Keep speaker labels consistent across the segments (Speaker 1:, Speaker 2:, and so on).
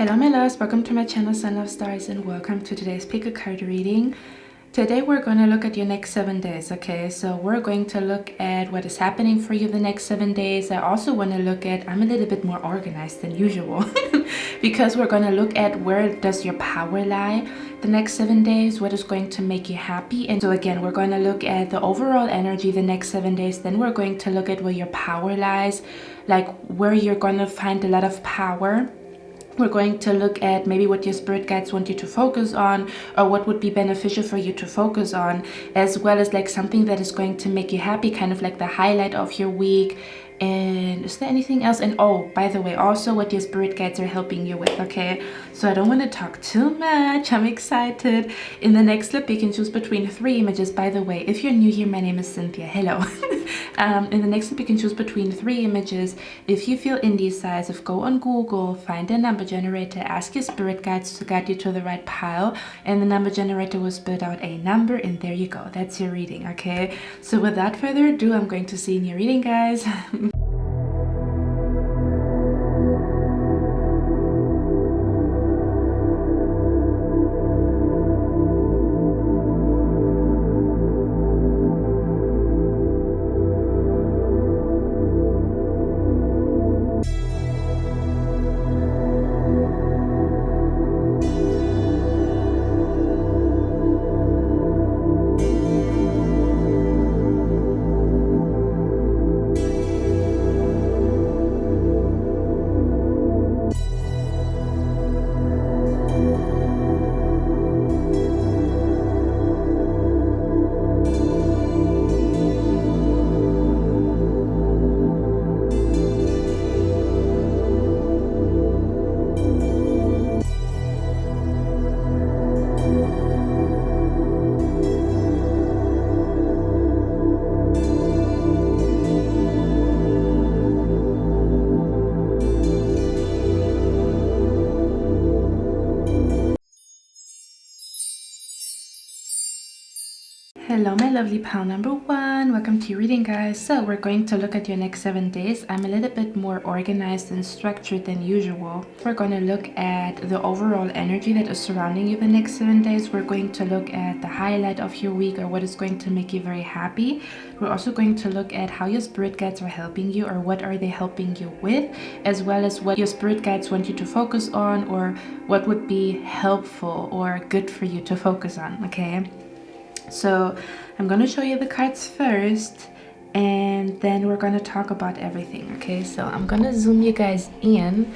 Speaker 1: Hello my loves, welcome to my channel Sun Love Stars and welcome to today's pick a card reading. Today we're going to look at your next 7 days, okay? So we're going to look at what is happening for you the next 7 days. I also want to look at, I'm a little bit more organized than usual because we're going to look at where does your power lie the next 7 days, what is going to make you happy. And so again, we're going to look at the overall energy the next 7 days. Then we're going to look at where your power lies, like where you're going to find a lot of power. We're going to look at maybe what your spirit guides want you to focus on, or what would be beneficial for you to focus on, as well as like something that is going to make you happy, kind of like the highlight of your week. And is there anything else? And oh, by the way, also what your spirit guides are helping you with, okay? So I don't want to talk too much. I'm excited. In the next clip, you can choose between 3 images. By the way, if you're new here, my name is Cynthia. Hello. In the next clip, you can choose between 3 images. If you feel indecisive, go on Google, find a number generator, ask your spirit guides to guide you to the right pile, and the number generator will spit out a number, and there you go. That's your reading, okay? So without further ado, I'm going to see you in your reading, guys. Hello my lovely pal number 1, welcome to your reading, guys. So we're going to look at your next 7 days. I'm a little bit more organized and structured than usual. We're going to look at the overall energy that is surrounding you the next 7 days. We're going to look at the highlight of your week, or what is going to make you very happy. We're also going to look at how your spirit guides are helping you, or what are they helping you with, as well as what your spirit guides want you to focus on, or what would be helpful or good for you to focus on, okay? So I'm going to show you the cards first, and then we're going to talk about everything, okay? So I'm going to zoom you guys in,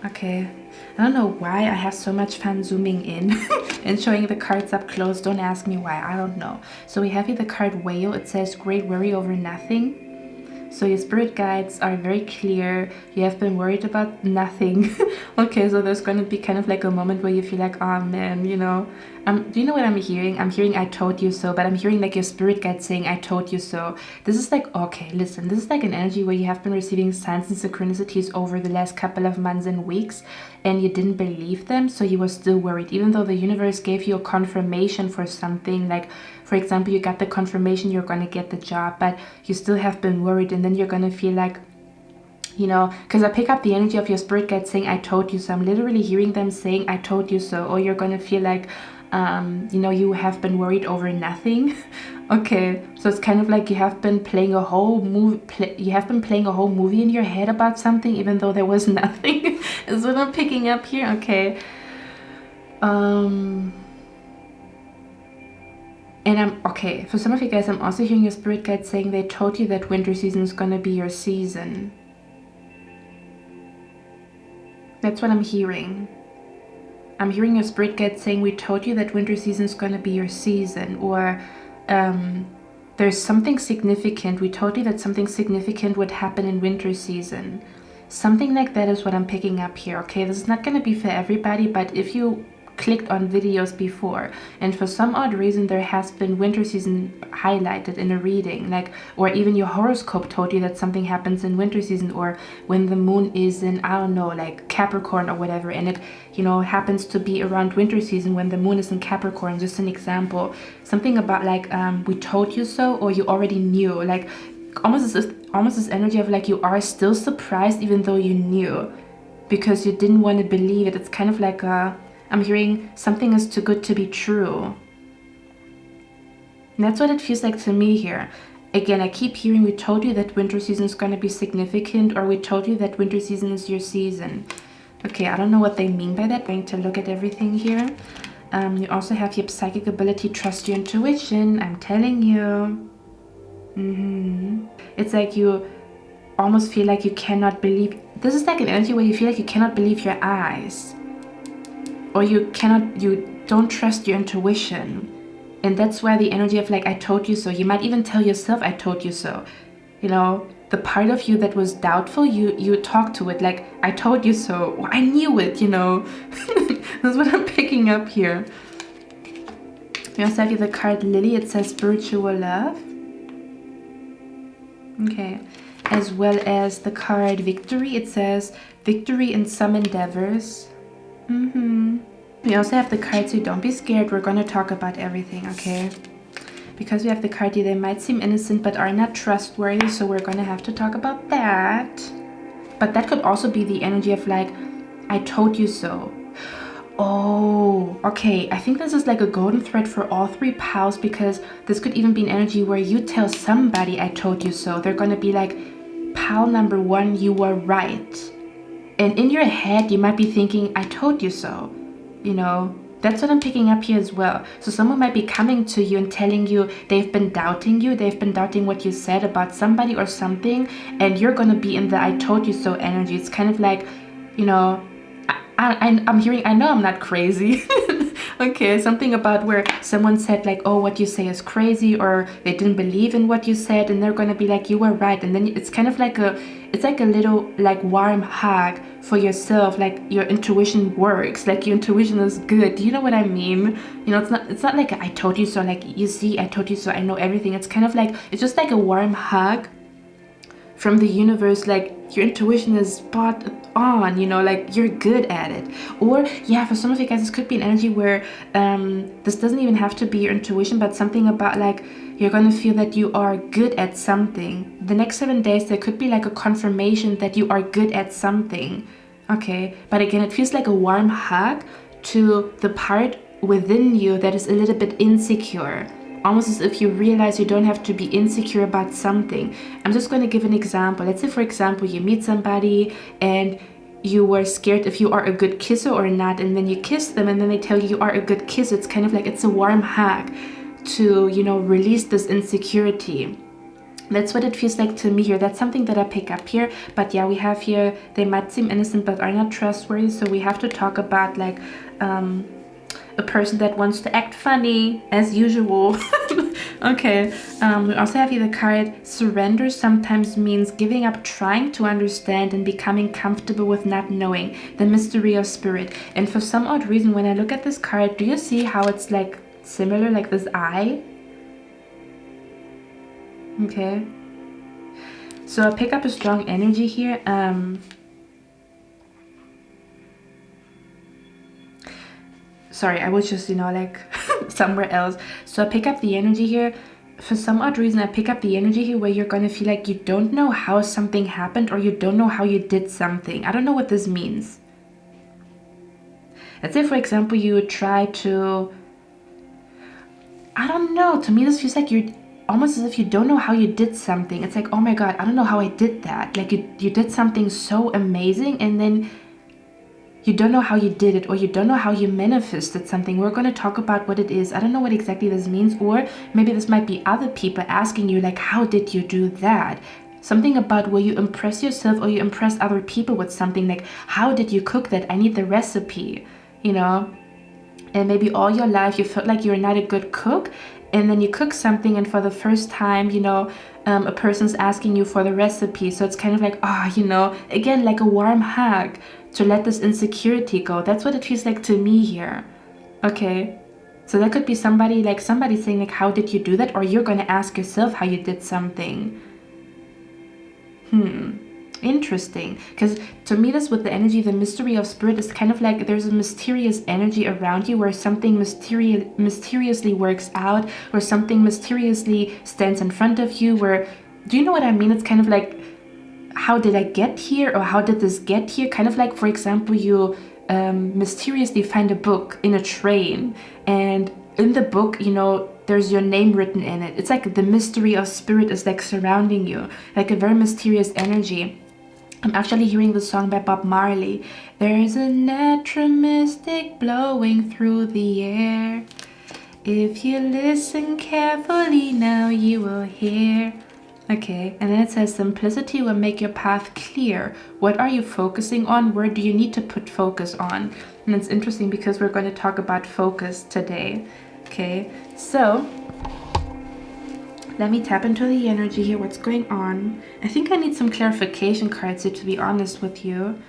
Speaker 1: okay? I don't know why I have so much fun zooming in and showing the cards up close. Don't ask me why, I don't know. So we have here the card Whale. It says great worry over nothing. So your spirit guides are very clear. You have been worried about nothing. Okay, so there's going to be kind of like a moment where you feel like, oh man, you know, do you know what I'm hearing? I'm hearing I told you so, but I'm hearing like your spirit guide saying I told you so. This is like, okay, listen, this is like an energy where you have been receiving signs and synchronicities over the last couple of months and weeks, and you didn't believe them, so you were still worried, even though the universe gave you a confirmation for something. Like, for example, you got the confirmation you're going to get the job, but you still have been worried, and then you're going to feel like, you know, because I pick up the energy of your spirit guide saying I told you so. I'm literally hearing them saying I told you so. Or you're going to feel like, you know, you have been worried over nothing. Okay, so it's kind of like you have been playing a whole movie. You have been playing a whole movie in your head about something, even though there was nothing. Is what I'm picking up here. Okay. And okay, for some of you guys, I'm also hearing your spirit guide saying they told you that winter season is going to be your season. That's what I'm hearing. I'm hearing your spirit guide saying we told you that winter season is going to be your season, or there's something significant. We told you that something significant would happen in winter season. Something like that is what I'm picking up here, okay? This is not going to be for everybody, but if you clicked on videos before and for some odd reason there has been winter season highlighted in a reading, like, or even your horoscope told you that something happens in winter season, or when the moon is in, I don't know, like Capricorn or whatever, and it, you know, happens to be around winter season when the moon is in Capricorn, just an example. Something about like we told you so, or you already knew, like almost this energy of like you are still surprised even though you knew. because you didn't want to believe it. It's kind of like I'm hearing something is too good to be true. And that's what it feels like to me here. Again, I keep hearing we told you that winter season is going to be significant, or we told you that winter season is your season. Okay, I don't know what they mean by that. I'm going to look at everything here. You also have your psychic ability, trust your intuition. I'm telling you. It's like you almost feel like you cannot believe. This is like an energy where you feel like you cannot believe your eyes. Or you don't trust your intuition. And that's why the energy of like, I told you so. You might even tell yourself, I told you so. You know, the part of you that was doubtful, you talk to it like, I told you so. Well, I knew it, you know. That's what I'm picking up here. We also have the card Lily. It says spiritual love. Okay. As well as the card Victory. It says victory in some endeavors. We also have the card, so don't be scared. We're going to talk about everything, okay? Because we have the card, they might seem innocent but are not trustworthy, so we're going to have to talk about that. But that could also be the energy of like, I told you so. Oh, okay. I think this is like a golden thread for all three pals, because this could even be an energy where you tell somebody, I told you so. They're going to be like, pal number one, you were right. And in your head, you might be thinking, I told you so. You know, that's what I'm picking up here as well. So someone might be coming to you and telling you they've been doubting you. They've been doubting what you said about somebody or something. And you're going to be in the I told you so energy. It's kind of like, you know, I'm hearing, I know I'm not crazy. Okay, something about where someone said like, oh, what you say is crazy, or they didn't believe in what you said, and they're going to be like, you were right. And then it's kind of like it's like a little like warm hug for yourself, like your intuition works, like your intuition is good. Do you know what I mean? You know, it's not like I told you so, like, you see, I told you so, I know everything. It's kind of like, it's just like a warm hug from the universe, like your intuition is spot on, you know, like you're good at it. Or yeah, for some of you guys, this could be an energy where this doesn't even have to be your intuition, but something about like you're going to feel that you are good at something. The next 7 days, there could be like a confirmation that you are good at something. Okay, but again, it feels like a warm hug to the part within you that is a little bit insecure. Almost as if you realize you don't have to be insecure about something. I'm just going to give an example. Let's say, for example, you meet somebody and you were scared if you are a good kisser or not, and then you kiss them and then they tell you you are a good kisser. It's kind of like, it's a warm hug to, you know, release this insecurity. That's what it feels like to me here. That's something that I pick up here. But yeah, we have here, they might seem innocent but are not trustworthy. So we have to talk about like a person that wants to act funny as usual. Okay, we also have here the card surrender. Sometimes means giving up trying to understand and becoming comfortable with not knowing, the mystery of spirit. And for some odd reason, when I look at this card, do you see how it's like similar, like this eye? Okay, so I pick up a strong energy here. Sorry, I was just, you know, like somewhere else. So I pick up the energy here. For some odd reason, I pick up the energy here where you're going to feel like you don't know how something happened, or you don't know how you did something. I don't know what this means. Let's say, for example, you try to, I don't know. To me, this feels like you're almost as if you don't know how you did something. It's like, oh my God, I don't know how I did that. Like you did something so amazing, and then you don't know how you did it, or you don't know how you manifested something. We're going to talk about what it is. I don't know what exactly this means, or maybe this might be other people asking you like, how did you do that? Something about where you impress yourself or you impress other people with something, like, how did you cook that? I need the recipe, you know? And maybe all your life you felt like you're not a good cook, and then you cook something, and for the first time, you know, a person's asking you for the recipe. So it's kind of like, you know, again, like a warm hug to let this insecurity go. That's what it feels like to me here. Okay, so that could be somebody saying like, how did you do that? Or you're going to ask yourself how you did something. Interesting, because to me, this with the energy, the mystery of spirit, is kind of like there's a mysterious energy around you where something mysteriously works out, or something mysteriously stands in front of you, where, do you know what I mean? It's kind of like, how did I get here, or how did this get here? Kind of like, for example, you mysteriously find a book in a train, and in the book, you know, there's your name written in it. It's like the mystery of spirit is like surrounding you, like a very mysterious energy. I'm actually hearing the song by Bob Marley. There's a natural mystic blowing through the air. If you listen carefully now you will hear. Okay, and then it says simplicity will make your path clear. What are you focusing on? Where do you need to put focus on? And it's interesting because we're going to talk about focus today. Okay, so let me tap into the energy here. What's going on? I think I need some clarification cards here, to be honest with you.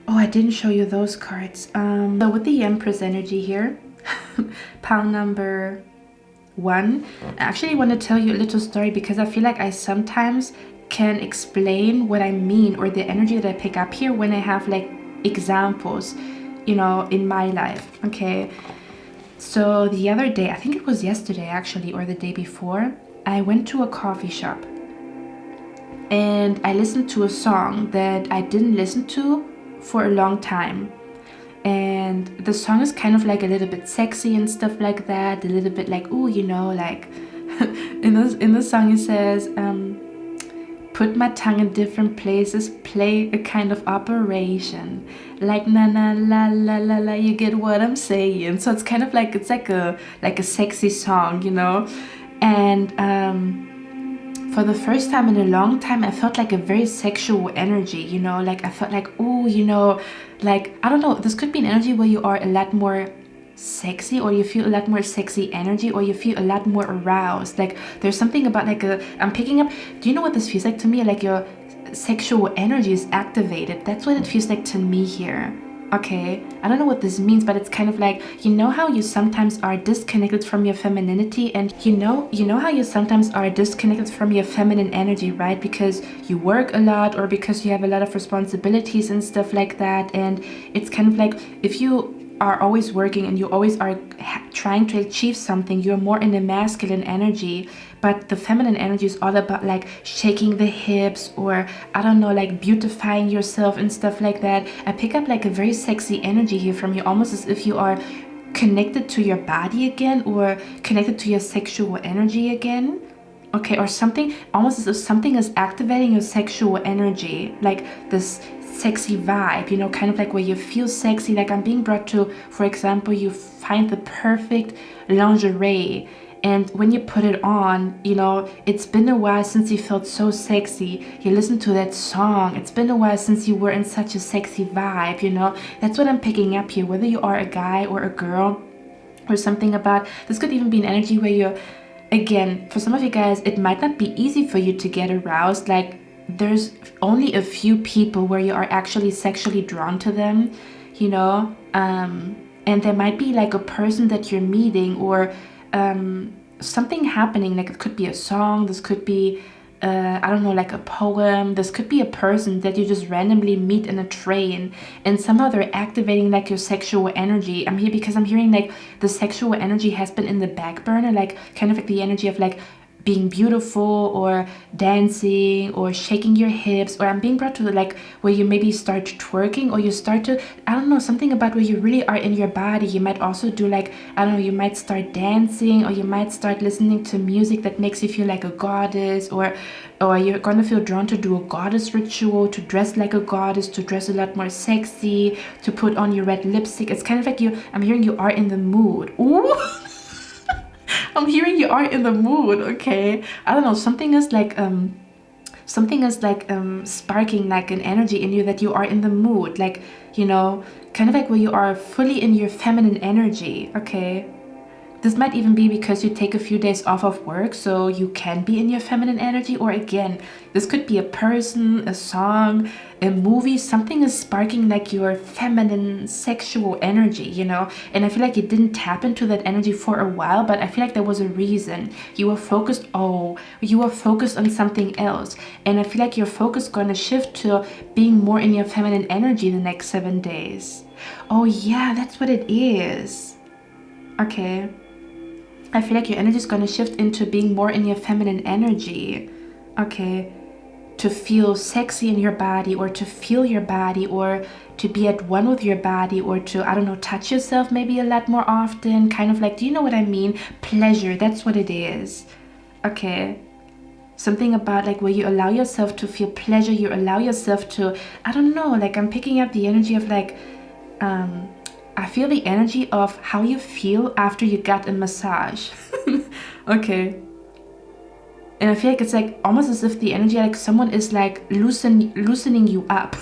Speaker 1: Oh, I didn't show you those cards. So with the Empress energy here, pile number 1, I actually want to tell you a little story because I feel like I sometimes can explain what I mean, or the energy that I pick up here, when I have like examples, you know, in my life. Okay, so the other day, I think it was yesterday actually, or the day before, I went to a coffee shop and I listened to a song that I didn't listen to for a long time. And the song is kind of like a little bit sexy and stuff like that, a little bit like, ooh, you know, like in the song it says, put my tongue in different places, play a kind of operation, like na na la la la la, you get what I'm saying? So it's kind of like, it's like a sexy song, you know. And for the first time in a long time, I felt like a very sexual energy, you know, like I felt like, oh, you know, like, I don't know, this could be an energy where you are a lot more sexy, or you feel a lot more sexy energy, or you feel a lot more aroused. Like there's something about like I'm picking up, do you know what this feels like to me? Like your sexual energy is activated. That's what it feels like to me here. Okay, I don't know what this means, but it's kind of like, you know how you sometimes are disconnected from your femininity, and you know how you sometimes are disconnected from your feminine energy, right? Because you work a lot, or because you have a lot of responsibilities and stuff like that. And it's kind of like, if you are always working and you always are trying to achieve something, you're more in the masculine energy, but the feminine energy is all about like shaking the hips, or I don't know, like beautifying yourself and stuff like that. I pick up like a very sexy energy here from you, almost as if you are connected to your body again, or connected to your sexual energy again. Okay, or something, almost as if something is activating your sexual energy, like this sexy vibe, you know, kind of like where you feel sexy. Like I'm being brought to, for example, you find the perfect lingerie, and when you put it on, you know, it's been a while since you felt so sexy. You listen to that song, it's been a while since you were in such a sexy vibe, you know. That's what I'm picking up here, whether you are a guy or a girl, or something about, this could even be an energy where you're, again, for some of you guys, it might not be easy for you to get aroused. Like there's only a few people where you are actually sexually drawn to them, you know, and there might be like a person that you're meeting, or something happening. Like it could be a song, this could be I don't know, like a poem, this could be a person that you just randomly meet in a train, and somehow they're activating like your sexual energy. I'm here because I'm hearing like the sexual energy has been in the back burner, like kind of like the energy of like being beautiful, or dancing, or shaking your hips, or I'm being brought to like where you maybe start twerking, or you start to, I don't know, something about where you really are in your body. You might also do like, I don't know, you might start dancing, or you might start listening to music that makes you feel like a goddess, or you're gonna feel drawn to do a goddess ritual, to dress like a goddess, to dress a lot more sexy, to put on your red lipstick. It's kind of like I'm hearing you are in the mood. Ooh. I'm hearing you are in the mood, okay? I don't know, something is like sparking like an energy in you that you are in the mood, like, you know, kind of like where you are fully in your feminine energy, okay? This might even be because you take a few days off of work, so you can be in your feminine energy. Or again, this could be a person, a song, a movie. Something is sparking like your feminine sexual energy, you know. And I feel like you didn't tap into that energy for a while, but I feel like there was a reason. You were focused, on something else. And I feel like your focus is gonna shift to being more in your feminine energy the next 7 days. Oh yeah, that's what it is. Okay. I feel like your energy is going to shift into being more in your feminine energy. Okay. to feel sexy in your body, or to feel your body, or to be at one with your body, or to, I don't know, touch yourself maybe a lot more often. Kind of like, do you know what I mean? Pleasure, that's what it is. Okay. Something about like where you allow yourself to feel pleasure, you allow yourself to, I don't know, like I'm picking up the energy of like, I feel the energy of how you feel after you got a massage. Okay. And I feel like it's like almost as if the energy, like someone is like loosening you up.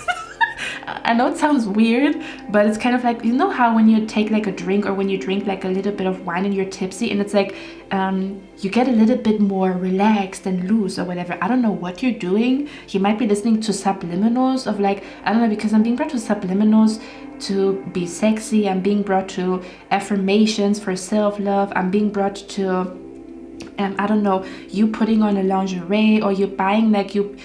Speaker 1: I know it sounds weird, but it's kind of like, you know how when you take like a drink, or when you drink like a little bit of wine and you're tipsy, and it's like you get a little bit more relaxed and loose or whatever. I don't know what you're doing. You might be listening to subliminals of like, I don't know, because I'm being brought to subliminals to be sexy. I'm being brought to affirmations for self-love. I'm being brought to I don't know, you putting on a lingerie, or you buying like you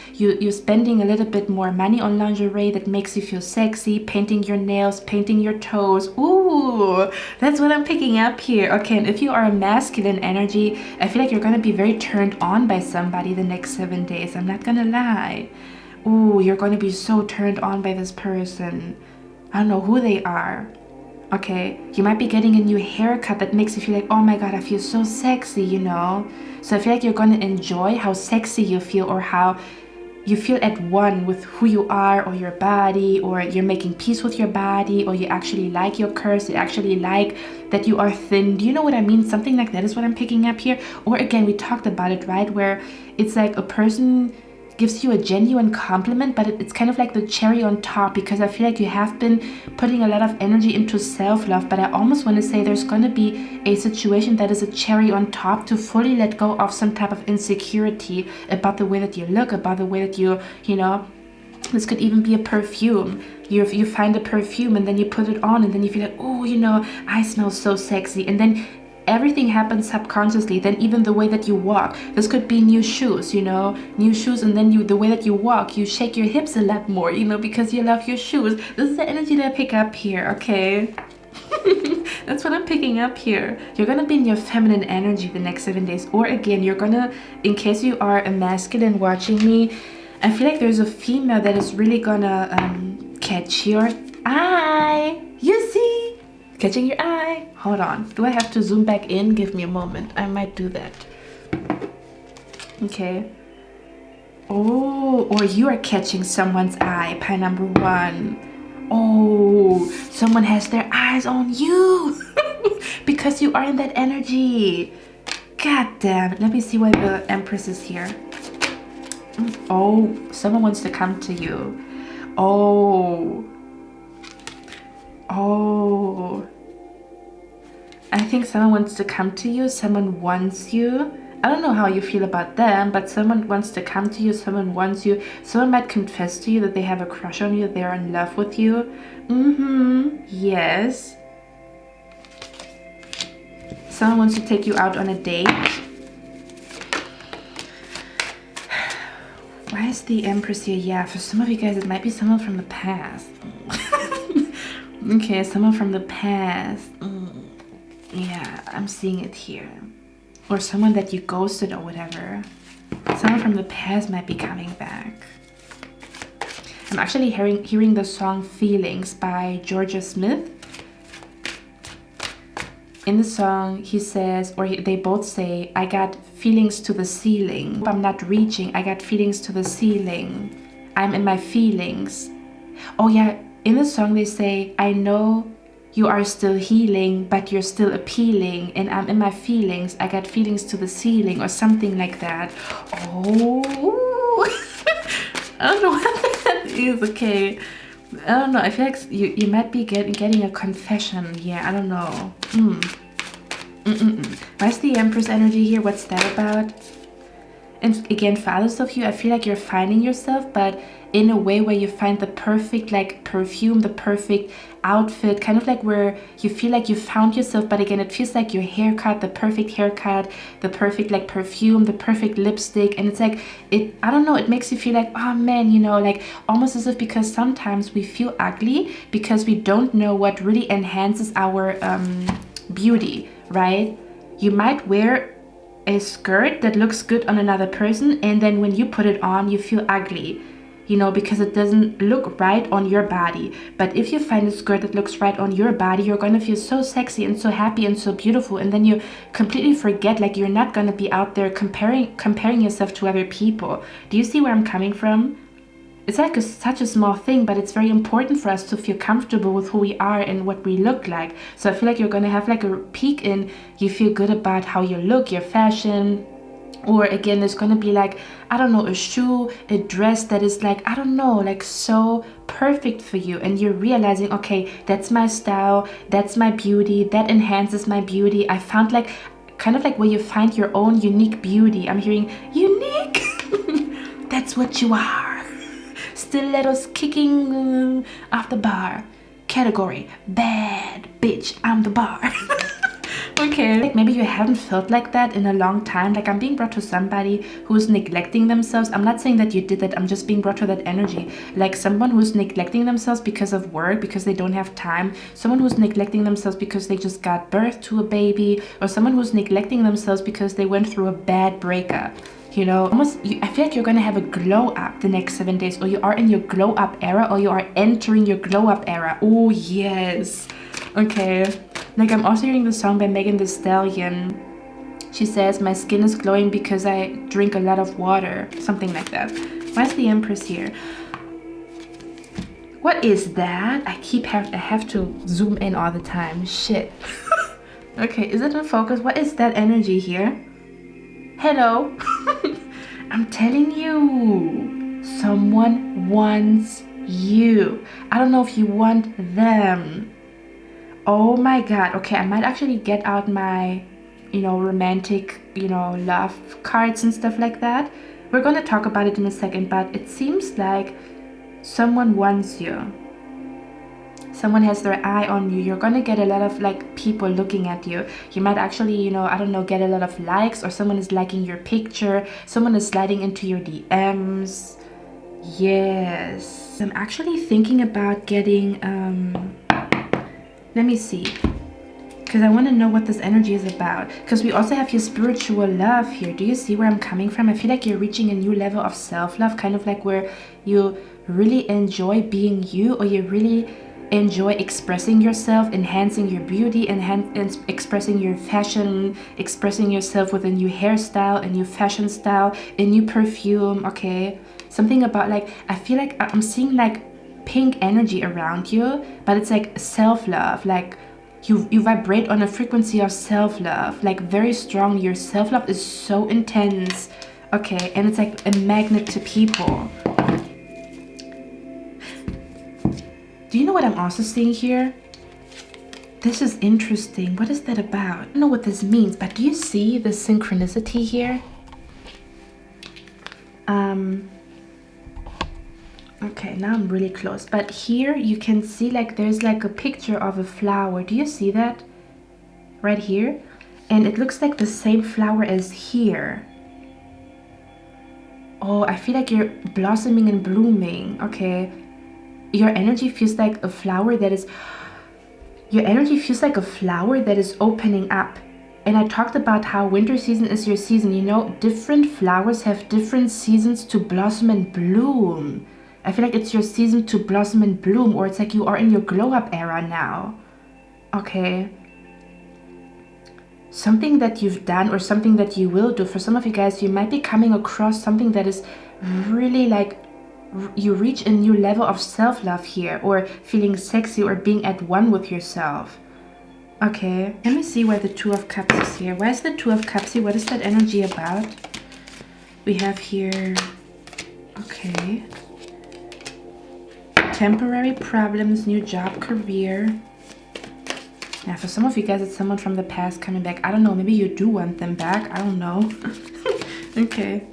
Speaker 1: spending a little bit more money on lingerie that makes you feel sexy, painting your nails, painting your toes. Ooh, that's what I'm picking up here. Okay, and if you are a masculine energy, I feel like you're gonna be very turned on by somebody the next 7 days. I'm not gonna lie. Ooh, you're gonna be so turned on by this person. I don't know who they are. Okay, you might be getting a new haircut that makes you feel like, oh my god, I feel so sexy, you know? So I feel like you're gonna enjoy how sexy you feel, or how you feel at one with who you are, or your body, or you're making peace with your body, or you actually like your curves, you actually like that you are thin. Do you know what I mean? Something like that is what I'm picking up here. Or again, we talked about it, right? Where it's like a person gives you a genuine compliment, but it's kind of like the cherry on top, because I feel like you have been putting a lot of energy into self-love, but I almost want to say there's going to be a situation that is a cherry on top to fully let go of some type of insecurity about the way that you look, about the way that you know, this could even be a perfume. You find a perfume and then you put it on, and then you feel like, oh, you know, I smell so sexy, and then everything happens subconsciously. Then even the way that you walk, this could be new shoes, you know, new shoes, and then the way that you walk, you shake your hips a lot more, you know, because you love your shoes. This is the energy that I pick up here. Okay. That's what I'm picking up here. You're gonna be in your feminine energy the next 7 days. Or again, you're gonna, in case you are a masculine watching me, I feel like there's a female that is really gonna catch your eye. You see? Catching your eye. Hold on. Do I have to zoom back in? Give me a moment. I might do that. Okay. Oh, or you are catching someone's eye. Pie number 1. Oh, someone has their eyes on you. Because you are in that energy. God damn it. Let me see why the Empress is here. Oh, someone wants to come to you. Oh. Oh. I think someone wants to come to you. Someone wants you. I don't know how you feel about them, but someone wants to come to you. Someone wants you. Someone might confess to you that they have a crush on you. They're in love with you. Yes. Someone wants to take you out on a date. Why is the Empress here? Yeah, for some of you guys, it might be someone from the past. Okay, someone from the past. Yeah, I'm seeing it here. Or someone that you ghosted or whatever. Someone from the past might be coming back. I'm actually hearing the song Feelings by Georgia Smith. In the song, he says, or they both say, I got feelings to the ceiling. I'm not reaching, I got feelings to the ceiling. I'm in my feelings. Oh yeah, in the song they say, I know you are still healing, but you're still appealing, and I'm in my feelings. I got feelings to the ceiling, or something like that. Oh, I don't know what that is. Okay, I don't know. I feel like you might be getting a confession here. I don't know. Why's the Empress energy here? What's that about? And again, for others of you, I feel like you're finding yourself, but in a way where you find the perfect like perfume, the perfect outfit, kind of like where you feel like you found yourself, but again, it feels like your haircut, the perfect like perfume, the perfect lipstick, and it's like, I don't know, it makes you feel like, oh man, you know, like almost as if, because sometimes we feel ugly because we don't know what really enhances our beauty, right? You might wear a skirt that looks good on another person, and then when you put it on, you feel ugly, you know, because it doesn't look right on your body. But if you find a skirt that looks right on your body, you're gonna feel so sexy and so happy and so beautiful, and then you completely forget, like, you're not gonna be out there comparing yourself to other people. Do you see where I'm coming from? It's like such a small thing, but it's very important for us to feel comfortable with who we are and what we look like. So I feel like you're gonna have like a peek in, you feel good about how you look, your fashion. Or again, there's gonna be like, I don't know, a shoe, a dress that is like, I don't know, like so perfect for you, and you're realizing, okay, that's my style, that's my beauty, that enhances my beauty. I found like kind of like where you find your own unique beauty. I'm hearing unique. That's what you are. Stilettos kicking off the bar. Category bad bitch, I'm the bar. Okay, like maybe you haven't felt like that in a long time. Like, I'm being brought to somebody who's neglecting themselves. I'm not saying that you did that, I'm just being brought to that energy. Like someone who's neglecting themselves because of work, because they don't have time. Someone who's neglecting themselves because they just got birth to a baby. Or someone who's neglecting themselves because they went through a bad breakup. You know, I feel like you're gonna have a glow up the next 7 days, or you are in your glow up era, or you are entering your glow up era. Oh yes. Okay. Like, I'm also hearing the song by Megan Thee Stallion. She says, my skin is glowing because I drink a lot of water. Something like that. Why is the Empress here? What is that? I have to zoom in all the time. Shit. Okay, is it in focus? What is that energy here? Hello. I'm telling you, someone wants you. I don't know if you want them. Oh my god. Okay, I might actually get out my, you know, romantic, you know, love cards and stuff like that. We're gonna talk about it in a second, but it seems like someone wants you. Someone has their eye on you. You're gonna get a lot of like people looking at you. You might actually, you know, I don't know, get a lot of likes, or someone is liking your picture. Someone is sliding into your DMs. Yes. I'm actually thinking about getting, let me see, because I want to know what this energy is about. Because we also have your spiritual love here. Do you see where I'm coming from? I feel like you're reaching a new level of self-love, kind of like where you really enjoy being you, or you really enjoy expressing yourself, enhancing your beauty, and expressing your fashion, expressing yourself with a new hairstyle, a new fashion style, a new perfume. Okay, something about like, I feel like I'm seeing like pink energy around you, but it's like self-love. Like you vibrate on a frequency of self-love, like very strong. Your self-love is so intense. Okay, and it's like a magnet to people. Do you know what I'm also seeing here? This is interesting. What is that about? I don't know what this means, but do you see the synchronicity here? Okay, now I'm really close, but here you can see like there's like a picture of a flower. Do you see that? Right here? And it looks like the same flower as here. Oh, I feel like you're blossoming and blooming. Okay. Your energy feels like a flower that is... Your energy feels like a flower that is opening up. And I talked about how winter season is your season. You know, different flowers have different seasons to blossom and bloom. I feel like it's your season to blossom and bloom, or it's like you are in your glow up era now. Okay. Something that you've done or something that you will do. For some of you guys, you might be coming across something that is really like, you reach a new level of self-love here, or feeling sexy, or being at one with yourself. Okay, let me see where the Two of Cups is here. Where's the Two of Cups here? What is that energy about? We have here, okay, temporary problems, new job, career. Now, for some of you guys, it's someone from the past coming back. I don't know, maybe you do want them back. I don't know. Okay.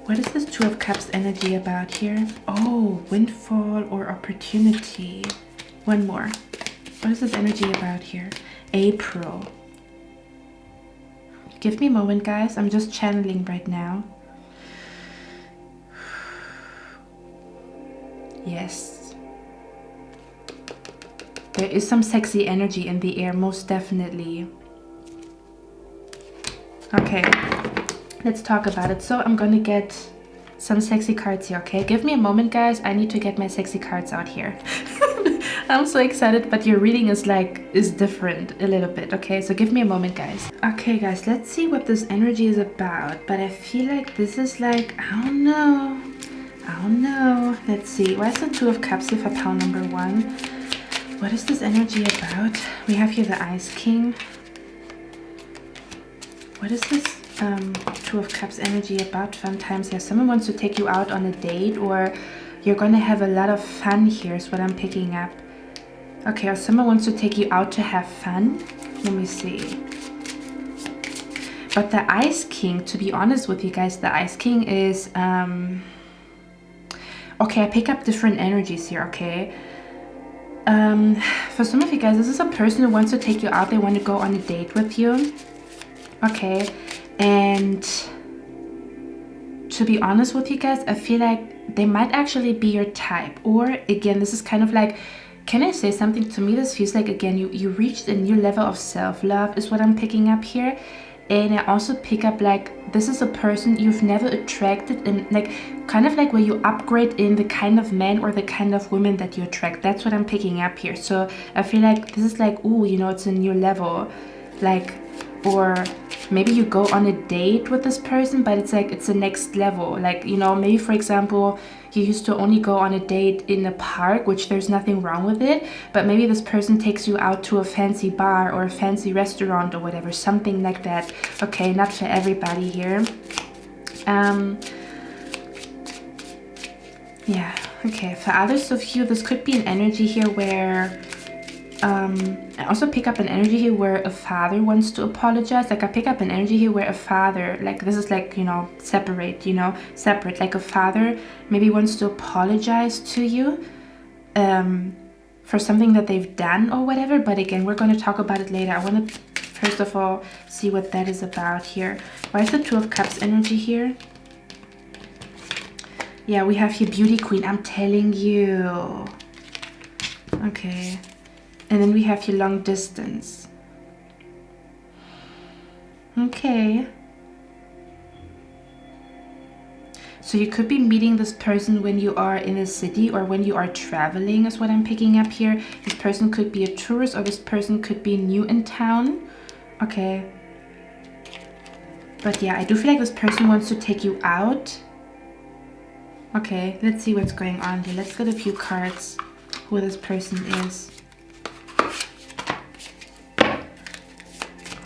Speaker 1: What is this Two of Cups energy about here? Oh, windfall or opportunity. One more. What is this energy about here? April. Give me a moment, guys. I'm just channeling right now. Yes. There is some sexy energy in the air, most definitely. Okay, let's talk about it. So I'm gonna get some sexy cards here, okay? Give me a moment, guys. I need to get my sexy cards out here. I'm so excited, but your reading is different a little bit, okay? So give me a moment, guys. Okay, guys, let's see what this energy is about. But I feel like this is like, I don't know. Let's see. Why is the Two of Cups here for pile number 1? What is this energy about? We have here the Ice King. What is this Two of Cups energy about? Fun times here. Someone wants to take you out on a date, or you're gonna have a lot of fun here is what I'm picking up. Okay, or someone wants to take you out to have fun. Let me see. But the Ice King, to be honest with you guys, the Ice King is okay, I pick up different energies here, okay? For some of you guys, this is a person who wants to take you out. They want to go on a date with you. Okay, and to be honest with you guys, I feel like they might actually be your type. Or again, this is kind of like, can I say something? To me, this feels like, again, you reached a new level of self-love is what I'm picking up here. And I also pick up like this is a person you've never attracted, and like kind of like where you upgrade in the kind of man or the kind of women that you attract. That's what I'm picking up here. So I feel like this is like, ooh, you know, it's a new level. Like, or maybe you go on a date with this person, but it's like it's the next level. Like, you know, maybe for example, you used to only go on a date in a park, which there's nothing wrong with it, but maybe this person takes you out to a fancy bar or a fancy restaurant or whatever, something like that. Okay, not for everybody here. Yeah, okay, for others of you, this could be an energy here where I also pick up an energy here where a father wants to apologize. Like I pick up an energy here where a father, like this is like, you know, separate, like a father maybe wants to apologize to you for something that they've done or whatever. But again, we're going to talk about it later. I want to first of all see what that is about here. Why is the Two of Cups energy here? Yeah, we have here Beauty Queen. I'm telling you. Okay. And then we have your long distance. Okay. So you could be meeting this person when you are in a city or when you are traveling is what I'm picking up here. This person could be a tourist, or this person could be new in town. Okay. But yeah, I do feel like this person wants to take you out. Okay, let's see what's going on here. Let's get a few cards who this person is.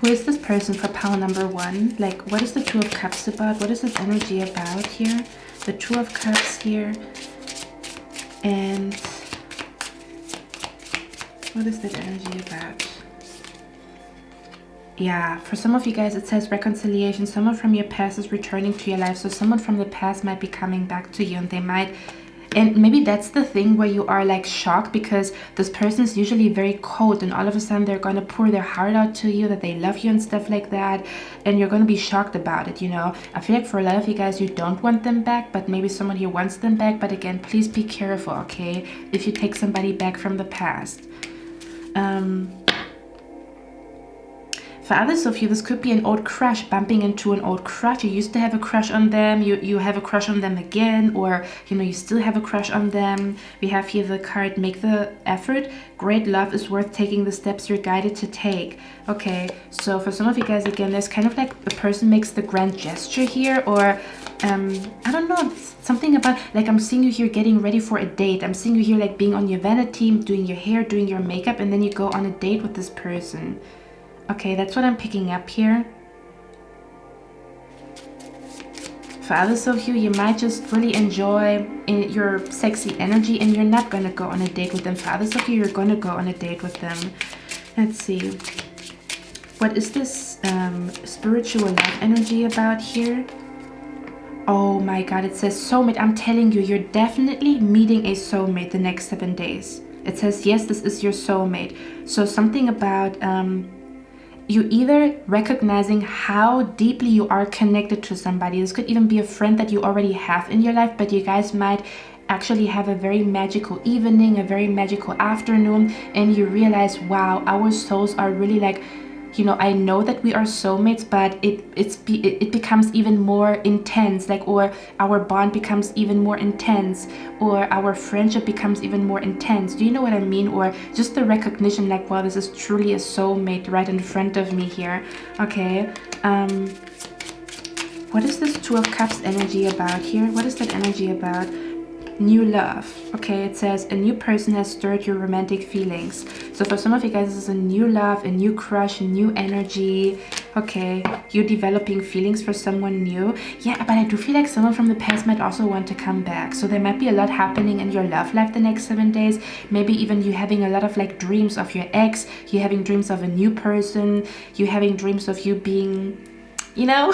Speaker 1: Who is this person for pile number 1? Like, what is the Two of Cups about? What is this energy about here? The Two of Cups here. And what is that energy about? Yeah, for some of you guys, it says reconciliation. Someone from your past is returning to your life. So someone from the past might be coming back to you, and they might... And maybe that's the thing where you are like shocked, because this person is usually very cold, and all of a sudden they're going to pour their heart out to you, that they love you and stuff like that, and you're going to be shocked about it, you know. I feel like for a lot of you guys, you don't want them back, but maybe someone here wants them back. But again, please be careful, okay, if you take somebody back from the past. For others of you, this could be an old crush bumping into an old crush. You used to have a crush on them. You have a crush on them again, or, you know, you still have a crush on them. We have here the card, make the effort. Great love is worth taking the steps you're guided to take. Okay, so for some of you guys, again, there's kind of like a person makes the grand gesture here, or I don't know, something about, like, I'm seeing you here getting ready for a date. I'm seeing you here like being on your vanity, doing your hair, doing your makeup, and then you go on a date with this person. Okay, that's what I'm picking up here. For others of you, you might just really enjoy your sexy energy, and you're not going to go on a date with them. For others of you, you're going to go on a date with them. Let's see. What is this spiritual love energy about here? Oh my God, it says soulmate. I'm telling you, you're definitely meeting a soulmate the next 7 days. It says, yes, this is your soulmate. So something about... you either recognizing how deeply you are connected to somebody. This could even be a friend that you already have in your life, but you guys might actually have a very magical evening, a very magical afternoon, and you realize, wow, our souls are really like, you know, I know that we are soulmates, but it becomes even more intense, like, or our bond becomes even more intense, or our friendship becomes even more intense. Do you know what I mean? Or just the recognition, like, wow, this is truly a soulmate right in front of me here. Okay. What is this Two of Cups energy about here? What is that energy about? New love. Okay, it says a new person has stirred your romantic feelings. So for some of you guys, this is a new love, a new crush, a new energy. Okay, you're developing feelings for someone new. Yeah, but I do feel like someone from the past might also want to come back. So there might be a lot happening in your love life the next 7 days. Maybe even you having a lot of like dreams of your ex. You having dreams of a new person. You having dreams of you being, you know,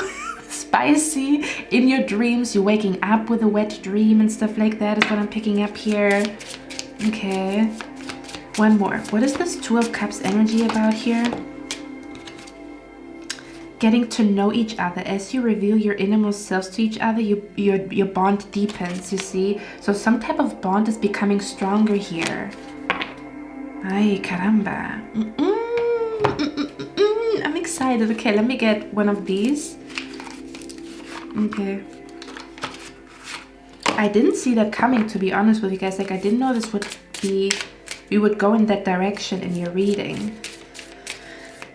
Speaker 1: spicy in your dreams. You're waking up with a wet dream and stuff like that is what I'm picking up here. Okay, one more. What is this Two of Cups energy about here? Getting to know each other. As you reveal your innermost selves to each other, your bond deepens, you see. So some type of bond is becoming stronger here. Ay, caramba. I'm excited. Okay, let me get one of these. Okay, I didn't see that coming, to be honest with you guys. Like, I didn't know this would be, we would go in that direction in your reading.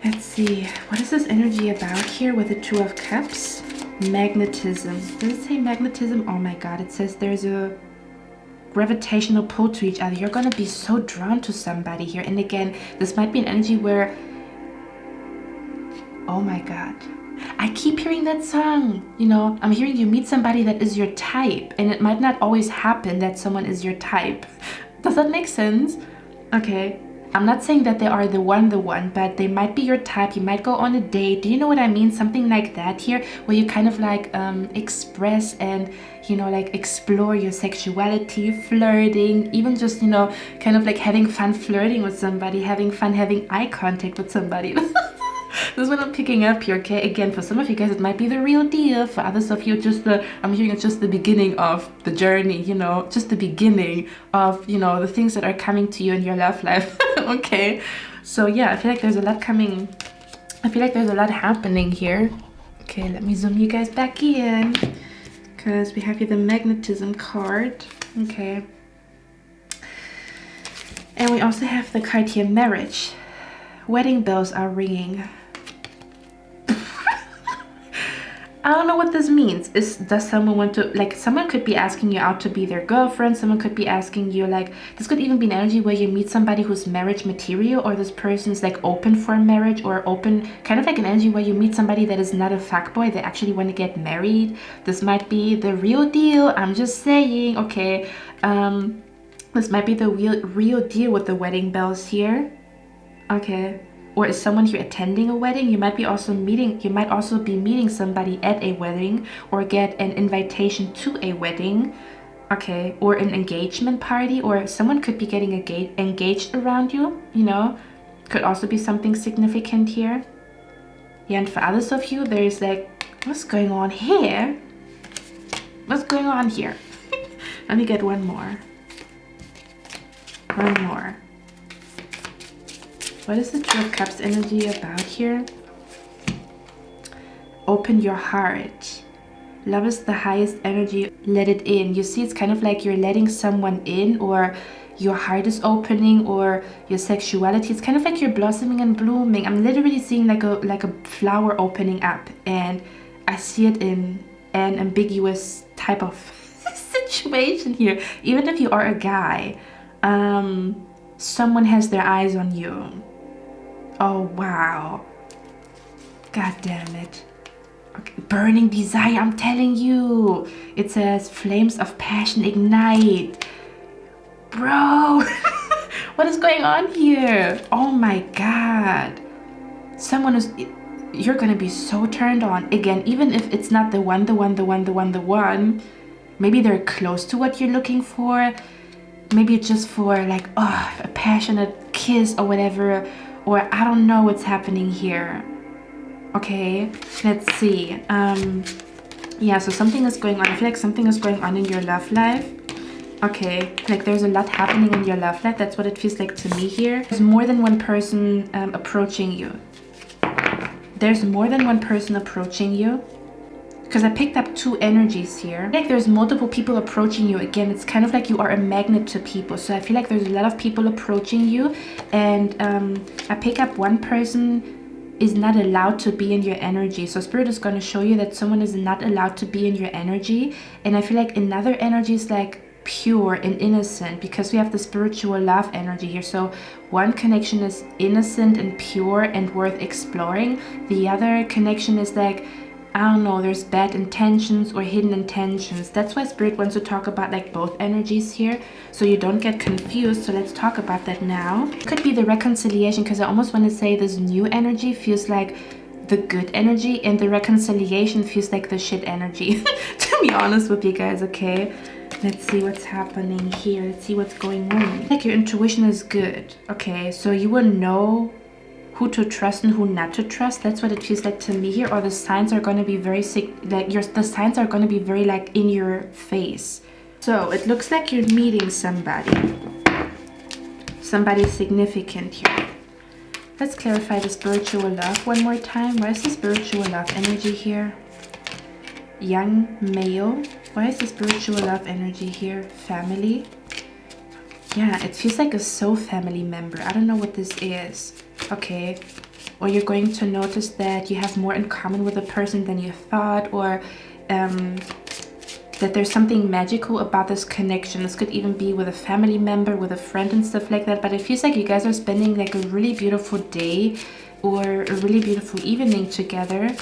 Speaker 1: Let's see, what is this energy about here with the Two of Cups? Magnetism. Does it say magnetism? Oh my god, it says there's a gravitational pull to each other. You're gonna be so drawn to somebody here. And again, this might be an energy where, oh my god, I keep hearing that song. You know, I'm hearing you meet somebody that is your type, and it might not always happen that someone is your type. Does that make sense? Okay, I'm not saying that they are the one, but they might be your type. You might go on a date. Do you know what I mean? Something like that here, where you kind of like express and, you know, like explore your sexuality, flirting, even just, you know, kind of like having fun flirting with somebody, having fun having eye contact with somebody. This is what I'm picking up here, okay? Again, for some of you guys, it might be the real deal. For others of you, just the, I'm hearing it's just the beginning of the journey, you know, just the beginning of, you know, the things that are coming to you in your love life, okay? So yeah, I feel like there's a lot coming. I feel like there's a lot happening here. Okay, let me zoom you guys back in, because we have here the magnetism card, okay? And we also have the card here, marriage. Wedding bells are ringing. I don't know what this means. Does someone want to, like, someone could be asking you out to be their girlfriend. Someone could be asking you, like, this could even be an energy where you meet somebody who's marriage material, or this person is like open for marriage, or open, kind of like an energy where you meet somebody that is not a fuckboy. They actually want to get married. This might be the real deal. I'm just saying, okay. This might be the real deal with the wedding bells here. Okay. Or is someone here attending a wedding? You might also be meeting somebody at a wedding, or get an invitation to a wedding. Okay, or an engagement party, or someone could be getting engaged around you, you know. Could also be something significant here. Yeah, and for others of you, there's like, what's going on here? What's going on here? Let me get one more. One more. What is the Two of Cups energy about here? Open your heart. Love is the highest energy. Let it in. You see, it's kind of like you're letting someone in, or your heart is opening, or your sexuality. It's kind of like you're blossoming and blooming. I'm literally seeing like a flower opening up, and I see it in an ambiguous type of situation here. Even if you are a guy, someone has their eyes on you. Oh wow, god damn it. Okay. Burning desire, I'm telling you. It says flames of passion ignite. Bro, what is going on here? Oh my god. Someone is, you're gonna be so turned on. Again, even if it's not the one, maybe they're close to what you're looking for. Maybe it's just for like, oh, a passionate kiss or whatever. Or I don't know what's happening here. Okay, let's see. Yeah, so something is going on. I feel like something is going on in your love life. Okay, like there's a lot happening in your love life. That's what it feels like to me here. There's more than one person approaching you. there's more than one person approaching you. Because I picked up two energies here. Like there's multiple people approaching you. Again, it's kind of like you are a magnet to people. So I feel like there's a lot of people approaching you. And I pick up one person is not allowed to be in your energy. So Spirit is going to show you that someone is not allowed to be in your energy. And I feel like another energy is like pure and innocent, because we have the spiritual love energy here. So one connection is innocent and pure and worth exploring. The other connection is like, I don't know, there's bad intentions or hidden intentions. That's why Spirit wants to talk about like both energies here, so you don't get confused. So let's talk about that now. It could be the reconciliation, because I almost want to say this new energy feels like the good energy, and the reconciliation feels like the shit energy. To be honest with you guys, okay? Let's see what's happening here. Let's see what's going on. Like your intuition is good, okay? So you will know who to trust and who not to trust. That's what it feels like to me here. Or the signs are going to be very the signs are going to be very like in your face. So it looks like you're meeting somebody significant here. Let's clarify the spiritual love one more time. Why is the spiritual love energy here? Young male. Why is the spiritual love energy here? Family. Yeah, it feels like a soul family member. I don't know what this is. Okay, or you're going to notice that you have more in common with a person than you thought, or that there's something magical about this connection. This could even be with a family member, with a friend and stuff like that. But it feels like you guys are spending like a really beautiful day or a really beautiful evening together.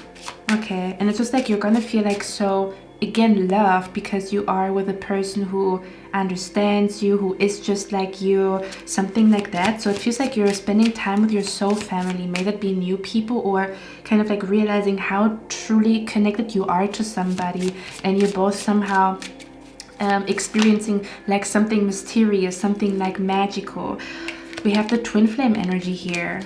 Speaker 1: Okay, and it's just like you're gonna feel like so, again, loved, because you are with a person who understands you, who is just like you, something like that. So it feels like you're spending time with your soul family. May that be new people, or kind of like realizing how truly connected you are to somebody, and you're both somehow experiencing like something mysterious, something like magical. We have the twin flame energy here.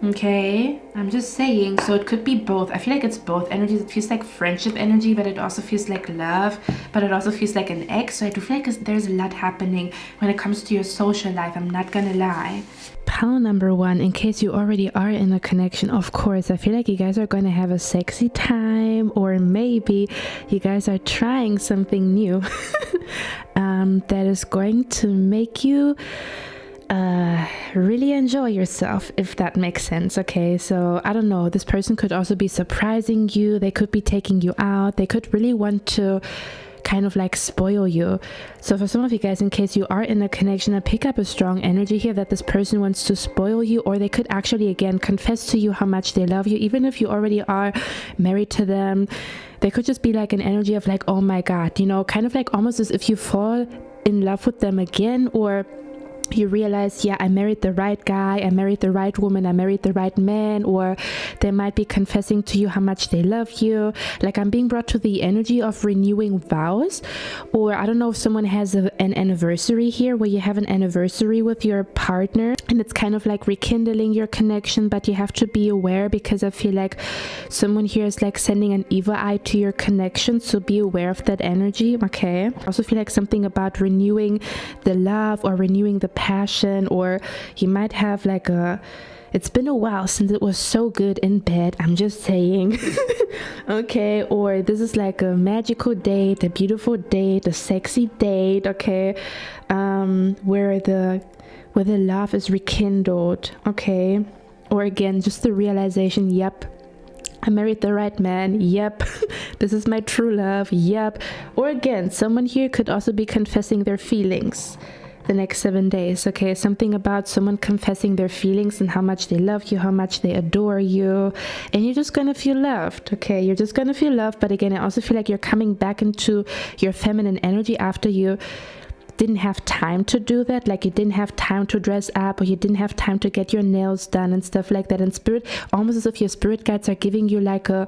Speaker 1: Okay, I'm just saying, so it could be both. I feel like it's both energies. It feels like friendship energy, but it also feels like love, but it also feels like an ex. So I do feel like there's a lot happening when it comes to your social life. I'm not gonna lie. Pile number one, in case you already are in a connection, of course, I feel like you guys are going to have a sexy time, or maybe you guys are trying something new that is going to make you really enjoy yourself, if that makes sense. Okay, so I don't know, this person could also be surprising you. They could be taking you out. They could really want to kind of like spoil you. So for some of you guys, in case you are in a connection, I pick up a strong energy here that this person wants to spoil you, or they could actually again confess to you how much they love you, even if you already are married to them. They could just be like an energy of like, oh my god, you know, kind of like almost as if you fall in love with them again, or you realize, yeah, I married the right guy, I married the right woman, I married the right man. Or they might be confessing to you how much they love you. Like, I'm being brought to the energy of renewing vows. Or I don't know if someone has an anniversary here, where you have an anniversary with your partner, and it's kind of like rekindling your connection. But you have to be aware, because I feel like someone here is like sending an evil eye to your connection, so be aware of that energy. Okay, I also feel like something about renewing the love, or renewing the passion, or you might have like it's been a while since it was so good in bed, I'm just saying. Okay, or this is like a magical date, a beautiful date, a sexy date. Okay, where the love is rekindled. Okay, or again, just the realization, yep, I married the right man. Yep, this is my true love. Yep. Or again, someone here could also be confessing their feelings the next 7 days. Okay, something about someone confessing their feelings and how much they love you, how much they adore you, and you're just gonna feel loved. Okay, you're just gonna feel loved. But again, I also feel like you're coming back into your feminine energy after you didn't have time to do that. Like, you didn't have time to dress up, or you didn't have time to get your nails done and stuff like that. And spirit, almost as if your spirit guides are giving you like a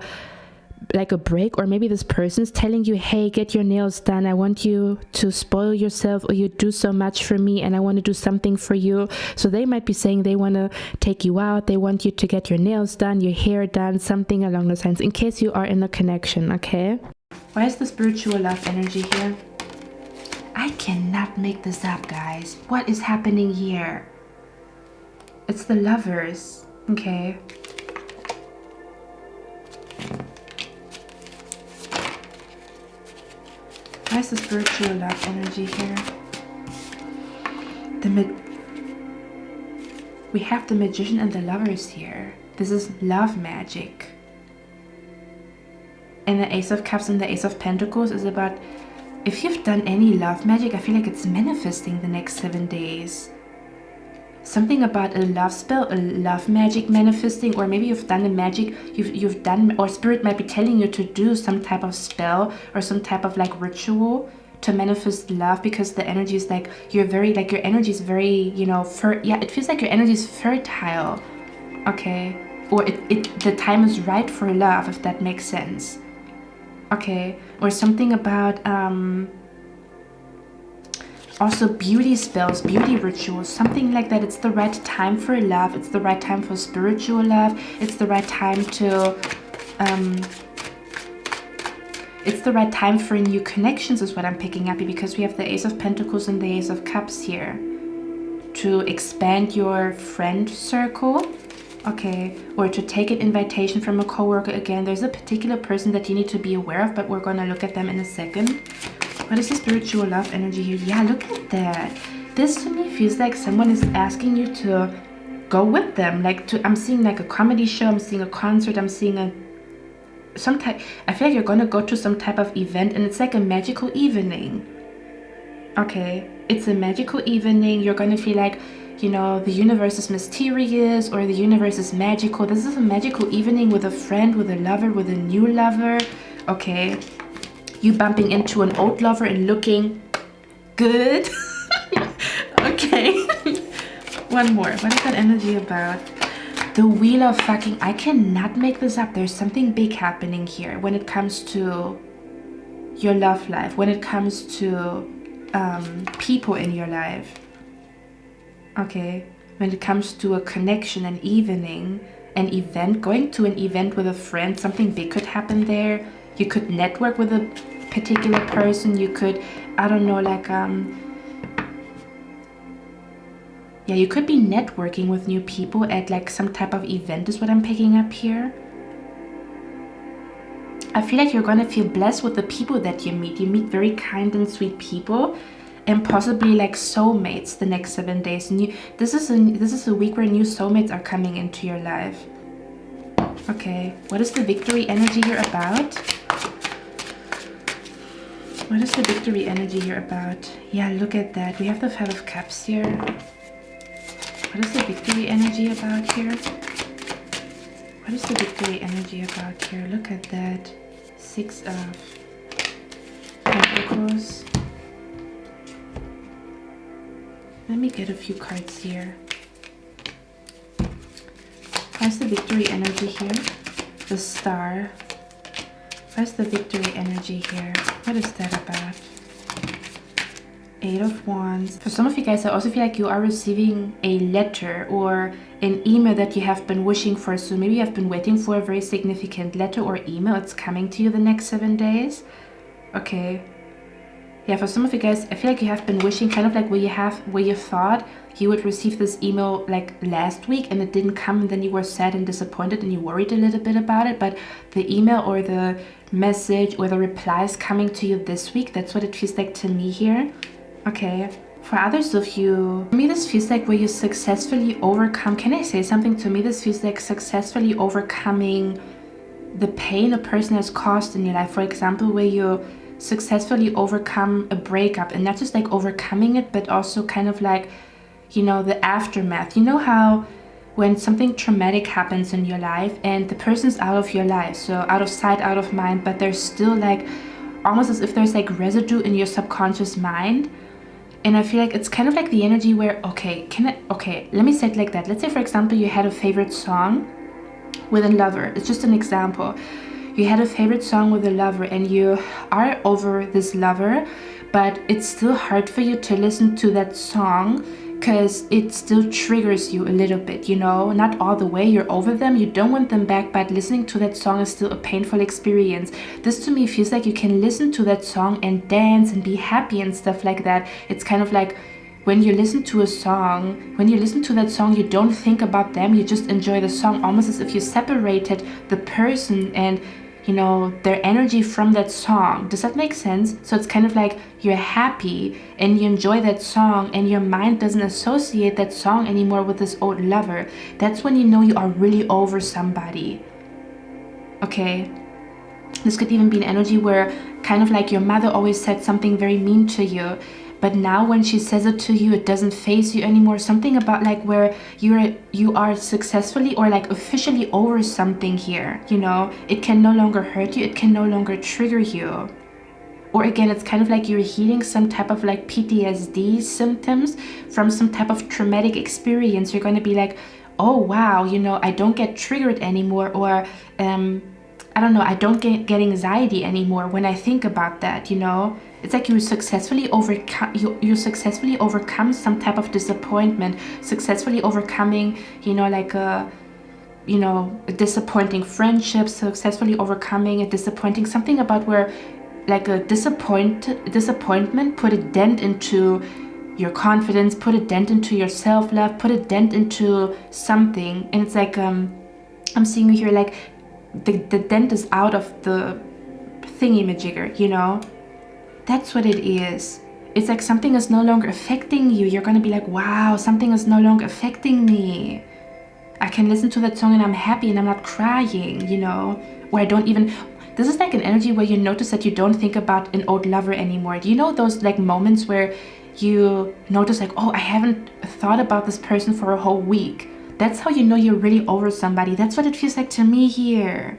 Speaker 1: break, or maybe this person's telling you, hey, get your nails done, I want you to spoil yourself, or you do so much for me and I want to do something for you. So they might be saying they want to take you out, they want you to get your nails done, your hair done, something along those lines, in case you are in a connection. Okay, why is the spiritual love energy here? I cannot make this up, guys. What is happening here? It's the Lovers. Okay, Where's the spiritual love energy here? We have the Magician and the Lovers here. This is love magic. And the Ace of Cups and the Ace of Pentacles is about, if you've done any love magic, I feel like it's manifesting the next 7 days. Something about a love spell, a love magic manifesting, or maybe you've done a magic, you've done, or spirit might be telling you to do some type of spell or some type of like ritual to manifest love, because the energy is like, you're very, like your energy is very, you know, it feels like your energy is fertile, okay? Or the time is right for love, if that makes sense. Okay, or something about also beauty spells, beauty rituals, something like that. It's the right time for love. It's the right time for spiritual love. It's the right time to it's the right time for new connections is what I'm picking up here, because we have the Ace of Pentacles and the Ace of Cups here. To expand your friend circle. Okay, or to take an invitation from a coworker. Again, there's a particular person that you need to be aware of, but we're going to look at them in a second. What is the spiritual love energy here? Yeah, look at that. This to me feels like someone is asking you to go with them. Like I'm seeing like a comedy show, I'm seeing a concert, I'm seeing I feel like you're going to go to some type of event, and it's like a magical evening. Okay, it's a magical evening. You're going to feel like, you know, the universe is mysterious, or the universe is magical. This is a magical evening with a friend, with a lover, with a new lover. Okay, you bumping into an old lover and looking good. Okay. One more. What is that energy about? The Wheel of fucking, I cannot make this up. There's something big happening here when it comes to your love life, when it comes to people in your life. Okay, when it comes to a connection, an evening, an event, going to an event with a friend, something big could happen there. You could network with a particular person. You could, I don't know, like, yeah, you could be networking with new people at like some type of event is what I'm picking up here. I feel like you're going to feel blessed with the people that you meet. You meet very kind and sweet people, and possibly like soulmates the next 7 days. This is a week where new soulmates are coming into your life. Okay, what is the victory energy here about? What is the victory energy here about? Yeah, look at that. We have the Five of Cups here. What is the victory energy about here? What is the victory energy about here? Look at that. Six of Pentacles. Let me get a few cards here. What's the victory energy here? The Star. What's the victory energy here? What is that about? Eight of Wands. For some of you guys, I also feel like you are receiving a letter or an email that you have been wishing for. So maybe you have been waiting for a very significant letter or email. It's coming to you the next 7 days. Okay. Yeah, for some of you guys, I feel like you have been wishing, kind of like where you thought you would receive this email like last week and it didn't come, and then you were sad and disappointed and you worried a little bit about it. But the email or the message or the reply is coming to you this week. That's what it feels like to me here. Okay. For others of you, to me this feels like where you successfully overcome. Can I say something? To me this feels like successfully overcoming the pain a person has caused in your life. For example, where you successfully overcome a breakup, and not just like overcoming it, but also kind of like, you know, the aftermath. You know how when something traumatic happens in your life and the person's out of your life, so out of sight, out of mind, but there's still like almost as if there's like residue in your subconscious mind. And I feel like it's kind of like the energy where, okay, let me say it like that. Let's say, for example, you had a favorite song with a lover. It's just an example. You had a favorite song with a lover and you are over this lover, but it's still hard for you to listen to that song because it still triggers you a little bit, you know, not all the way. You're over them, you don't want them back, but listening to that song is still a painful experience. This to me feels like you can listen to that song and dance and be happy and stuff like that. It's kind of like when you listen to a song, when you listen to that song, you don't think about them, you just enjoy the song, almost as if you separated the person and you know, their energy from that song. Does that make sense? So it's kind of like you're happy and you enjoy that song and your mind doesn't associate that song anymore with this old lover. That's when you know you are really over somebody. Okay? This could even be an energy where kind of like your mother always said something very mean to you, but now when she says it to you, it doesn't faze you anymore. Something about like where you are successfully or like officially over something here, you know? It can no longer hurt you, it can no longer trigger you. Or again, it's kind of like you're healing some type of like PTSD symptoms from some type of traumatic experience. You're going to be like, oh wow, you know, I don't get triggered anymore, or I don't know, I don't get anxiety anymore when I think about that, you know? It's like you successfully overcome some type of disappointment, successfully overcoming, you know, like a disappointing friendship, successfully overcoming a disappointing something about where like a disappointment put a dent into your confidence, put a dent into your self-love, put a dent into something. And it's like I'm seeing here like the dent is out of the thingy-majigger, you know? That's what it is. It's like something is no longer affecting you. You're gonna be like, wow, something is no longer affecting me. I can listen to that song and I'm happy and I'm not crying, you know? Or I don't even... This is like an energy where you notice that you don't think about an old lover anymore. Do you know those like moments where you notice like, oh, I haven't thought about this person for a whole week? That's how you know you're really over somebody. That's what it feels like to me here.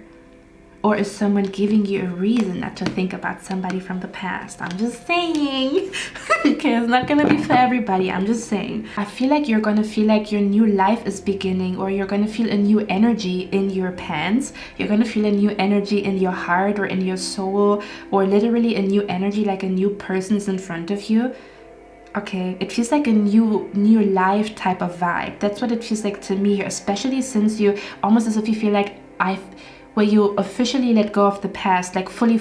Speaker 1: Or is someone giving you a reason not to think about somebody from the past? I'm just saying. Okay, it's not gonna be for everybody. I'm just saying. I feel like you're gonna feel like your new life is beginning, or you're gonna feel a new energy in your pants. You're gonna feel a new energy in your heart or in your soul, or literally a new energy, like a new person is in front of you. Okay, it feels like a new life type of vibe. That's what it feels like to me here, especially since you almost as if you feel like where you officially let go of the past, like fully,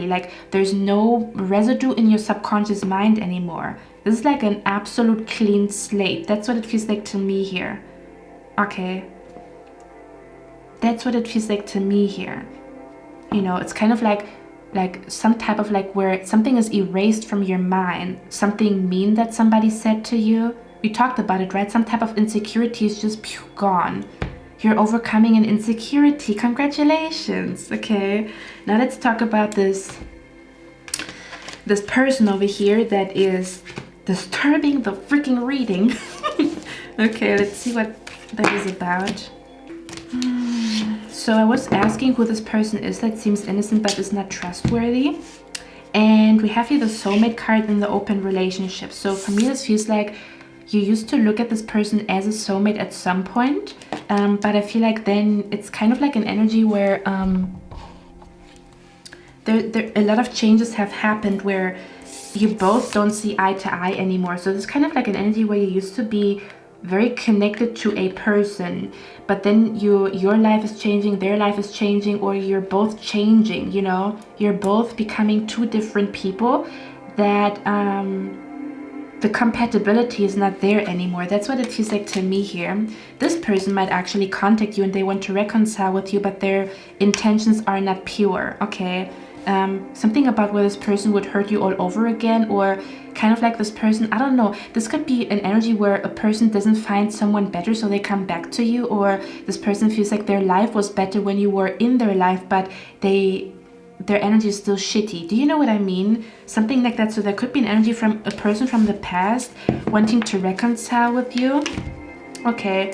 Speaker 1: like there's no residue in your subconscious mind anymore. This is like an absolute clean slate. That's what it feels like to me here. Okay. That's what it feels like to me here. You know, it's kind of like some type of like where something is erased from your mind. Something mean that somebody said to you. We talked about it, right? Some type of insecurity is just gone. You're overcoming an insecurity. Congratulations. Okay, now let's talk about this person over here that is disturbing the freaking reading. Okay, let's see what that is about. So I was asking who this person is that seems innocent but is not trustworthy. And we have here the soulmate card in the open relationship. So for me, this feels like you used to look at this person as a soulmate at some point, but I feel like then it's kind of like an energy where a lot of changes have happened where you both don't see eye to eye anymore. So it's kind of like an energy where you used to be very connected to a person, but then your life is changing, their life is changing, or you're both changing, you know? You're both becoming two different people that... the compatibility is not there anymore. That's what it feels like to me here. This person might actually contact you and they want to reconcile with you, but their intentions are not pure, okay? Something about where this person would hurt you all over again, or kind of like this person, I don't know. This could be an energy where a person doesn't find someone better, so they come back to you, or this person feels like their life was better when you were in their life, but their energy is still shitty. Do you know what I mean? Something like that. So there could be an energy from a person from the past wanting to reconcile with you. Okay.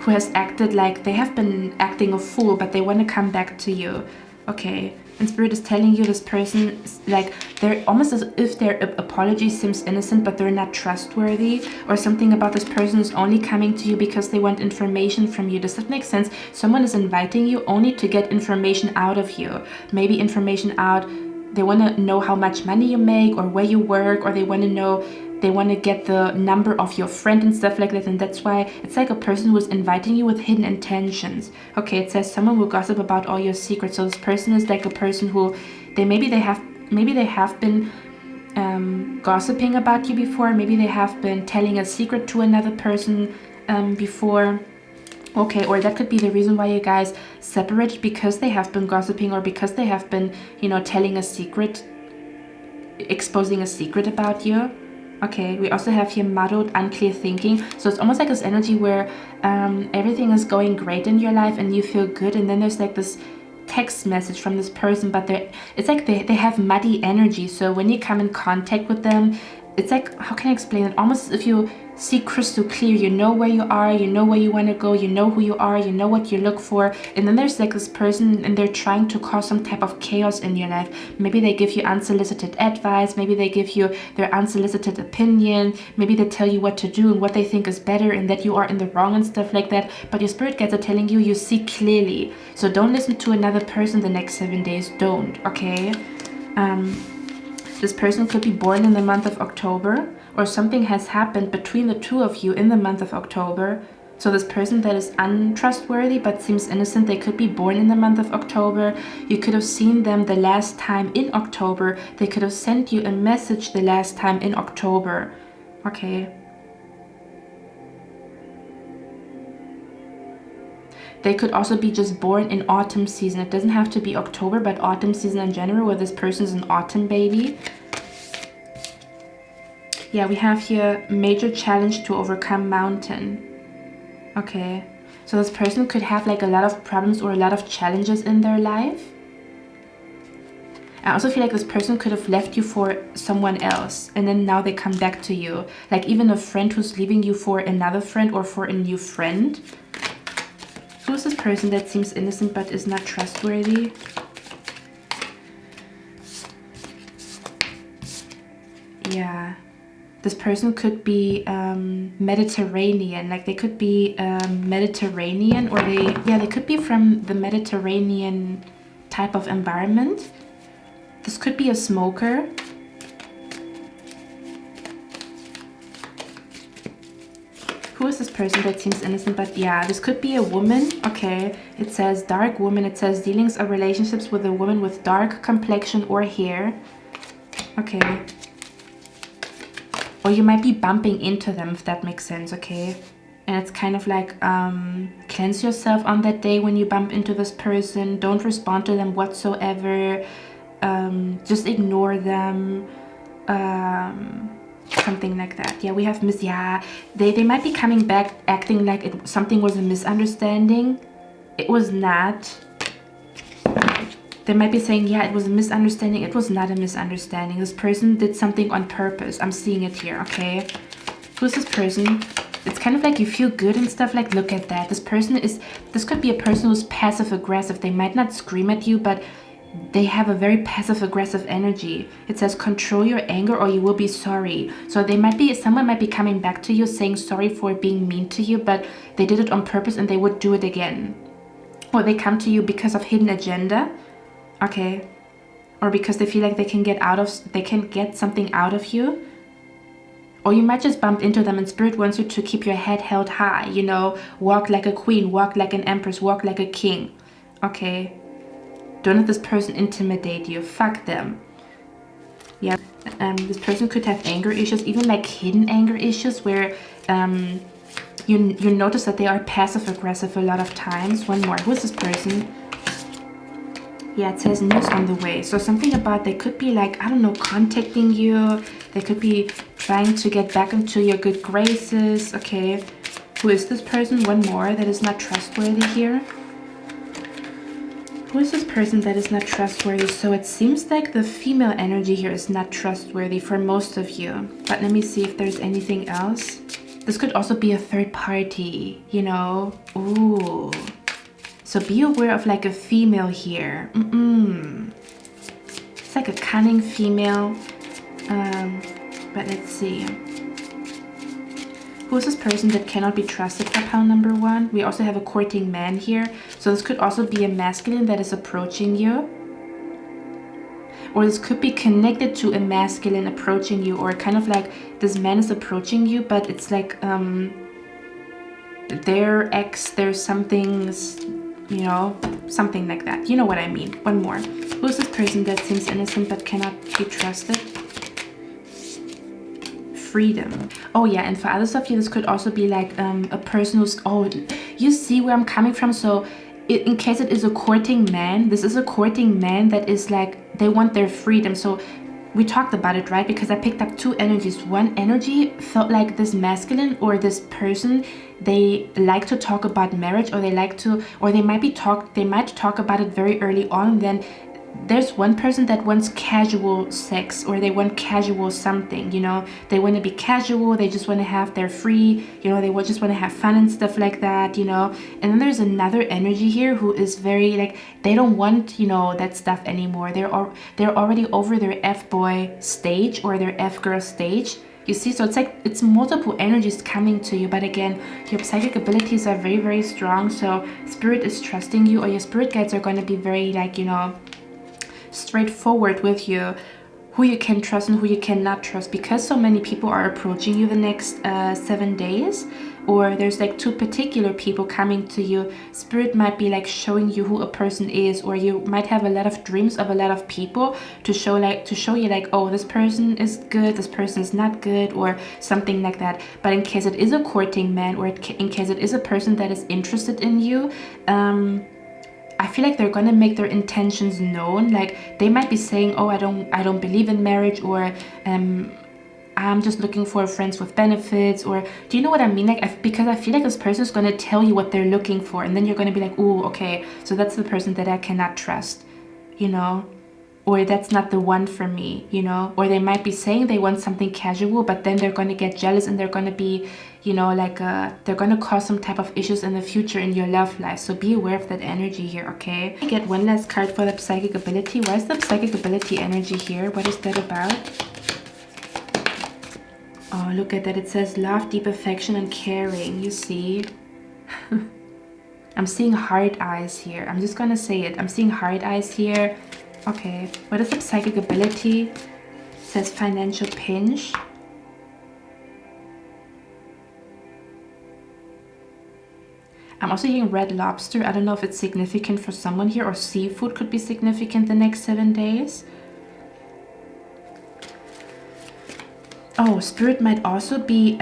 Speaker 1: Who has acted like they have been acting a fool, but they want to come back to you. Okay. And Spirit is telling you this person, like, they're almost as if their apology seems innocent, but they're not trustworthy, or something about this person is only coming to you because they want information from you. Does that make sense? Someone is inviting you only to get information out of you. Maybe information out, they want to know how much money you make or where you work, or they want to get the number of your friend and stuff like that. And that's why it's like a person who is inviting you with hidden intentions. Okay, it says someone will gossip about all your secrets. So this person is like a person who maybe they have been gossiping about you before. Maybe they have been telling a secret to another person before. Okay, or that could be the reason why you guys separated, because they have been gossiping or because they have been, you know, telling a secret, exposing a secret about you. Okay, we also have here muddled, unclear thinking. So it's almost like this energy where everything is going great in your life and you feel good, and then there's like this text message from this person, but it's like they have muddy energy. So when you come in contact with them, it's like, how can I explain it? Almost if you see crystal clear, you know where you are, you know where you want to go, you know who you are, you know what you look for, and then there's like this person and they're trying to cause some type of chaos in your life. Maybe they give you unsolicited advice, maybe they give you their unsolicited opinion, maybe they tell you what to do and what they think is better and that you are in the wrong and stuff like that, but your spirit guides are telling you, you see clearly. So don't listen to another person the next 7 days, don't, okay? This person could be born in the month of October, or something has happened between the two of you in the month of October. So this person that is untrustworthy but seems innocent, they could be born in the month of October. You could have seen them the last time in October. They could have sent you a message the last time in October. Okay. They could also be just born in autumn season. It doesn't have to be October, but autumn season in general, where this person's an autumn baby. Yeah, we have here major challenge to overcome mountain. Okay, so this person could have like a lot of problems or a lot of challenges in their life. I also feel like this person could have left you for someone else, and then now they come back to you. Like even a friend who's leaving you for another friend or for a new friend. Who is this person that seems innocent but is not trustworthy? Yeah. This person could be Mediterranean, like they could be Mediterranean, or they could be from the Mediterranean type of environment. This could be a smoker. Who is this person that seems innocent? But yeah, this could be a woman. Okay, it says dark woman. It says dealings or relationships with a woman with dark complexion or hair. Okay. Or you might be bumping into them, if that makes sense, okay? And it's kind of like, cleanse yourself on that day when you bump into this person. Don't respond to them whatsoever. Just ignore them. Something like that. Yeah, we have they might be coming back acting like something was a misunderstanding. It was not. They might be saying, yeah, it was a misunderstanding. It was not a misunderstanding. This person did something on purpose. I'm seeing it here, okay? Who's this person? It's kind of like you feel good and stuff. Like, look at that. This could be a person who's passive aggressive. They might not scream at you, but they have a very passive aggressive energy. It says control your anger or you will be sorry. So someone might be coming back to you saying sorry for being mean to you, but they did it on purpose and they would do it again. Or they come to you because of hidden agenda. Okay, or because they feel like they can get something out of you. Or you might just bump into them and spirit wants you to keep your head held high, you know, walk like a queen, walk like an empress, walk like a king. Okay, don't let this person intimidate you. Fuck them. Yeah, this person could have anger issues, even like hidden anger issues where you notice that they are passive aggressive a lot of times. One more. Who is this person? Yeah, it says news on the way. So something about they could be like, I don't know, contacting you. They could be trying to get back into your good graces. Okay, who is this person? One more that is not trustworthy here. Who is this person that is not trustworthy? So it seems like the female energy here is not trustworthy for most of you. But let me see if there's anything else. This could also be a third party, you know. Ooh. So be aware of like a female here. It's like a cunning female. But let's see. Who is this person that cannot be trusted for pile number 1? We also have a courting man here. So this could also be a masculine that is approaching you. Or this could be connected to a masculine approaching you. Or kind of like this man is approaching you, but it's like their ex, there's something's, you know, something like that. You know what I mean. One more. Who's this person that seems innocent but cannot be trusted? Freedom. Oh yeah, and for others of you, this could also be like a person who's, oh, you see where I'm coming from. So in case it is a courting man, this is a courting man that is like, they want their freedom. So we talked about it, right? Because I picked up two energies. One energy felt like this masculine or this person, they like to talk about marriage, or they like to, or they might talk about it very early on. Then there's one person that wants casual sex, or they want casual something, you know, they want to be casual, they just want to have their free, you know, they just want to have fun and stuff like that, you know. And then there's another energy here who is very like, they don't want, you know, that stuff anymore. They're already over their F-boy stage or their F-girl stage. You see, so it's like it's multiple energies coming to you, but again, your psychic abilities are very, very strong. So spirit is trusting you, or your spirit guides are going to be very like, you know, straightforward with you, who you can trust and who you cannot trust, because so many people are approaching you the next 7 days, or there's like two particular people coming to you. Spirit might be like showing you who a person is, or you might have a lot of dreams of a lot of people to show you like, oh, this person is good, this person is not good, or something like that. But in case it is a courting man, or in case it is a person that is interested in you, I feel like they're gonna make their intentions known. Like they might be saying, oh, I don't believe in marriage, or I'm just looking for friends with benefits, or do you know what I mean? Like because I feel like this person is gonna tell you what they're looking for, and then you're gonna be like, oh, okay, so that's the person that I cannot trust, you know, or that's not the one for me, you know. Or they might be saying they want something casual, but then they're gonna get jealous, and they're gonna be, you know, like they're gonna cause some type of issues in the future in your love life. So be aware of that energy here, okay? I get one last card for the psychic ability. Why is the psychic ability energy here? What is that about? Oh, look at that. It says love, deep affection, and caring. You see? I'm seeing hard eyes here. I'm just gonna say it. I'm seeing hard eyes here. Okay, what is the psychic ability? It says financial pinch. I'm also hearing red lobster. I don't know if it's significant for someone here, or seafood could be significant the next 7 days. Oh, spirit might also be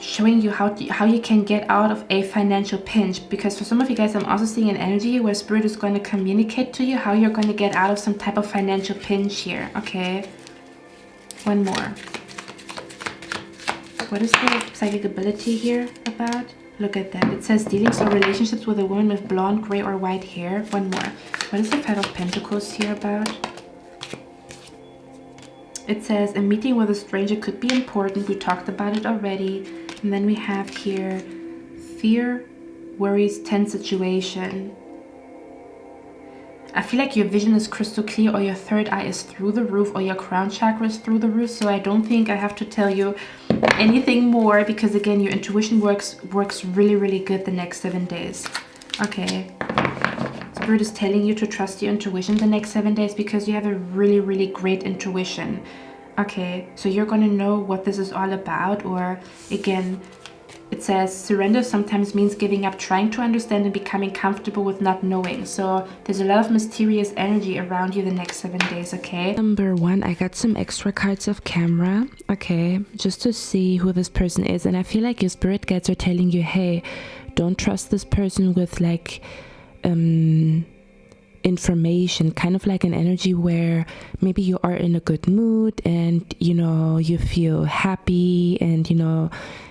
Speaker 1: showing you how you can get out of a financial pinch, because for some of you guys, I'm also seeing an energy where spirit is going to communicate to you how you're going to get out of some type of financial pinch here. Okay, one more. What is the psychic ability here about? Look at that. It says dealings or relationships with a woman with blonde, gray, or white hair. One more. What is the Five of Pentacles here about? It says a meeting with a stranger could be important. We talked about it already. And then we have here fear, worries, tense situation. I feel like your vision is crystal clear, or your third eye is through the roof, or your crown chakra is through the roof. So I don't think I have to tell you anything more, because again, your intuition works really, really good the next 7 days. Okay. Spirit is telling you to trust your intuition the next 7 days, because you have a really, really great intuition. Okay, so you're gonna know what this is all about. Or again, it says surrender sometimes means giving up, trying to understand, and becoming comfortable with not knowing. So there's a lot of mysterious energy around you the next 7 days, okay? Number 1, I got some extra cards of camera, okay, just to see who this person is. And I feel like your spirit guides are telling you, hey, don't trust this person with like information, kind of like an energy where maybe you are in a good mood, and you know, you feel happy, and you know,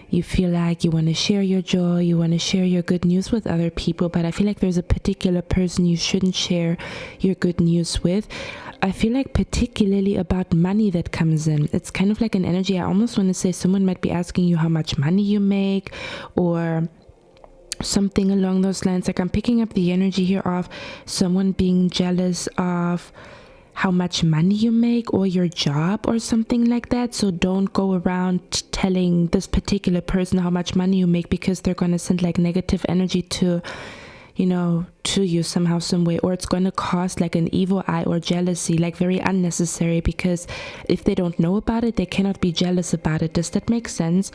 Speaker 1: you feel like you want to share your joy, you want to share your good news with other people, but I feel like there's a particular person you shouldn't share your good news with. I feel like particularly about money that comes in. It's kind of like an energy, I almost want to say someone might be asking you how much money you make, or something along those lines. Like I'm picking up the energy here of someone being jealous of how much money you make, or your job, or something like that. So don't go around telling this particular person how much money you make, because they're going to send like negative energy to, you know, to you somehow, some way, or it's going to cause like an evil eye or jealousy, like very unnecessary, because if they don't know about it, they cannot be jealous about it. Does that make sense?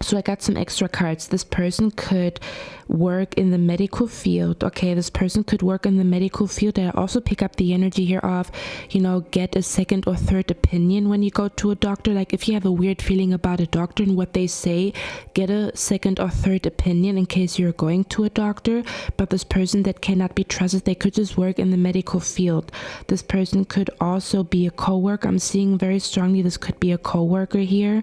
Speaker 1: So I got some extra cards. This person could work in the medical field. Okay, this person could work in the medical field. I also pick up the energy here of, you know, get a second or third opinion when you go to a doctor. Like if you have a weird feeling about a doctor and what they say, get a second or third opinion in case you're going to a doctor. But this person that cannot be trusted, they could just work in the medical field. This person could also be a co-worker. I'm seeing very strongly this could be a co-worker here.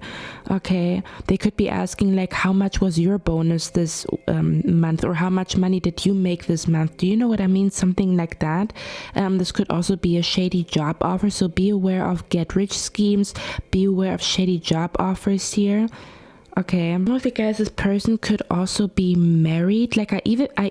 Speaker 1: Okay, they could be asking like, how much was your bonus this month, or how much money did you make this month? Do you know what I mean? Something like that. This could also be a shady job offer, so be aware of get rich schemes, be aware of shady job offers here. Okay, I don't know if you guys, this person could also be married. Like I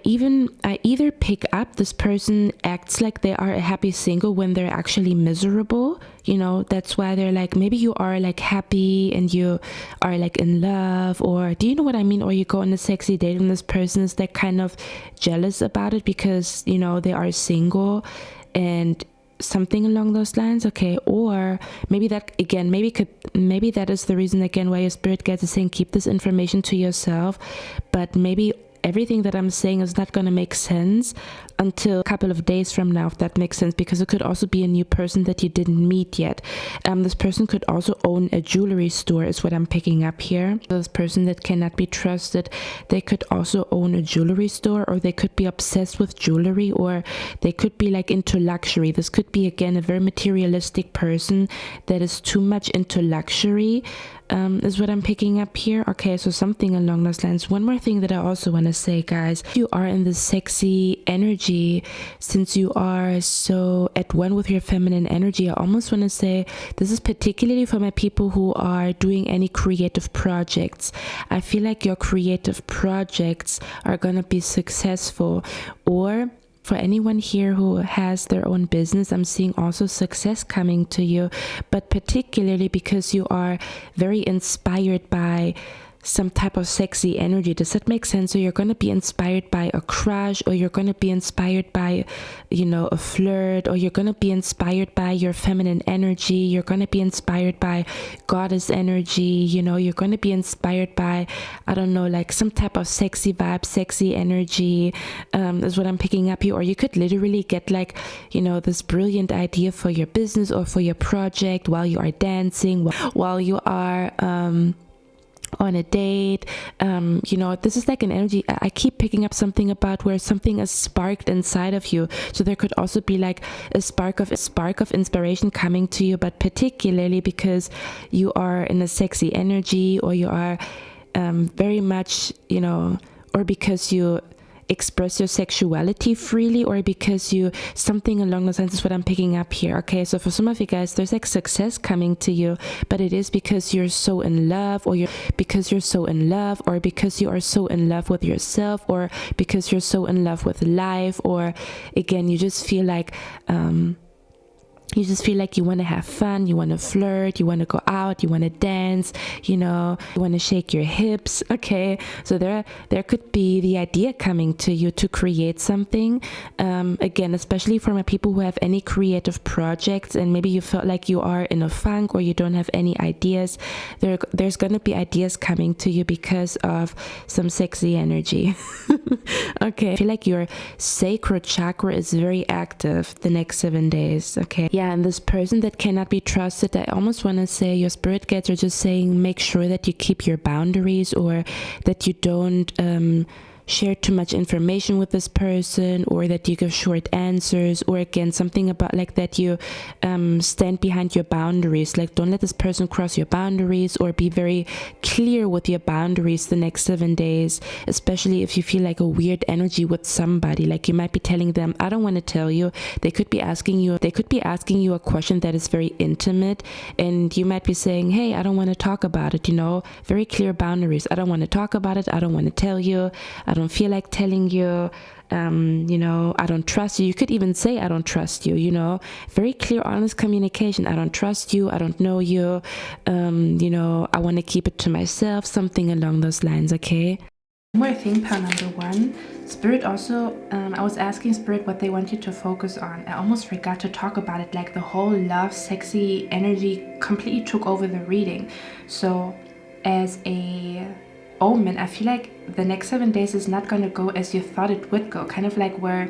Speaker 1: either pick up this person acts like they are a happy single when they're actually miserable. You know, that's why they're like, maybe you are like happy and you are like in love, or do you know what I mean? Or you go on a sexy date and this person is like kind of jealous about it because, you know, they are single and something along those lines. Okay, or maybe that again, maybe that is the reason again why your spirit guides is saying keep this information to yourself. But maybe everything that I'm saying is not going to make sense until a couple of days from now, if that makes sense, because it could also be a new person that you didn't meet yet. This person could also own a jewelry store is what I'm picking up here. This person that cannot be trusted, they could also own a jewelry store, or they could be obsessed with jewelry, or they could be like into luxury. This could be again a very materialistic person that is too much into luxury. Is what I'm picking up here. Okay, so something along those lines. One more thing that I also want to say, guys, you are in this sexy energy. Since you are so at one with your feminine energy, I almost want to say this is particularly for my people who are doing any creative projects. I feel like your creative projects are gonna be successful. Or for anyone here who has their own business, I'm seeing also success coming to you, but particularly because you are very inspired by some type of sexy energy. Does that make sense? So you're going to be inspired by a crush, or you're going to be inspired by, you know, a flirt, or you're going to be inspired by your feminine energy. You're going to be inspired by goddess energy. You know, you're going to be inspired by, I don't know, like some type of sexy vibe, sexy energy, is what I'm picking up here. Or you could literally get like, you know, this brilliant idea for your business or for your project while you are dancing, while you are, on a date. You know, this is like an energy. I keep picking up something about where something is sparked inside of you. So there could also be like a spark of inspiration coming to you, but particularly because you are in a sexy energy, or you are very much, you know, or because you express your sexuality freely, or because you something along those lines is what I'm picking up here. Okay, so for some of you guys, there's like success coming to you, but it is because you're so in love, or because you're so in love, or because you are so in love with yourself, or because you're so in love with life, or again, you just feel like you want to have fun, you want to flirt, you want to go out, you want to dance, you know, you want to shake your hips. Okay, so there could be the idea coming to you to create something. Again, especially for my people who have any creative projects, and maybe you felt like you are in a funk, or you don't have any ideas. There's going to be ideas coming to you because of some sexy energy. Okay, I feel like your sacral chakra is very active the next 7 days. Okay, yeah, and this person that cannot be trusted, I almost want to say your spirit guides are just saying make sure that you keep your boundaries, or that you don't share too much information with this person, or that you give short answers, or again something about like that you stand behind your boundaries. Like don't let this person cross your boundaries, or be very clear with your boundaries the next 7 days, especially if you feel like a weird energy with somebody. Like you might be telling them, I don't want to tell you. They could be asking you a question that is very intimate, and you might be saying, hey, I don't want to talk about it. You know, very clear boundaries. I don't want to talk about it. I don't want to tell you. I don't feel like telling you. You know, I don't trust you. You could even say, I don't trust you, you know, very clear, honest communication. I don't trust you. I don't know you. You know, I want to keep it to myself, something along those lines. Okay. One more thing, pile number one. Spirit also, I was asking Spirit what they want you to focus on. I almost forgot to talk about it. Like the whole love, sexy energy completely took over the reading. So as a omen. I feel like the next 7 days is not going to go as you thought it would go. Kind of like where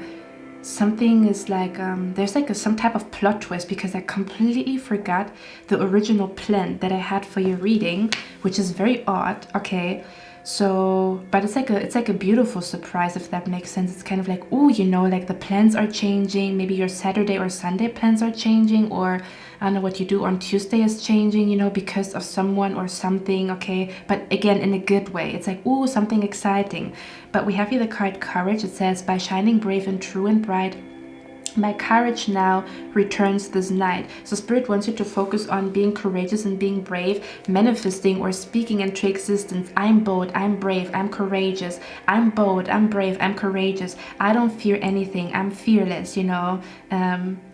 Speaker 1: something is like, there's like some type of plot twist, because I completely forgot the original plan that I had for your reading, which is very odd. Okay. So, but it's like a beautiful surprise, if that makes sense. It's kind of like, oh, you know, like the plans are changing. Maybe your Saturday or Sunday plans are changing, or I don't know, what you do on Tuesday is changing, you know, because of someone or something. Okay, but again, in a good way. It's like, oh, something exciting. But we have here the card Courage. It says, by shining brave and true and bright, my courage now returns this night. So Spirit wants you to focus on being courageous and being brave, manifesting or speaking into existence. I'm bold, I'm brave, I'm courageous. I'm bold, I'm brave, I'm courageous. I don't fear anything. I'm fearless, you know.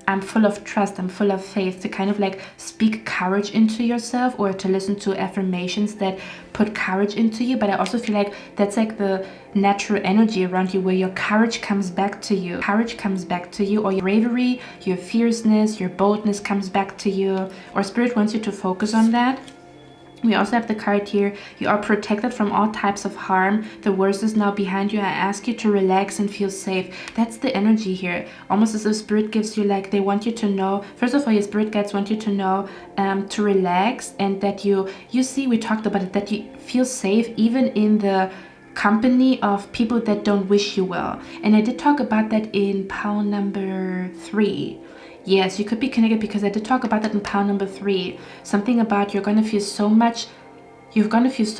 Speaker 1: I'm full of trust, I'm full of faith. To kind of like speak courage into yourself, or to listen to affirmations that put courage into you. But I also feel like that's like the natural energy around you, where your courage comes back to you. Courage comes back to you, or your bravery, your fierceness, your boldness comes back to you. Or Spirit wants you to focus on that. We also have the card here, you are protected from all types of harm. The worst is now behind you. I ask you to relax and feel safe. That's the energy here. Almost as if Spirit gives you, like, they want you to know, first of all, your spirit guides want you to know to relax, and that you see, we talked about it, that you feel safe even in the company of people that don't wish you well. And I did talk about that in pile number 3. Yes, you could be connected, because I did talk about that in pile number 3. Something about you're going to feel so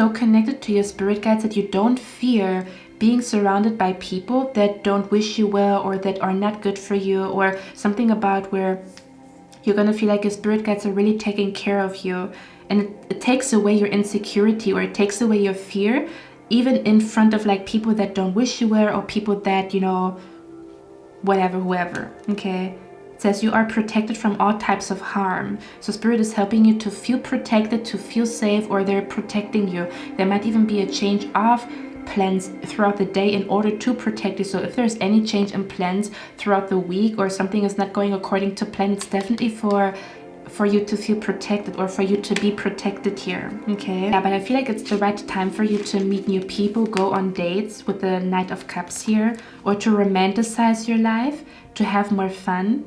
Speaker 1: connected to your spirit guides that you don't fear being surrounded by people that don't wish you well, or that are not good for you, or something about where you're going to feel like your spirit guides are really taking care of you. And it takes away your insecurity, or it takes away your fear, even in front of like people that don't wish you well, or people that, you know, whatever, whoever. Okay. It says you are protected from all types of harm. So Spirit is helping you to feel protected, to feel safe, or they're protecting you. There might even be a change of plans throughout the day in order to protect you. So if there's any change in plans throughout the week, or something is not going according to plan, it's definitely for you to feel protected, or for you to be protected here. Okay. Yeah, but I feel like it's the right time for you to meet new people, go on dates with the Knight of Cups here, or to romanticize your life, to have more fun.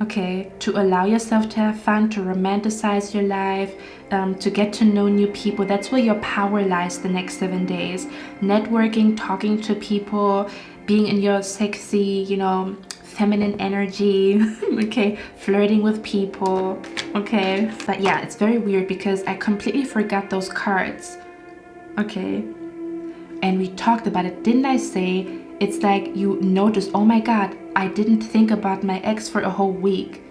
Speaker 1: Okay, to allow yourself to have fun, to romanticize your life, to get to know new people. That's where your power lies the next 7 days. Networking, talking to people, being in your sexy, you know, feminine energy. Okay, flirting with people. Okay, but yeah, it's very weird, because I completely forgot those cards. Okay, and we talked about it. Didn't I say it's like you notice, oh my God, I didn't think about my ex for a whole week.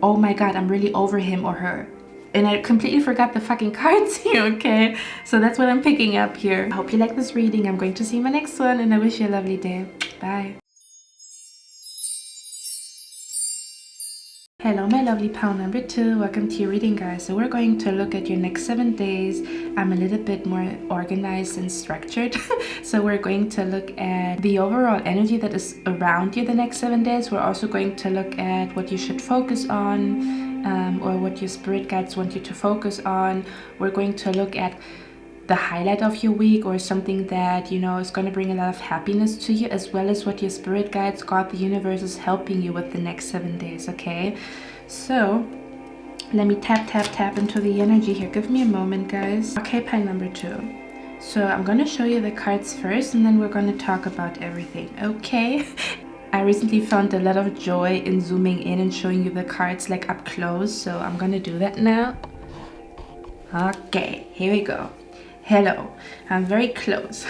Speaker 1: Oh my God, I'm really over him or her. And I completely forgot the fucking cards here, okay? So that's what I'm picking up here. I hope you like this reading. I'm going to see you in my next one, and I wish you a lovely day. Bye. Hello my lovely pile number 2, welcome to your reading, guys. So we're going to look at your next 7 days. I'm a little bit more organized and structured. So we're going to look at the overall energy that is around you the next 7 days. We're also going to look at what you should focus on, or what your spirit guides want you to focus on. We're going to look at the highlight of your week, or something that, you know, is going to bring a lot of happiness to you, as well as what your spirit guides, God, the universe, is helping you with the next 7 days. Okay, so let me tap into the energy here. Give me a moment, guys. Okay, pile number 2. So I'm going to show you the cards first, and then we're going to talk about everything. Okay. I recently found a lot of joy in zooming in and showing you the cards like up close, so I'm going to do that now. Okay, here we go. Hello, I'm very close.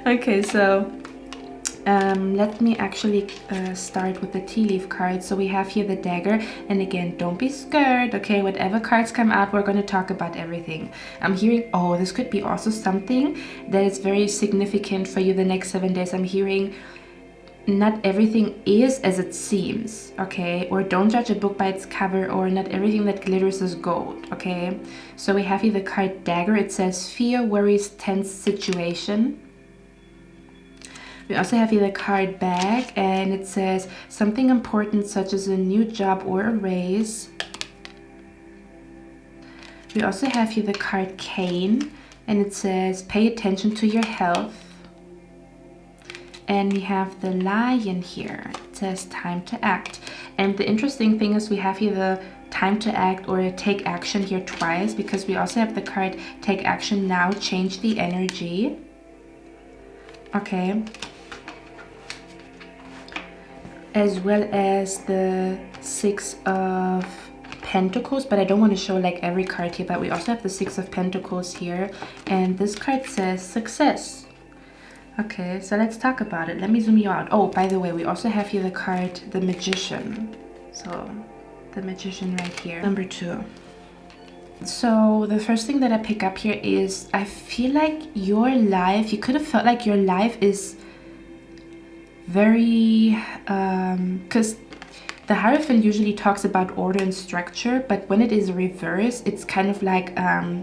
Speaker 1: Okay, so let me actually start with the tea leaf card. So we have here the dagger, and again, don't be scared. Okay, whatever cards come out, we're going to talk about everything. I'm hearing, oh, this could be also something that is very significant for you the next 7 days. I'm hearing not everything is as it seems, okay? Or don't judge a book by its cover, or not everything that glitters is gold, okay? So we have here the card dagger. It says fear, worries, tense situation. We also have here the card bag, and it says something important such as a new job or a raise. We also have here the card cane, and it says pay attention to your health. And we have the lion here. It says time to act. And the interesting thing is we have here the time to act or take action here twice, because we also have the card take action now, change the energy. Okay. As well as the Six of Pentacles, but I don't want to show like every card here, but we also have the Six of Pentacles here, and this card says success. Okay, so let's talk about it. Let me zoom you out. Oh, by the way, we also have here the card the Magician. So the Magician right here, number 2. So the first thing that I pick up here is I feel like your life, you could have felt like your life is very because the Hierophant usually talks about order and structure, but when it is reversed, it's kind of like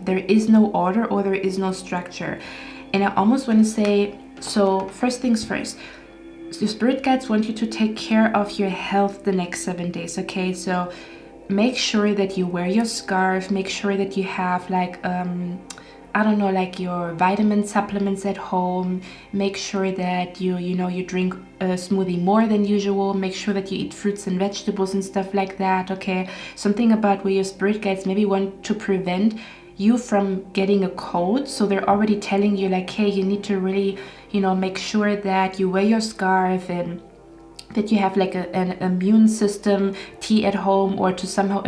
Speaker 1: there is no order or there is no structure. And I almost want to say, so first things first, your spirit guides want you to take care of your health the next 7 days. Okay, so make sure that you wear your scarf, make sure that you have like I don't know, like your vitamin supplements at home. Make sure that you drink a smoothie more than usual. Make sure that you eat fruits and vegetables and stuff like that. Okay, something about where your spirit guides maybe want to prevent you from getting a cold, so they're already telling you like, hey, you need to really make sure that you wear your scarf and that you have like an immune system tea at home, or to somehow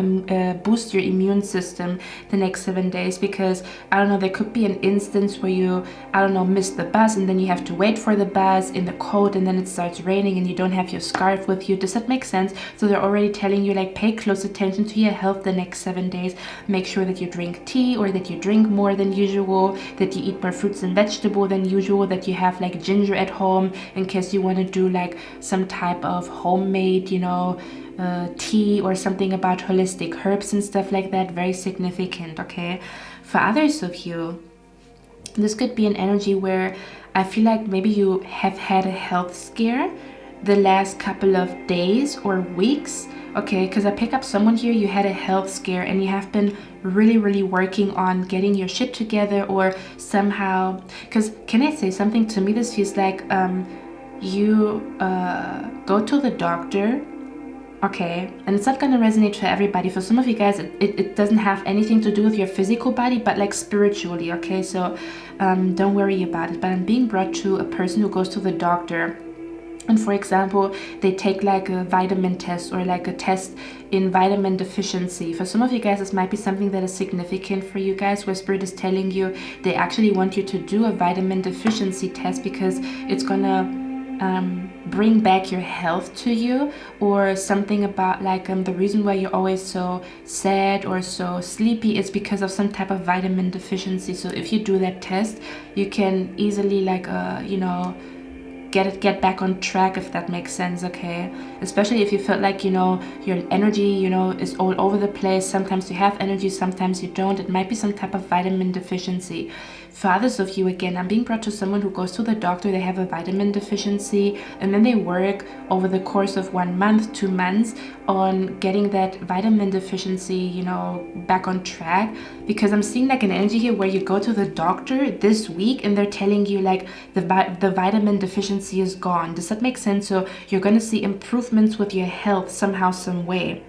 Speaker 1: boost your immune system the next 7 days, because I don't know, there could be an instance where you, I don't know, miss the bus and then you have to wait for the bus in the cold, and then it starts raining and you don't have your scarf with you. Does that make sense? So they're already telling you like, pay close attention to your health the next 7 days. Make sure that you drink tea, or that you drink more than usual, that you eat more fruits and vegetables than usual, that you have like ginger at home in case you want to do like some type of homemade tea or something about holistic herbs and stuff like that. Very significant. Okay, for others of you, this could be an energy where I feel like maybe you have had a health scare the last couple of days or weeks. Okay, because I pick up someone here, you had a health scare and you have been really working on getting your shit together, or somehow, because can I say something? To me this feels like you go to the doctor, okay, and it's not going to resonate for everybody. For some of you guys, it doesn't have anything to do with your physical body, but like spiritually. Okay, so don't worry about it. But I'm being brought to a person who goes to the doctor, and for example, they take like a vitamin test or like a test in vitamin deficiency. For some of you guys, this might be something that is significant for you guys, where spirit is telling you they actually want you to do a vitamin deficiency test, because it's gonna bring back your health to you, or something about like the reason why you're always so sad or so sleepy is because of some type of vitamin deficiency. So if you do that test, you can easily like get back on track, if that makes sense. Okay, especially if you felt like your energy is all over the place. Sometimes you have energy, sometimes you don't. It might be some type of vitamin deficiency. For others of you, again, I'm being brought to someone who goes to the doctor, they have a vitamin deficiency, and then they work over the course of 1 month, 2 months on getting that vitamin deficiency back on track. Because I'm seeing like an energy here where you go to the doctor this week and they're telling you like the vitamin deficiency is gone. Does that make sense? So you're going to see improvements with your health somehow, some way,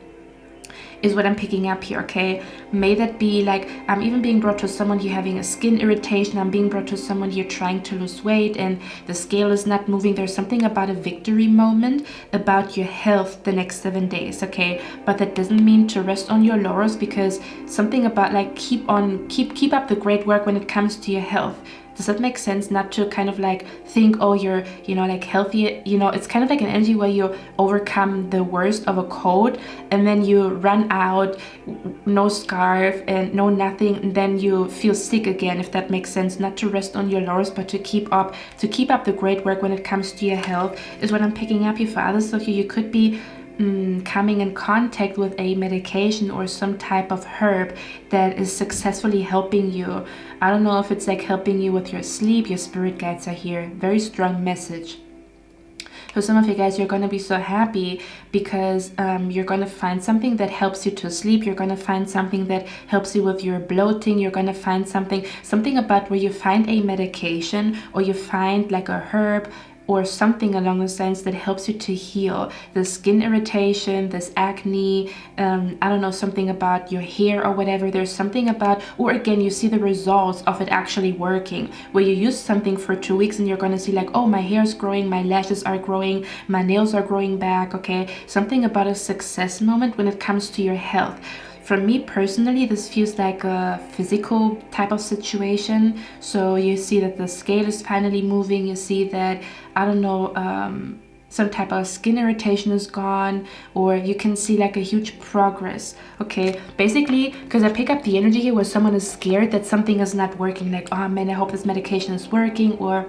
Speaker 1: is what I'm picking up here. Okay, may that be like, I'm even being brought to someone here having a skin irritation. I'm being brought to someone here trying to lose weight and the scale is not moving. There's something about a victory moment about your health the next 7 days. Okay, but that doesn't mean to rest on your laurels, because something about like keep up the great work when it comes to your health. Does that make sense? Not to kind of like think, oh, you're, like healthy. It's kind of like an energy where you overcome the worst of a cold and then you run out, no scarf and no nothing, and then you feel sick again, if that makes sense. Not to rest on your laurels, but to keep up the great work when it comes to your health is what I'm picking up here. For others of you, you could be coming in contact with a medication or some type of herb that is successfully helping you. I don't know if it's like helping you with your sleep. Your spirit guides are here. Very strong message. For some of you guys, you're going to be so happy because you're going to find something that helps you to sleep. You're going to find something that helps you with your bloating. You're going to find something about where you find a medication, or you find like a herb or something along the lines that helps you to heal the skin irritation, this acne, I don't know, something about your hair or whatever. There's something about, or again, you see the results of it actually working, where you use something for 2 weeks and you're going to see like, oh, my hair is growing, my lashes are growing, my nails are growing back, okay? Something about a success moment when it comes to your health. For me personally, this feels like a physical type of situation. So you see that the scale is finally moving. You see that, I don't know, some type of skin irritation is gone, or you can see like a huge progress. Okay, basically, because I pick up the energy here where someone is scared that something is not working, like, oh man, I hope this medication is working, or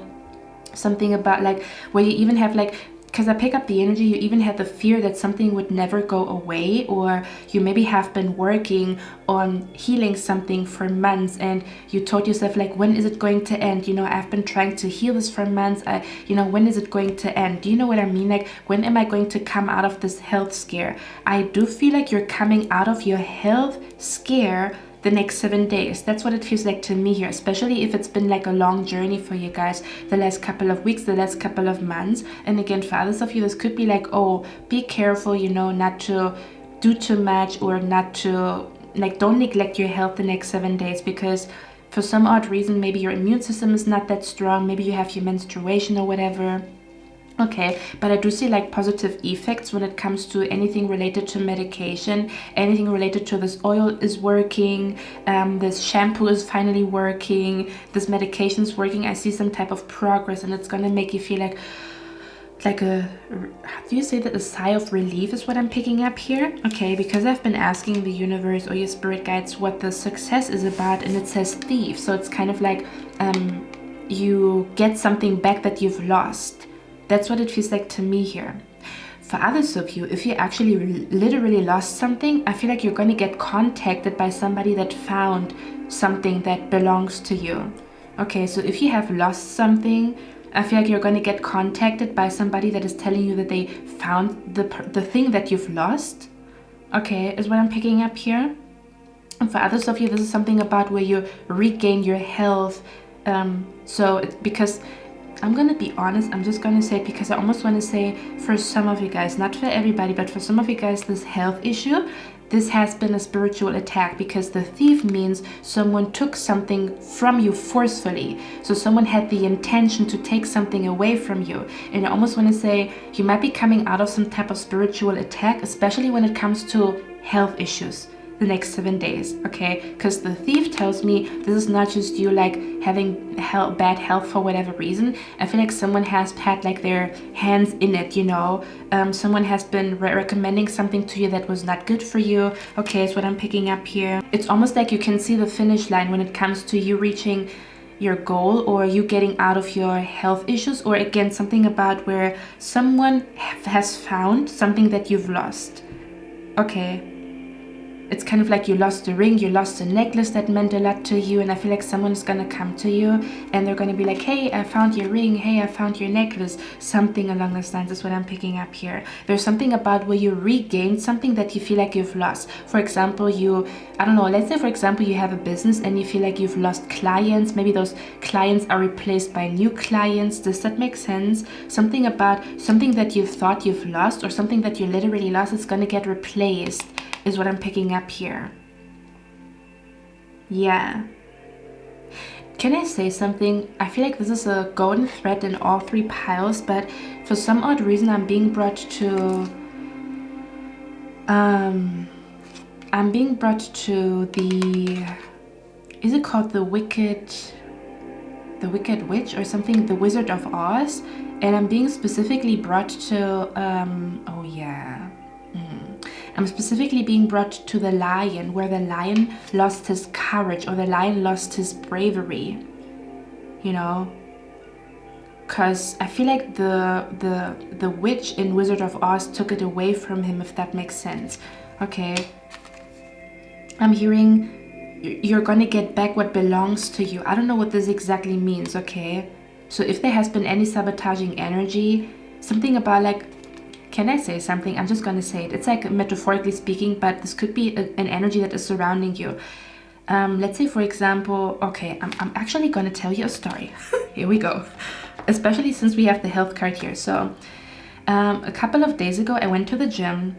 Speaker 1: something about like where you even have like, because I pick up the energy, you even had the fear that something would never go away, or you maybe have been working on healing something for months and you told yourself like, when is it going to end? You know, I've been trying to heal this for months. When is it going to end? Do you know what I mean? Like, when am I going to come out of this health scare? I do feel like you're coming out of your health scare the next 7 days. That's what it feels like to me here, especially if it's been like a long journey for you guys, the last couple of weeks, the last couple of months. And again, for others of you, this could be like, oh, be careful, you know, not to do too much, or not to, like, don't neglect your health the next 7 days, because for some odd reason, maybe your immune system is not that strong, maybe you have your menstruation or whatever. Okay, but I do see like positive effects when it comes to anything related to medication, anything related to this oil is working, this shampoo is finally working, this medication is working. I see some type of progress, and it's gonna make you feel like a, how do you say that, a sigh of relief is what I'm picking up here. Okay, because I've been asking the universe or your spirit guides what the success is about, and it says thief. So it's kind of like you get something back that you've lost. That's what it feels like to me here. For others of you, if you actually literally lost something, I feel like you're going to get contacted by somebody that found something that belongs to you. Okay, so if you have lost something, I feel like you're going to get contacted by somebody that is telling you that they found the thing that you've lost. Okay, is what I'm picking up here. And for others of you, this is something about where you regain your health. Because I'm gonna be honest, I'm just gonna say it because I almost want to say for some of you guys, not for everybody, but for some of you guys, this health issue, this has been a spiritual attack, because the thief means someone took something from you forcefully. So someone had the intention to take something away from you. And I almost want to say you might be coming out of some type of spiritual attack, especially when it comes to health issues, the next 7 days. Okay, because the thief tells me this is not just you like having bad health for whatever reason. I feel like someone has had like their hands in it, you know. Someone has been recommending something to you that was not good for you. Okay, is what I'm picking up here. It's almost like you can see the finish line when it comes to you reaching your goal, or you getting out of your health issues, or again, something about where someone has found something that you've lost. Okay, it's kind of like you lost a ring, you lost a necklace that meant a lot to you, and I feel like someone's gonna come to you and they're gonna be like, hey, I found your ring, hey, I found your necklace, something along those lines is what I'm picking up here. There's something about where you regain something that you feel like you've lost. For example, I don't know, let's say for example you have a business and you feel like you've lost clients. Maybe those clients are replaced by new clients. Does that make sense? Something about something that you thought you've lost, or something that you literally lost, is gonna get replaced, is what I'm picking up here. Yeah. Can I say something? I feel like this is a golden thread in all three piles, but for some odd reason I'm being brought to the, is it called the Wicked Witch or something, the Wizard of Oz, and I'm being specifically brought to I'm specifically being brought to the lion, where the lion lost his courage, or the lion lost his bravery, you know, because I feel like the witch in Wizard of Oz took it away from him, if that makes sense. Okay, I'm hearing you're gonna get back what belongs to you. I don't know what this exactly means. Okay, so if there has been any sabotaging energy, something about like, can I say something? I'm just gonna say it. It's like metaphorically speaking, but this could be an energy that is surrounding you. Let's say, for example, okay, I'm actually gonna tell you a story. Here we go. Especially since we have the health card here. So a couple of days ago, I went to the gym.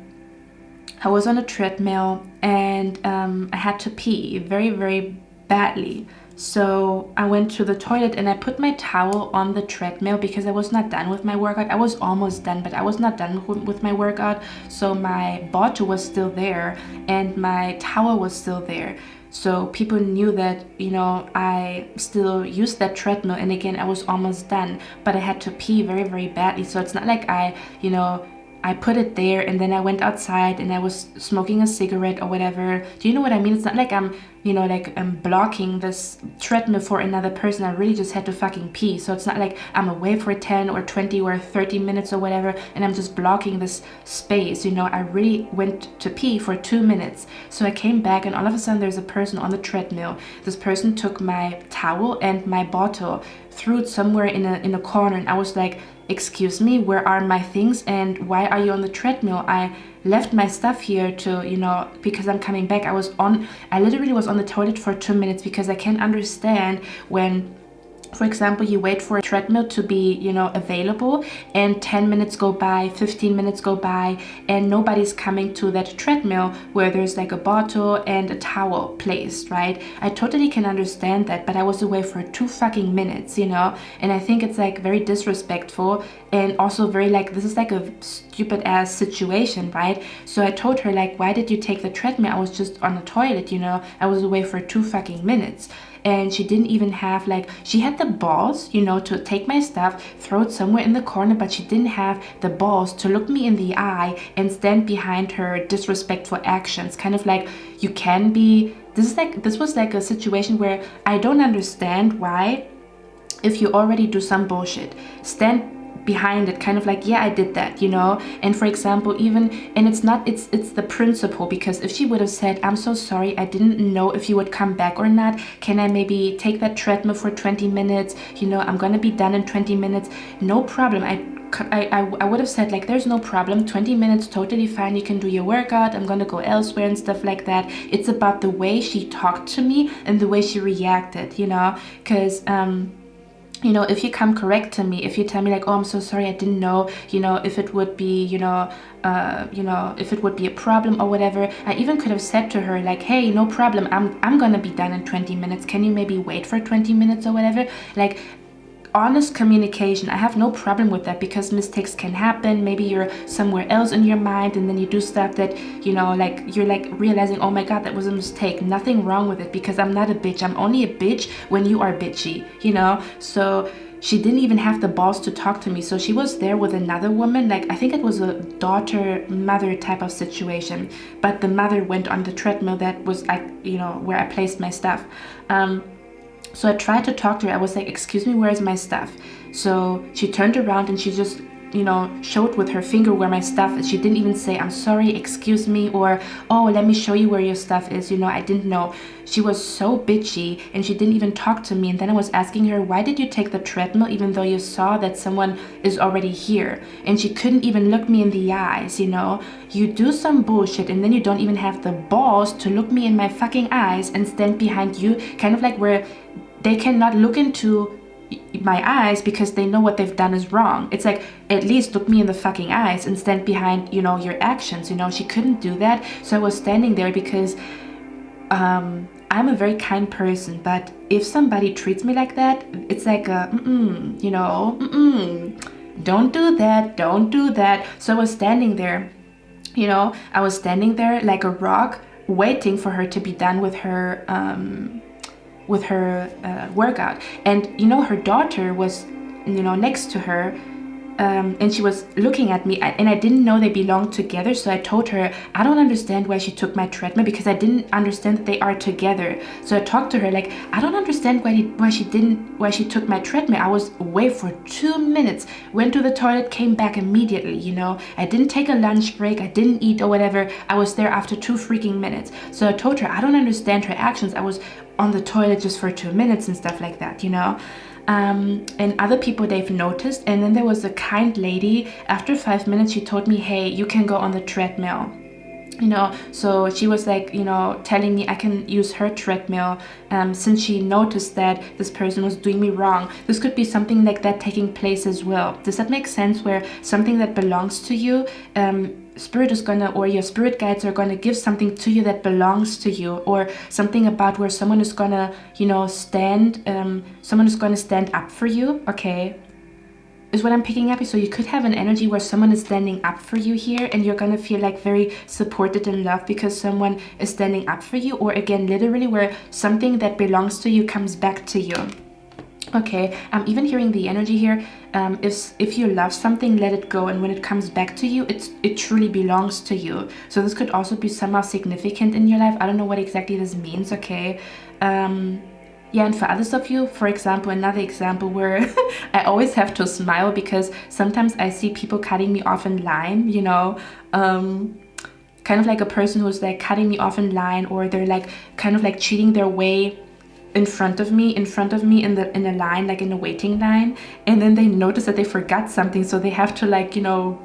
Speaker 1: I was on a treadmill and I had to pee very, very badly. So I went to the toilet and I put my towel on the treadmill because I was not done with my workout. I was almost done, but I was not done with my workout. So my bottle was still there and my towel was still there. So people knew that, you know, I still used that treadmill. And again, I was almost done, but I had to pee very, very badly. So it's not like I put it there and then I went outside and I was smoking a cigarette or whatever. Do you know what I mean? It's not like I'm blocking this treadmill for another person. I really just had to fucking pee. So it's not like I'm away for 10 or 20 or 30 minutes or whatever and I'm just blocking this space. You know, I really went to pee for 2 minutes. So I came back and all of a sudden there's a person on the treadmill. This person took my towel and my bottle, threw it somewhere in a corner, and I was like, excuse me, where are my things and why are you on the treadmill? I left my stuff here to, you know, because I'm coming back. I literally was on the toilet for 2 minutes because I can't understand when, for example, you wait for a treadmill to be, you know, available and 10 minutes go by, 15 minutes go by and nobody's coming to that treadmill where there's like a bottle and a towel placed, right? I totally can understand that, but I was away for 2 fucking minutes, you know, and I think it's like very disrespectful and also very like, this is like a stupid ass situation, right? So I told her like, why did you take the treadmill? I was just on the toilet, you know, I was away for 2 fucking minutes. And she didn't even have like, she had the balls, you know, to take my stuff, throw it somewhere in the corner, but she didn't have the balls to look me in the eye and stand behind her disrespectful actions. Kind of like, you can be, this was like a situation where I don't understand why, if you already do some bullshit, stand behind it, kind of like, yeah, I did that, you know. And for example, even, and it's the principle, because if she would have said, I'm so sorry, I didn't know if you would come back or not, can I maybe take that treadmill for 20 minutes, you know, I'm gonna be done in 20 minutes, no problem. I would have said like, there's no problem, 20 minutes, totally fine, you can do your workout, I'm gonna go elsewhere and stuff like that. It's about the way she talked to me and the way she reacted, you know, because you know, if you come correct to me, if you tell me like, oh, I'm so sorry, I didn't know, you know, if it would be, if it would be a problem or whatever, I even could have said to her like, hey, no problem, I'm gonna be done in 20 minutes. Can you maybe wait for 20 minutes or whatever? Like, honest communication, I have no problem with that, because mistakes can happen. Maybe you're somewhere else in your mind and then you do stuff that, you know, like you're like realizing, oh my god, that was a mistake. Nothing wrong with it, because I'm not a bitch. I'm only a bitch when you are bitchy, you know. So she didn't even have the balls to talk to me. So she was there with another woman, like I think it was a daughter mother type of situation, but the mother went on the treadmill that was like, you know, where I placed my stuff. So I tried to talk to her. I was like, excuse me, where is my stuff? So she turned around and she just, you know, showed with her finger where my stuff is. She didn't even say, I'm sorry, excuse me, or, oh, let me show you where your stuff is. You know, I didn't know. She was so bitchy and she didn't even talk to me. And then I was asking her, why did you take the treadmill even though you saw that someone is already here? And she couldn't even look me in the eyes, you know. You do some bullshit and then you don't even have the balls to look me in my fucking eyes and stand behind you, kind of like where they cannot look into my eyes because they know what they've done is wrong. It's like, at least look me in the fucking eyes and stand behind, you know, your actions, you know. She couldn't do that. So I was standing there because I'm a very kind person, but if somebody treats me like that, it's like a, you know, don't do that, don't do that. So I was standing there, you know, I was standing there like a rock, waiting for her to be done with her workout. And you know, her daughter was, you know, next to her, and she was looking at me, and I didn't know they belonged together. So I told her, I don't understand why she took my treadmill, because I didn't understand that they are together. So I talked to her like, I don't understand why she took my treadmill. I was away for 2 minutes, went to the toilet, came back immediately, you know. I didn't take a lunch break, I didn't eat or whatever. I was there after 2 freaking minutes. So I told her, I don't understand her actions. I was on the toilet just for 2 minutes and stuff like that, you know. and other people, they've noticed. And then there was a kind lady. After 5 minutes, she told me, hey, you can go on the treadmill. So she was like, telling me I can use her treadmill, since she noticed that this person was doing me wrong. This could be something like that taking place as well. Does that make sense? Where something that belongs to you, spirit is gonna, or your spirit guides are gonna give something to you that belongs to you, or something about where someone is gonna, someone is gonna stand up for you, okay? Is what I'm picking up. So you could have an energy where someone is standing up for you here, and you're gonna feel like very supported and loved because someone is standing up for you, or again, literally where something that belongs to you comes back to you. Okay, I'm even hearing the energy here. If you love something, let it go, and when it comes back to you, it truly belongs to you. So this could also be somehow significant in your life. I don't know what exactly this means, okay? Yeah, and for others of you, for example, another example where I always have to smile because sometimes I see people cutting me off in line, kind of like a person who's like cutting me off in line, or they're like kind of like cheating their way in front of me in a line, like in a waiting line, and then they notice that they forgot something, so they have to like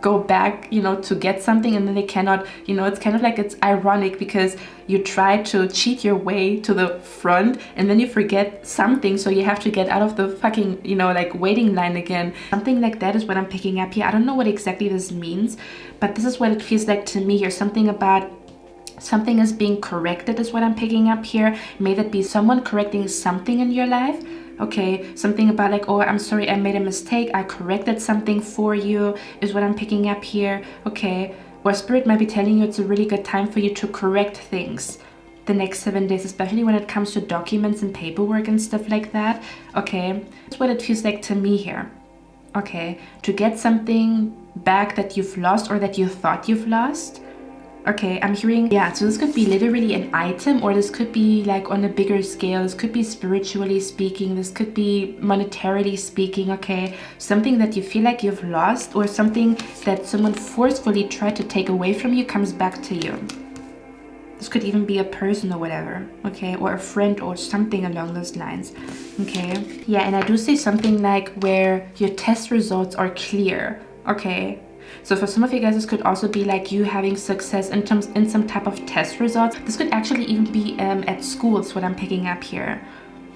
Speaker 1: go back to get something, and then they cannot. It's kind of like, it's ironic because you try to cheat your way to the front and then you forget something, so you have to get out of the fucking like waiting line again. Something like that is what I'm picking up here. I don't know what exactly this means, but this is what it feels like to me here. Something about something is being corrected is what I'm picking up here. May that be someone correcting something in your life. Okay, something about like, oh, I'm sorry, I made a mistake, I corrected something for you is what I'm picking up here. Okay, or spirit might be telling you it's a really good time for you to correct things the next 7 days, especially when it comes to documents and paperwork and stuff like that. Okay, that's what it feels like to me here. Okay, to get something back that you've lost or that you thought you've lost. Okay, I'm hearing, yeah, so this could be literally an item, or this could be like on a bigger scale. This could be spiritually speaking, this could be monetarily speaking, okay? Something that you feel like you've lost, or something that someone forcefully tried to take away from you comes back to you. This could even be a person or whatever, okay? Or a friend or something along those lines, okay? Yeah, and I do see something like where your test results are clear, okay? So for some of you guys, this could also be like you having success in some type of test results. This could actually even be at school, is what I'm picking up here.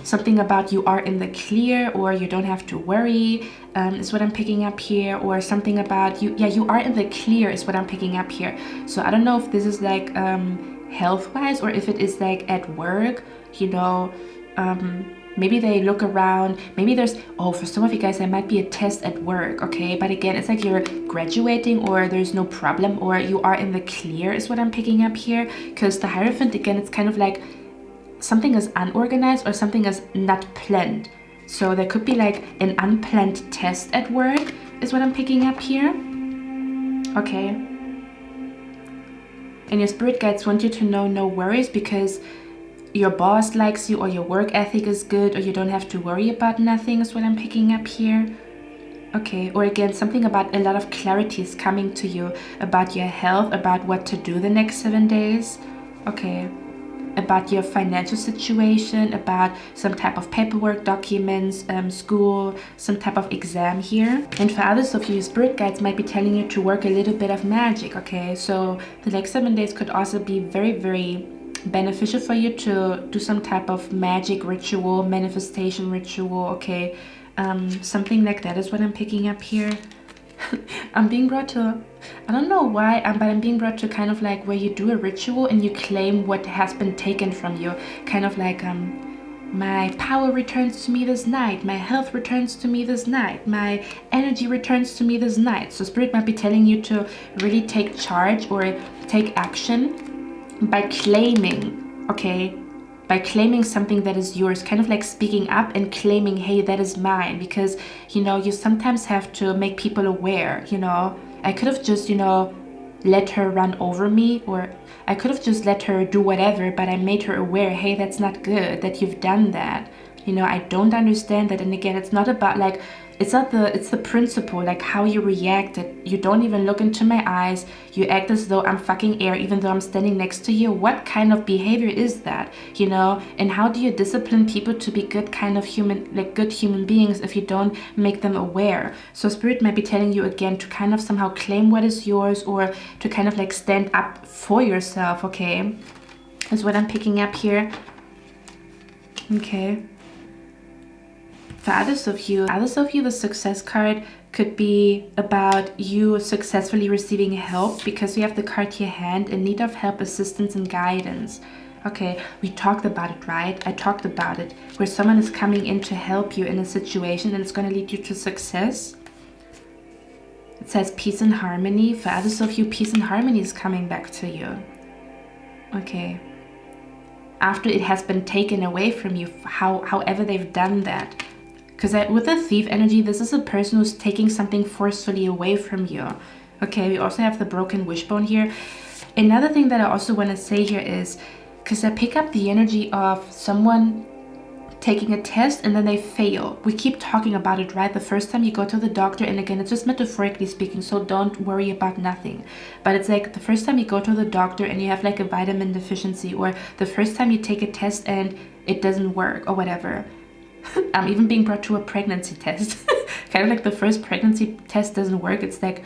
Speaker 1: Something about you are in the clear, or you don't have to worry, is what I'm picking up here. Or something about you, yeah, you are in the clear is what I'm picking up here. So I don't know if this is like health-wise, or if it is like at work, maybe they look around, maybe there's, oh, for some of you guys, there might be a test at work, okay? But again, it's like you're graduating, or there's no problem, or you are in the clear is what I'm picking up here. Because the Hierophant, again, it's kind of like something is unorganized or something is not planned. So there could be like an unplanned test at work is what I'm picking up here, okay? And your spirit guides want you to know no worries, because your boss likes you, or your work ethic is good, or you don't have to worry about nothing is what I'm picking up here. Okay, or again, something about a lot of clarity is coming to you about your health, about what to do the next 7 days. Okay, about your financial situation, about some type of paperwork, documents, school, some type of exam here. And for others of you, spirit guides might be telling you to work a little bit of magic, okay? So the next 7 days could also be very, very beneficial for you to do some type of magic ritual, manifestation ritual, okay? Something like that is what I'm picking up here. I'm being brought to, I don't know why, but I'm being brought to kind of like where you do a ritual and you claim what has been taken from you. Kind of like, my power returns to me this night, my health returns to me this night, my energy returns to me this night. So spirit might be telling you to really take charge or take action by claiming, okay, by claiming something that is yours, kind of like speaking up and claiming, hey, that is mine. Because you sometimes have to make people aware. I could have just let her run over me, or I could have just let her do whatever, but I made her aware, hey, that's not good that you've done that. I don't understand that. And again, it's not about like it's not the, it's the principle, like how you reacted. You don't even look into my eyes. You act as though I'm fucking air, even though I'm standing next to you. What kind of behavior is that, you know? And how do you discipline people to be good kind of human, like good human beings, if you don't make them aware? So Spirit might be telling you again to kind of somehow claim what is yours, or to kind of like stand up for yourself, okay? That's what I'm picking up here. Okay. For others of you, the success card could be about you successfully receiving help, because we have the card here, hand, in need of help, assistance, and guidance. Okay, we talked about it, right? I talked about it, where someone is coming in to help you in a situation and it's going to lead you to success. It says peace and harmony. For others of you, peace and harmony is coming back to you. Okay. After it has been taken away from you, however they've done that. Because with the thief energy, this is a person who's taking something forcefully away from you. Okay, we also have the broken wishbone here. Another thing that I also want to say here is, because I pick up the energy of someone taking a test and then they fail. We keep talking about it, right? The first time you go to the doctor, and again, it's just metaphorically speaking, so don't worry about nothing. But it's like the first time you go to the doctor and you have like a vitamin deficiency, or the first time you take a test and it doesn't work or whatever. I'm even being brought to a pregnancy test. Kind of like the first pregnancy test doesn't work. It's like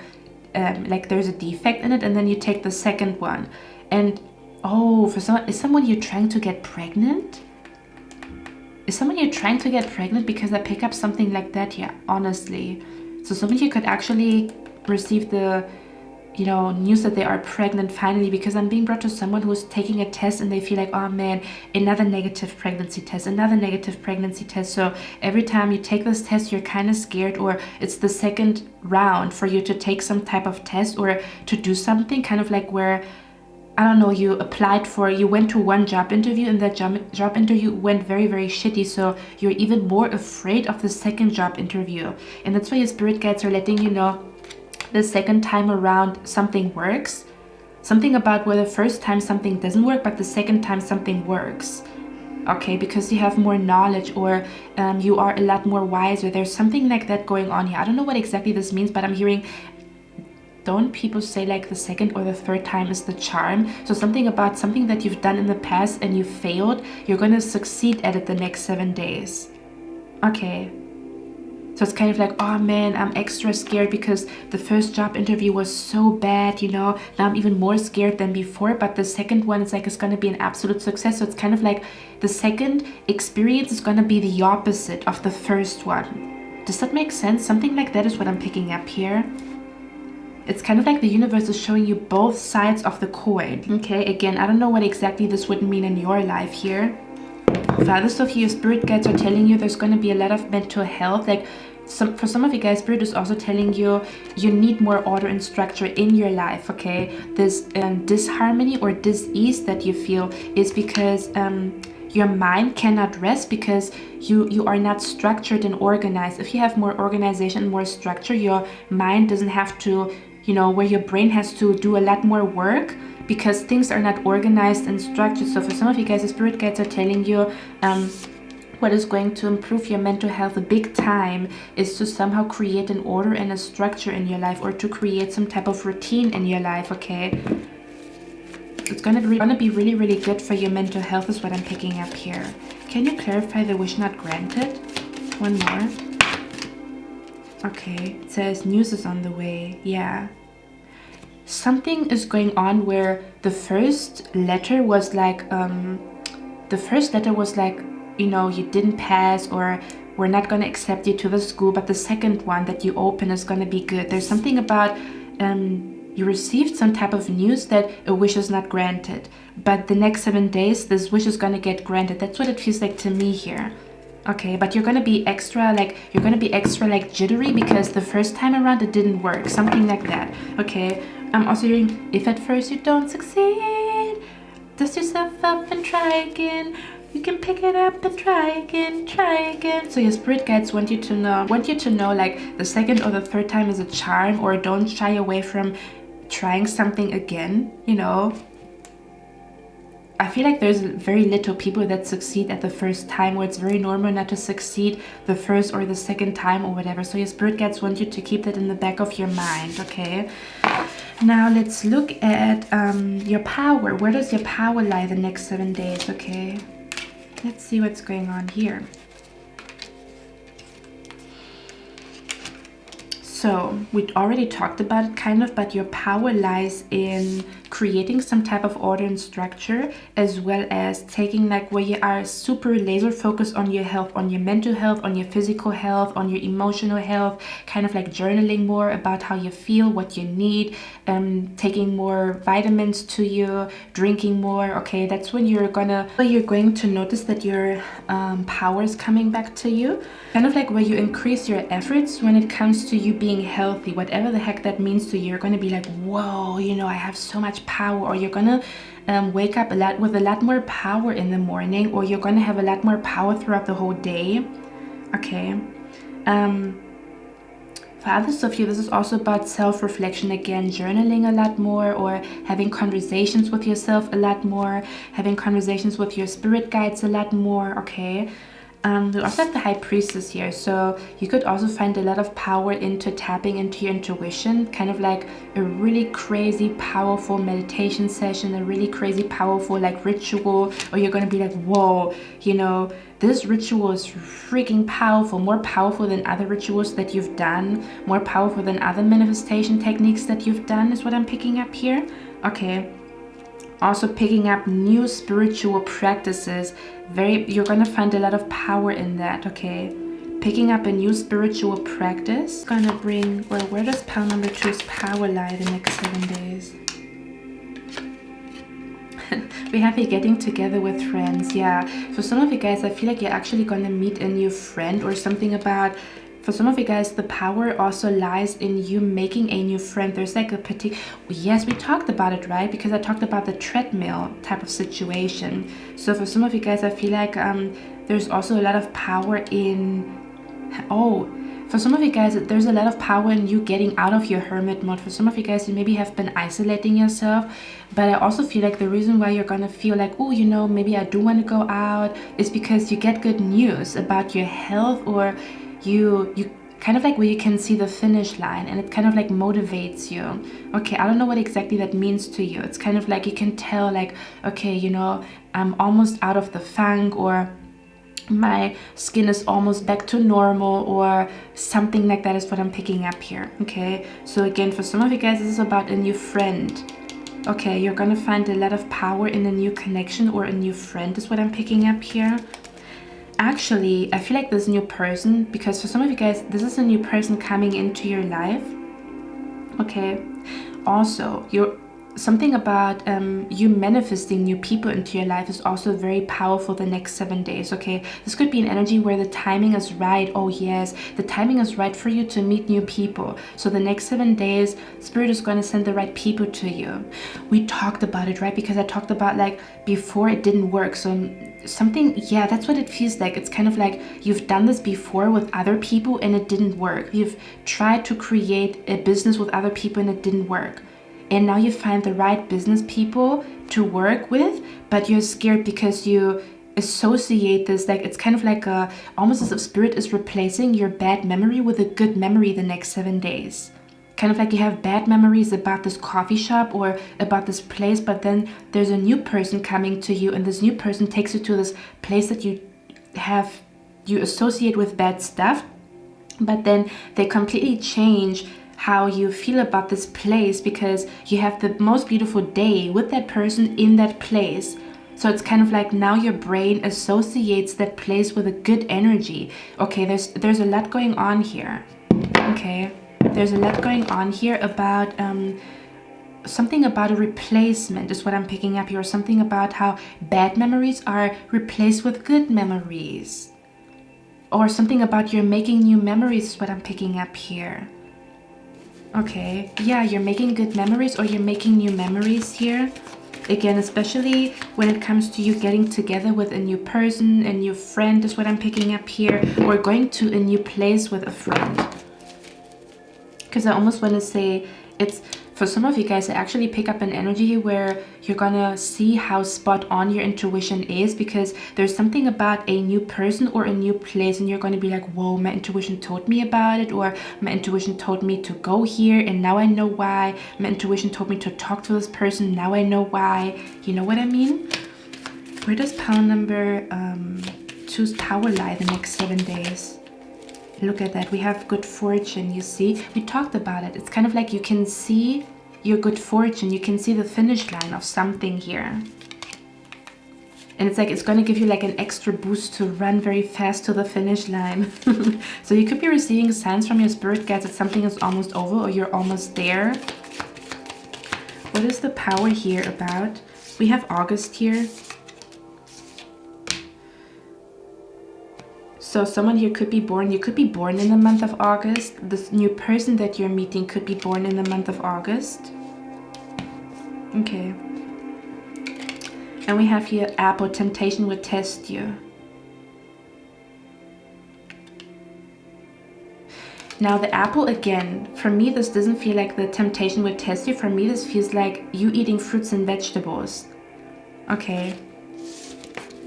Speaker 1: there's a defect in it, and then you take the second one. And oh, is someone you're trying to get pregnant? Is someone you're trying to get pregnant? Because I pick up something like that here, honestly. So someone you could actually receive the, you know, news that they are pregnant finally, because I'm being brought to someone who's taking a test and they feel like, oh man, another negative pregnancy test, another negative pregnancy test. So every time you take this test, you're kind of scared, or it's the second round for you to take some type of test or to do something, kind of like where, I don't know, you went to one job interview and that job interview went very, very shitty. So you're even more afraid of the second job interview. And that's why your spirit guides are letting you know the second time around something works. Something about where the first time something doesn't work, but the second time something works. Okay, because you have more knowledge, or you are a lot more wiser. There's something like that going on here. I don't know what exactly this means, but I'm hearing, don't people say like the second or the third time is the charm? So something about something that you've done in the past and you failed, you're going to succeed at it the next 7 days. Okay. So it's kind of like, oh man, I'm extra scared because the first job interview was so bad, you know. Now I'm even more scared than before, but the second one is like, it's going to be an absolute success. So it's kind of like the second experience is going to be the opposite of the first one. Does that make sense? Something like that is what I'm picking up here. It's kind of like the universe is showing you both sides of the coin. Okay, again, I don't know what exactly this would mean in your life here. For others of you, your spirit guides are telling you there's going to be a lot of mental health. Like for some of you guys, spirit is also telling you you need more order and structure in your life. Okay, this disharmony or dis-ease that you feel is because your mind cannot rest, because you are not structured and organized. If you have more organization, more structure, your mind doesn't have to, you know, where your brain has to do a lot more work, because things are not organized and structured. So for some of you guys, the spirit guides are telling you what is going to improve your mental health a big time is to somehow create an order and a structure in your life, or to create some type of routine in your life. Okay, it's gonna be really, really good for your mental health is what I'm picking up here. Can you clarify the wish not granted? One more. Okay, it says news is on the way. Yeah. Something is going on where the first letter was like, you know, you didn't pass, or we're not going to accept you to the school, but the second one that you open is going to be good. There's something about, you received some type of news that a wish is not granted, but the next 7 days, this wish is going to get granted. That's what it feels like to me here. Okay, but you're going to be extra like jittery because the first time around it didn't work. Something like that. Okay, I'm also hearing, if at first you don't succeed, dust yourself up and try again. You can pick it up and try again, try again. So your spirit guides want you to know like the second or the third time is a charm, or don't shy away from trying something again, you know. I feel like there's very little people that succeed at the first time, where it's very normal not to succeed the first or the second time or whatever. So your spirit guides want you to keep that in the back of your mind, okay? Now let's look at your power. Where does your power lie the next 7 days, okay? Let's see what's going on here. So we already talked about it kind of, but your power lies in creating some type of order and structure, as well as taking like where you are super laser focused on your health, on your mental health, on your physical health, on your emotional health, kind of like journaling more about how you feel, what you need, taking more vitamins to you, drinking more. Okay, that's when you're going to notice that your power is coming back to you. Kind of like where you increase your efforts when it comes to you being healthy, whatever the heck that means to you. You're going to be like, whoa, you know, I have so much power. Or you're going to wake up with a lot more power in the morning, or you're going to have a lot more power throughout the whole day. Okay. For others of you, this is also about self-reflection again, journaling a lot more, or having conversations with yourself a lot more, having conversations with your spirit guides a lot more, okay? We also have the High Priestess here, so you could also find a lot of power into tapping into your intuition, kind of like a really crazy powerful meditation session, a really crazy powerful like ritual, or you're going to be like, whoa, you know, this ritual is freaking powerful, more powerful than other rituals that you've done, more powerful than other manifestation techniques that you've done, is what I'm picking up here. Okay. Also picking up new spiritual practices. You're gonna find a lot of power in that, okay? Picking up a new spiritual practice. Gonna bring, well, where does pile number 2's power lie the next 7 days? We have you getting together with friends. Yeah, for some of you guys, I feel like you're actually gonna meet a new friend or something about. For some of you guys, the power also lies in you making a new friend. There's like a particular, yes, we talked about it, right? Because I talked about the treadmill type of situation. So for some of you guys, I feel like there's also a lot of power in, for some of you guys, there's a lot of power in you getting out of your hermit mode. For some of you guys, you maybe have been isolating yourself. But I also feel like the reason why you're gonna feel like, oh, you know, maybe I do want to go out, is because you get good news about your health, or you kind of like where you can see the finish line, and it kind of like motivates you. Okay, I don't know what exactly that means to you. It's kind of like you can tell like, okay, you know, I'm almost out of the funk, or my skin is almost back to normal, or something like that is what I'm picking up here. Okay, so again, for some of you guys, this is about a new friend. Okay, you're gonna find a lot of power in a new connection or a new friend is what I'm picking up here. Actually, I feel like this new person, because for some of you guys, this is a new person coming into your life. Okay. Also, something about you manifesting new people into your life is also very powerful the next 7 days. Okay, this could be an energy where the timing is right. Oh yes, the timing is right for you to meet new people. So the next 7 days, Spirit is going to send the right people to you. We talked about it, right? Because I talked about like before it didn't work. So something, yeah, that's what it feels like. It's kind of like you've done this before with other people and it didn't work. You've tried to create a business with other people and it didn't work. And now you find the right business people to work with, but you're scared because you associate this, like it's kind of like almost as if Spirit is replacing your bad memory with a good memory the next 7 days. Kind of like you have bad memories about this coffee shop or about this place, but then there's a new person coming to you, and this new person takes you to this place that you associate with bad stuff, but then they completely change how you feel about this place because you have the most beautiful day with that person in that place. So it's kind of like now your brain associates that place with a good energy. Okay, there's a lot going on here. Okay, there's a lot going on here about something about a replacement is what I'm picking up here, or something about how bad memories are replaced with good memories, or something about you're making new memories is what I'm picking up here. Okay, yeah, you're making good memories or you're making new memories here. Again, especially when it comes to you getting together with a new person, a new friend is what I'm picking up here, or going to a new place with a friend. Because I almost want to say it's For some of you guys, I actually pick up an energy where you're gonna see how spot on your intuition is, because there's something about a new person or a new place and you're gonna be like, whoa, my intuition told me about it, or my intuition told me to go here and now I know why. My intuition told me to talk to this person, now I know why. You know what I mean? Where does pile number 2's power lie the next 7 days? Look at that, we have good fortune, you see? We talked about it. It's kind of like you can see your good fortune, you can see the finish line of something here. And it's like, it's going to give you like an extra boost to run very fast to the finish line. So you could be receiving signs from your spirit guides that something is almost over or you're almost there. What is the power here about? We have August here. So someone here could be born, you could be born in the month of August. This new person that you're meeting could be born in the month of August. Okay. And we have here apple, temptation would test you. Now the apple, again, for me this doesn't feel like the temptation would test you. For me this feels like you eating fruits and vegetables. Okay.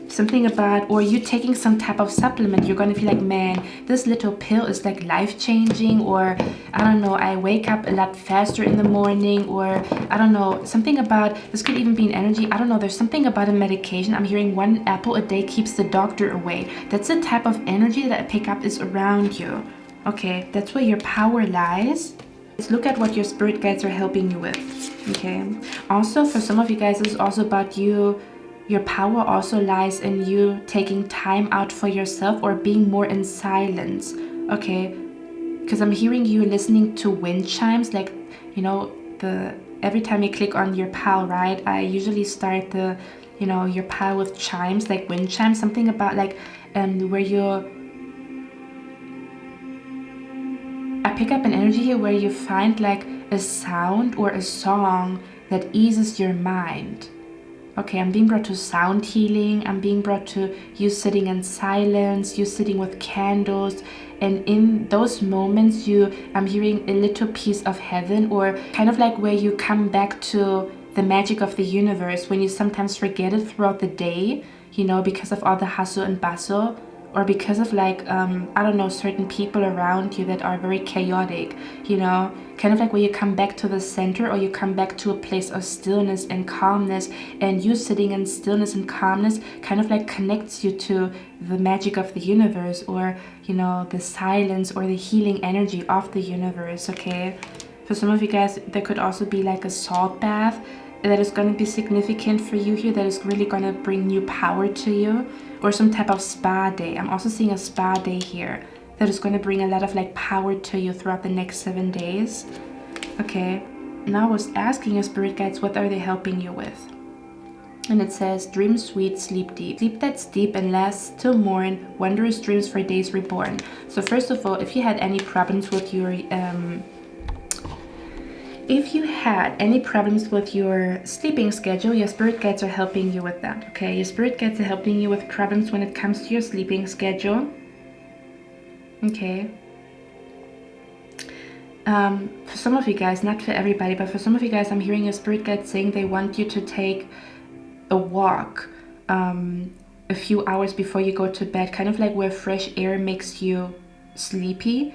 Speaker 1: Something about, or you taking some type of supplement, you're going to feel like, man, this little pill is like life-changing, or I don't know, I wake up a lot faster in the morning, or I don't know, something about, this could even be an energy, I don't know, there's something about a medication. I'm hearing 1 apple a day keeps the doctor away. That's the type of energy that I pick up is around you. Okay, that's where your power lies. Let's look at what your spirit guides are helping you with. Okay, also for some of you guys, this is also about you. Your power also lies in you taking time out for yourself or being more in silence, okay? Because I'm hearing you listening to wind chimes, like, you know, every time you click on your pile, right? I usually start your pile with chimes, like wind chimes, something about like where I pick up an energy here where you find like a sound or a song that eases your mind. Okay, I'm being brought to sound healing. I'm being brought to you sitting in silence, you sitting with candles. And in those moments, I'm hearing a little piece of heaven, or kind of like where you come back to the magic of the universe when you sometimes forget it throughout the day, you know, because of all the hustle and bustle, or because of like, I don't know, certain people around you that are very chaotic, you know, kind of like where you come back to the center, or you come back to a place of stillness and calmness, and you sitting in stillness and calmness kind of like connects you to the magic of the universe, or, you know, the silence or the healing energy of the universe, okay? For some of you guys, there could also be like a salt bath that is going to be significant for you here, that is really going to bring new power to you, or some type of spa day. I'm also seeing a spa day here that is going to bring a lot of like power to you throughout the next 7 days. Okay, now I was asking your spirit guides, what are they helping you with? And it says, dream sweet, sleep deep. Sleep that's deep and lasts till morn, wondrous dreams for days reborn. So first of all, if you had any problems with your sleeping schedule, your spirit guides are helping you with that, okay? Your spirit guides are helping you with problems when it comes to your sleeping schedule, okay? For some of you guys, not for everybody, but for some of you guys, I'm hearing your spirit guides saying they want you to take a walk a few hours before you go to bed, kind of like where fresh air makes you sleepy.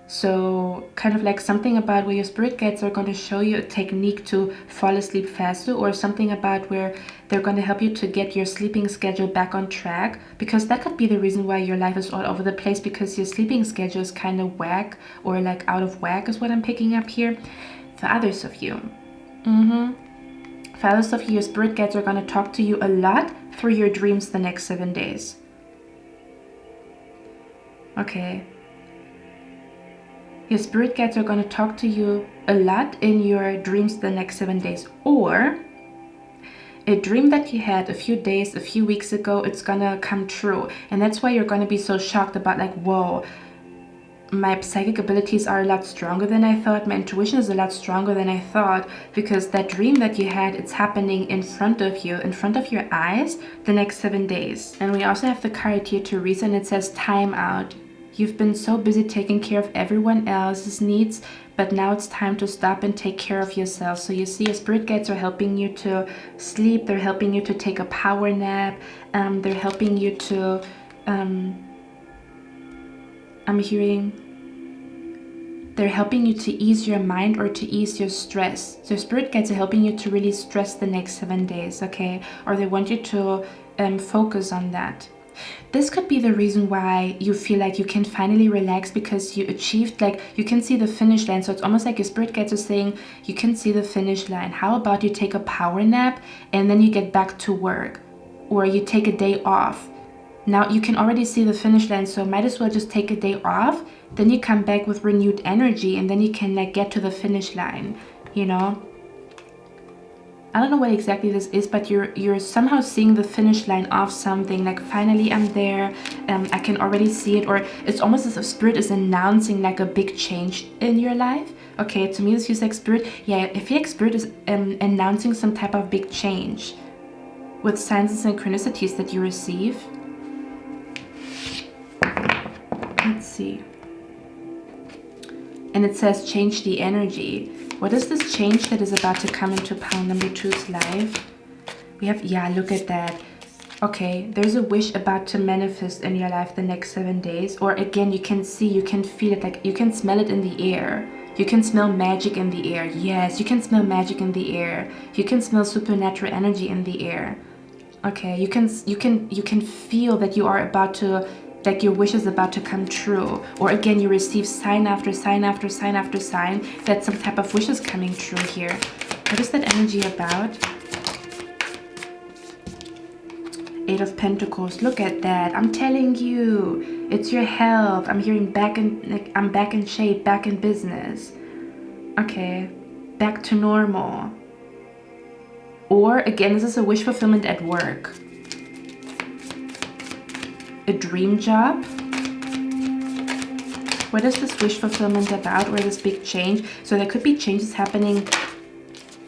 Speaker 1: So kind of like something about where your spirit guides are going to show you a technique to fall asleep faster, or something about where they're going to help you to get your sleeping schedule back on track, because that could be the reason why your life is all over the place, because your sleeping schedule is kind of whack, or like out of whack is what I'm picking up here. For others of you, for others of you, your spirit guides are going to talk to you a lot through your dreams the next 7 days. Okay. Your spirit guides are going to talk to you a lot in your dreams the next 7 days. Or a dream that you had a few days, a few weeks ago, it's going to come true. And that's why you're going to be so shocked about like, whoa, my psychic abilities are a lot stronger than I thought. My intuition is a lot stronger than I thought, because that dream that you had, it's happening in front of you, in front of your eyes, the next 7 days. And we also have the card here, Teresa, and it says time out. You've been so busy taking care of everyone else's needs, but now it's time to stop and take care of yourself. So you see, your spirit guides are helping you to sleep. They're helping you to take a power nap. They're helping you to, they're helping you to ease your mind or to ease your stress. So spirit guides are helping you to really stress the next 7 days, okay? Or they want you to focus on that. This could be the reason why you feel like you can finally relax, because you achieved, like, you can see the finish line. So it's almost like your spirit guides are saying you can see the finish line. How about you take a power nap and then you get back to work, or you take a day off. Now you can already see the finish line, so might as well just take a day off. Then you come back with renewed energy, and then you can like get to the finish line, you know? I don't know what exactly this is, but you're somehow seeing the finish line of something, like finally I'm there, I can already see it. Or it's almost as if spirit is announcing like a big change in your life. Okay, to me this feels like spirit, yeah, I feel like spirit is announcing some type of big change with signs and synchronicities that you receive. Let's see. And it says change the energy. What is this change that is about to come into pile number 2's life? We have, yeah, look at that. Okay, there's a wish about to manifest in your life the next 7 days. Or again, you can see, you can feel it, like you can smell it in the air. You can smell magic in the air. Yes, you can smell magic in the air. You can smell supernatural energy in the air. Okay, you can feel that you are about to, like your wish is about to come true. Or again, you receive sign after sign after sign after sign that some type of wish is coming true here. What is that energy about? 8 of Pentacles. Look at that. I'm telling you, it's your health. I'm hearing I'm back in shape, back in business. Okay, back to normal. Or again, this is a wish fulfillment at work. A dream job. What is this wish fulfillment about, or this big change? So there could be changes happening.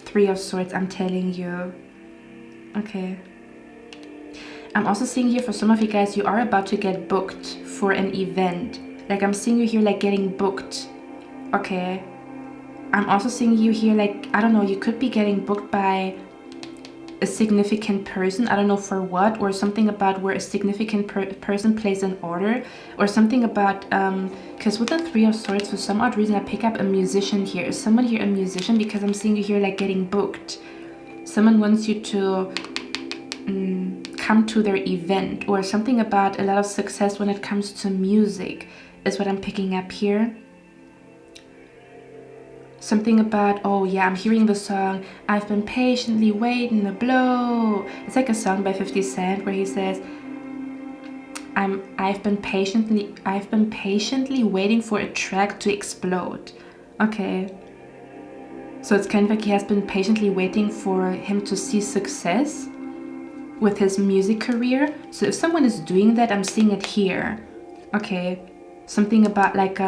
Speaker 1: 3 of Swords, I'm telling you. Okay. I'm also seeing here for some of you guys, you are about to get booked for an event. Like I'm seeing you here like getting booked. Okay. I'm also seeing you here like, I don't know, you could be getting booked by a significant person. I don't know for what, or something about where a significant person plays an order, or something about because with the 3 of Swords, for some odd reason I pick up a musician here. Is someone here a musician? Because I'm seeing you here like getting booked. Someone wants you to come to their event, or something about a lot of success when it comes to music is what I'm picking up here. Something about, oh yeah, I'm hearing the song, I've been patiently waiting to blow. It's like a song by 50 Cent where he says, I've been patiently waiting for a track to explode. Okay. So it's kind of like he has been patiently waiting for him to see success with his music career. So if someone is doing that, I'm seeing it here. Okay. Something about like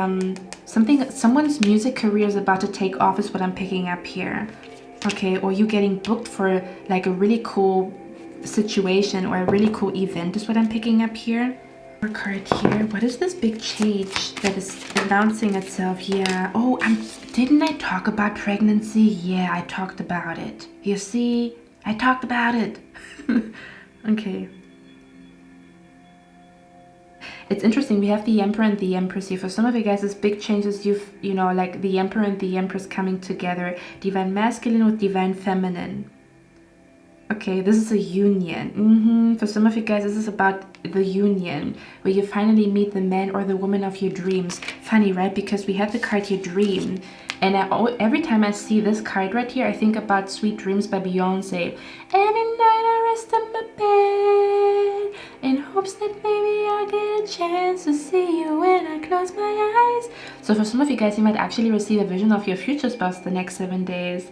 Speaker 1: someone's music career is about to take off is what I'm picking up here. Okay, or you getting booked for like a really cool situation or a really cool event is what I'm picking up here. More card here. What is this big change that is announcing itself? Yeah. Oh, didn't I talk about pregnancy? Yeah, I talked about it. You see, I talked about it. Okay. It's interesting, we have the Emperor and the Empress here. For some of you guys, this big changes, you know, like the Emperor and the Empress coming together. Divine Masculine with Divine Feminine. Okay, this is a union. For some of you guys, this is about the union, where you finally meet the man or the woman of your dreams. Funny, right? Because we have the card here, Dream. And every time I see this card right here, I think about Sweet Dreams by Beyonce. Every night I rest in my bed in hopes that maybe I'll get a chance to see you when I close my eyes. So for some of you guys, you might actually receive a vision of your future spouse the next 7 days.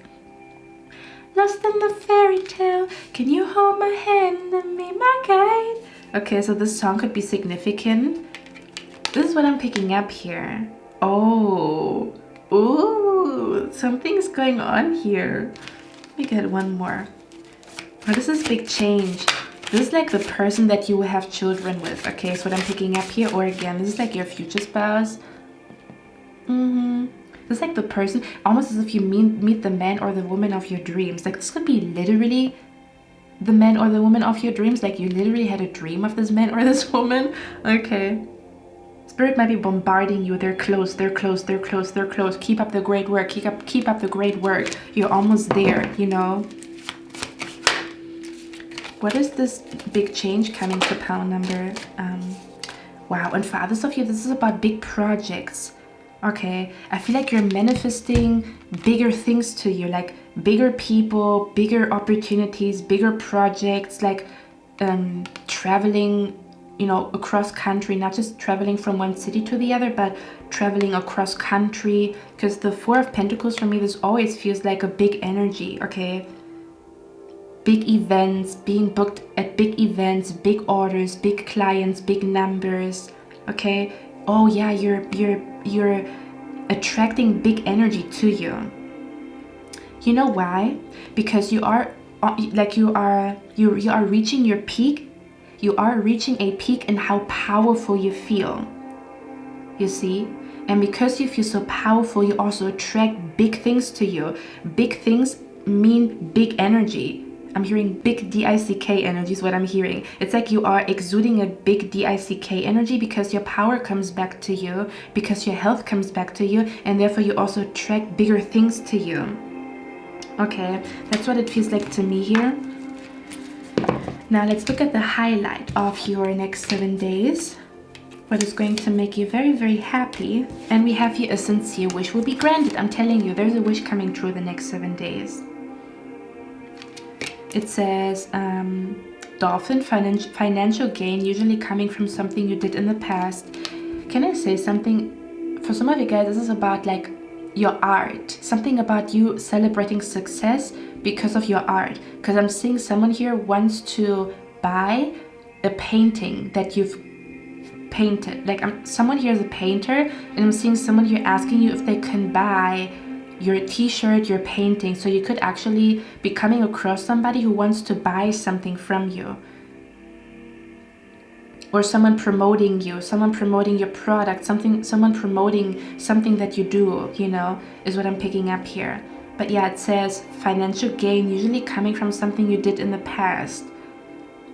Speaker 1: Lost in the fairy tale, can you hold my hand and be my guide? Okay, so this song could be significant. This is what I'm picking up here. Oh. Ooh, something's going on here. Let me get one more. What is this big change This is like the person that you will have children with, okay? So what I'm picking up here. Or again, this is like your future spouse. This is like the person, almost as if you meet the man or the woman of your dreams. Like this could be literally the man or the woman of your dreams. Like you literally had a dream of this man or this woman. Okay. Spirit might be bombarding you. They're close, they're close, they're close, they're close. Keep up the great work. Keep up the great work. You're almost there, you know. What is this big change coming to pound number? Wow, and for others of you, this is about big projects. Okay, I feel like you're manifesting bigger things to you, like bigger people, bigger opportunities, bigger projects, like traveling, you know, across country, not just traveling from one city to the other, but traveling across country. Because the Four of Pentacles for me, this always feels like a big energy, okay? Big events, being booked at big events, big orders, big clients, big numbers, okay? Oh yeah, you're attracting big energy to you. You know why? Because you are reaching your peak. You are reaching a peak in how powerful you feel. You see? And because you feel so powerful, you also attract big things to you. Big things mean big energy. I'm hearing big DICK energy is what I'm hearing. It's like you are exuding a big DICK energy because your power comes back to you, because your health comes back to you, and therefore you also attract bigger things to you. Okay, that's what it feels like to me here. Now let's look at the highlight of your next 7 days. What is going to make you very, very happy. And we have here a sincere wish will be granted. I'm telling you, there's a wish coming true the next 7 days. It says, dolphin, financial gain, usually coming from something you did in the past. Can I say something? For some of you guys, this is about like your art. Something about you celebrating success because of your art. Because I'm seeing someone here wants to buy a painting that you've painted. Like someone here is a painter, and I'm seeing someone here asking you if they can buy your t-shirt, your painting. So you could actually be coming across somebody who wants to buy something from you, or someone promoting you, someone promoting your product, someone promoting something that you do, you know, is what I'm picking up here. But yeah, it says financial gain, usually coming from something you did in the past.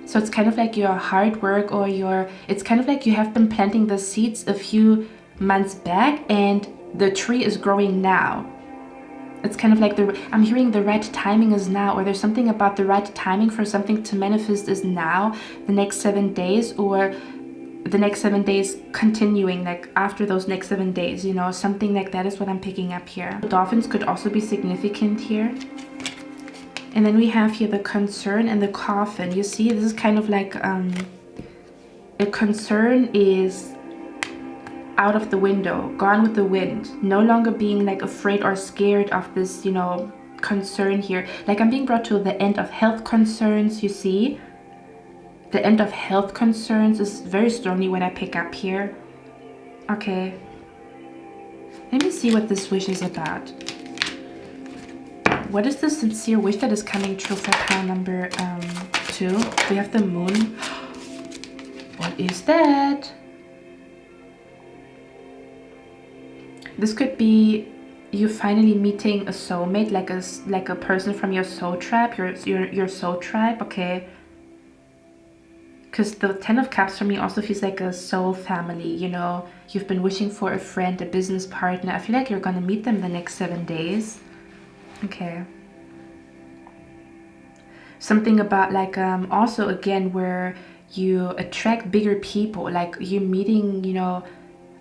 Speaker 1: So it's kind of like your hard work, or it's kind of like you have been planting the seeds a few months back and the tree is growing now. It's kind of like I'm hearing the right timing is now, or there's something about the right timing for something to manifest is now, the next 7 days, or the next 7 days continuing, like after those next 7 days, you know, something like that is what I'm picking up here. Dolphins could also be significant here. And then we have here the concern and the coffin. You see, this is kind of like a concern is out of the window, gone with the wind, no longer being like afraid or scared of this, you know, concern here. Like I'm being brought to the end of health concerns, you see. The end of health concerns is very strongly what I pick up here. Okay. Let me see what this wish is about. What is the sincere wish that is coming true for pile number 2? We have the moon. What is that? This could be you finally meeting a soulmate, like a person from your soul tribe, your soul tribe, okay? Because the 10 of Cups for me also feels like a soul family, you know? You've been wishing for a friend, a business partner. I feel like you're gonna meet them the next 7 days. Okay. Something about like also again where you attract bigger people, like you meeting, you know,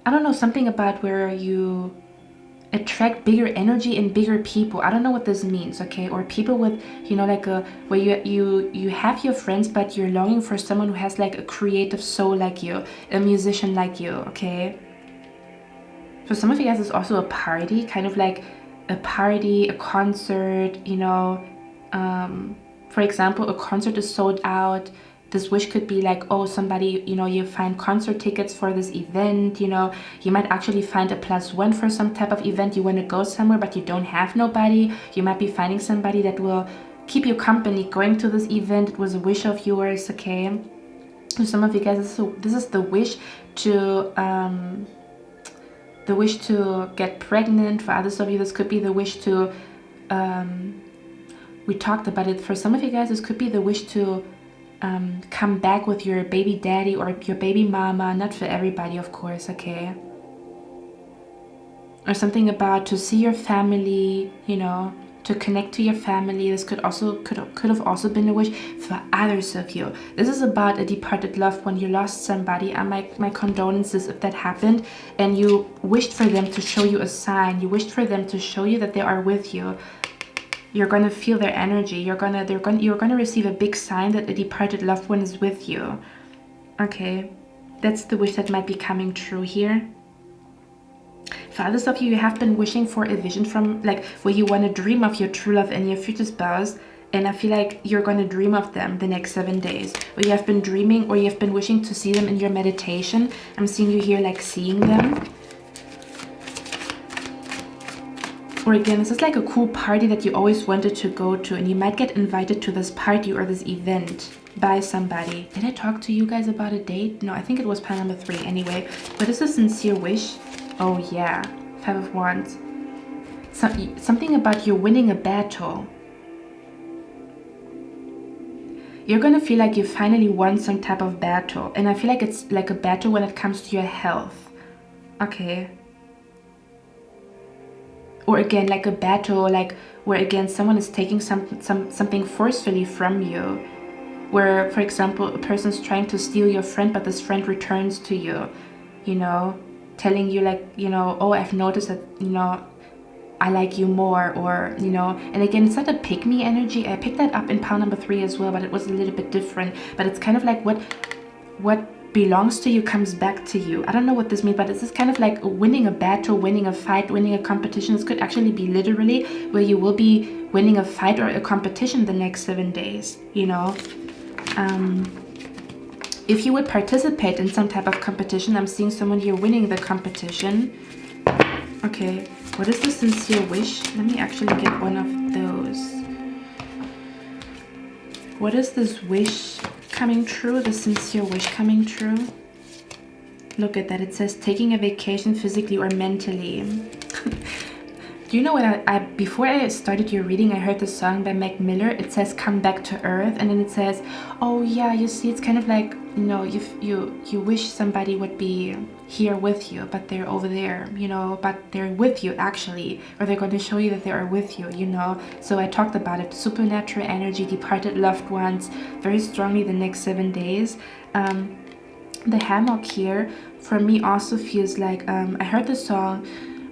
Speaker 1: I don't know, something about where you attract bigger energy and bigger people. I don't know what this means, okay? Or people with, you know, like where you have your friends, but you're longing for someone who has like a creative soul like you, a musician like you, okay? For some of you guys, it's also a party, kind of like a party, a concert, you know. For example, a concert is sold out. This wish could be like, oh, somebody, you know, you find concert tickets for this event, you know, you might actually find a +1 for some type of event. You want to go somewhere, but you don't have nobody. You might be finding somebody that will keep you company going to this event. It was a wish of yours, okay? For some of you guys, this is the wish to get pregnant. For others of you, this could be the wish to we talked about it. For some of you guys, this could be the wish to come back with your baby daddy or your baby mama. Not for everybody, of course, okay? Or something about to see your family, you know, to connect to your family. This could have also been a wish for others of you. This is about a departed loved one. You lost somebody, and my condolences if that happened, and you wished for them to show you a sign. You wished for them to show you that they are with you. You're gonna feel their energy. You're gonna receive a big sign that a departed loved one is with you. Okay, that's the wish that might be coming true here. For others of you, you have been wishing for a vision from, like, where you want to dream of your true love and your future spouse, and I feel like you're going to dream of them the next 7 days. Or you have been dreaming, or you have been wishing to see them in your meditation. I'm seeing you here, like, seeing them. Or again, this is like a cool party that you always wanted to go to, and you might get invited to this party or this event by somebody. Did I talk to you guys about a date? No, I think it was pile number 3 anyway. But it's a sincere wish. Oh yeah, 5 of Wands. Something about you winning a battle. You're gonna feel like you finally won some type of battle. And I feel like it's like a battle when it comes to your health. Okay. Or again, like a battle, like where again someone is taking something forcefully from you. Where, for example, a person's trying to steal your friend, but this friend returns to you, you know, telling you, like, you know, oh, I've noticed that, you know, I like you more, or, you know, and again, it's not a pick me energy. I picked that up in pile number 3 as well, but it was a little bit different. But it's kind of like what belongs to you comes back to you. I don't know what this means, but this is kind of like winning a battle, winning a fight, winning a competition. This could actually be literally where you will be winning a fight or a competition the next 7 days, you know. If you would participate in some type of competition, I'm seeing someone here winning the competition. Okay, what is the sincere wish? Let me actually get one of those. What is this wish coming true? The sincere wish coming true? Look at that. It says taking a vacation physically or mentally. Do you know what before I started your reading, I heard the song by Mac Miller. It says come back to earth, and then it says, oh yeah, you see, it's kind of like, you know, you wish somebody would be here with you, but they're over there, you know, but they're with you actually, or they're going to show you that they are with you, you know. So I talked about it, supernatural energy, departed loved ones, very strongly the next 7 days. The hammock here for me also feels like, I heard the song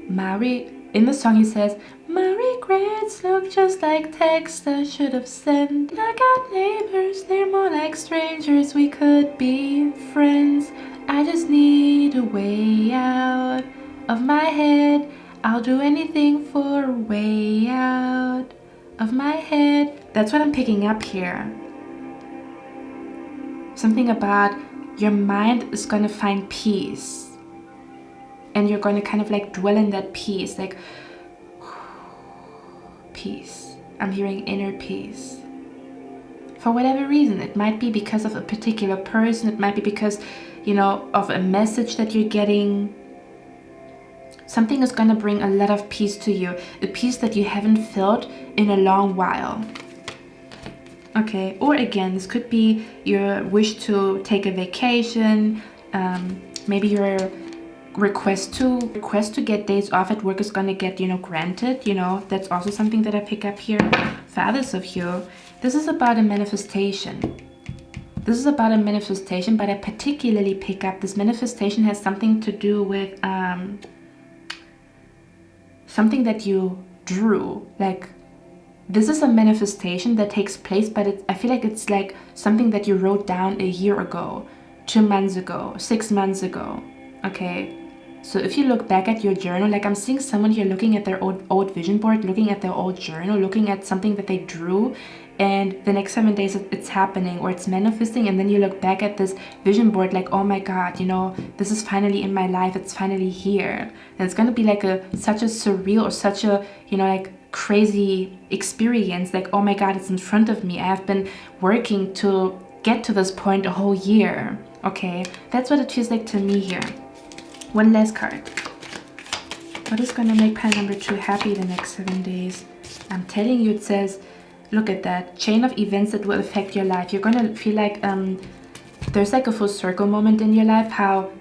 Speaker 1: Mary. In the song he says, my regrets look just like texts I should have sent. I got neighbors, they're more like strangers. We could be friends. I just need a way out of my head. I'll do anything for a way out of my head. That's what I'm picking up here. Something about your mind is gonna find peace. And you're going to kind of like dwell in that peace, like peace. I'm hearing inner peace. For whatever reason, it might be because of a particular person. It might be because, you know, of a message that you're getting. Something is going to bring a lot of peace to you. A peace that you haven't felt in a long while. Okay, or again, this could be your wish to take a vacation. Maybe your request to get days off at work is gonna get, you know, granted, you know. That's also something that I pick up here. For others of you, this is about a manifestation. This is about a manifestation, but I particularly pick up this manifestation has something to do with something that you drew. Like, this is a manifestation that takes place, but I feel like it's like something that you wrote down a year ago, 2 months ago, 6 months ago. Okay, so if you look back at your journal, like I'm seeing someone here looking at their old vision board, looking at their old journal, looking at something that they drew, and the next 7 days it's happening or it's manifesting, and then you look back at this vision board like, oh my god, you know, this is finally in my life, it's finally here. And it's gonna be like such a surreal, or such a, you know, like crazy experience, like, oh my god, it's in front of me. I have been working to get to this point a whole year. Okay, that's what it feels like to me here. One last card. What is going to make pile number 2 happy the next 7 days? I'm telling you, it says, look at that chain of events that will affect your life. You're going to feel like there's like a full circle moment in your life, how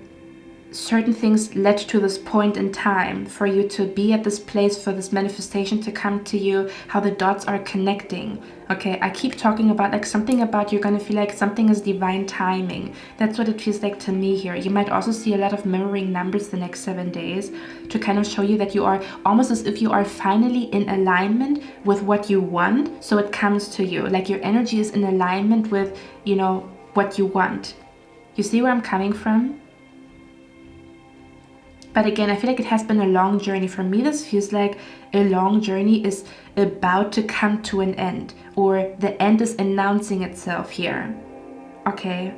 Speaker 1: certain things led to this point in time for you to be at this place, for this manifestation to come to you, how the dots are connecting. Okay, I keep talking about like something about you're going to feel like something is divine timing. That's what it feels like to me here. You might also see a lot of mirroring numbers the next 7 days to kind of show you that you are almost as if you are finally in alignment with what you want, so it comes to you. Like your energy is in alignment with, you know, what you want. You see where I'm coming from? But again, I feel like it has been a long journey. For me, this feels like a long journey is about to come to an end, or the end is announcing itself here. Okay,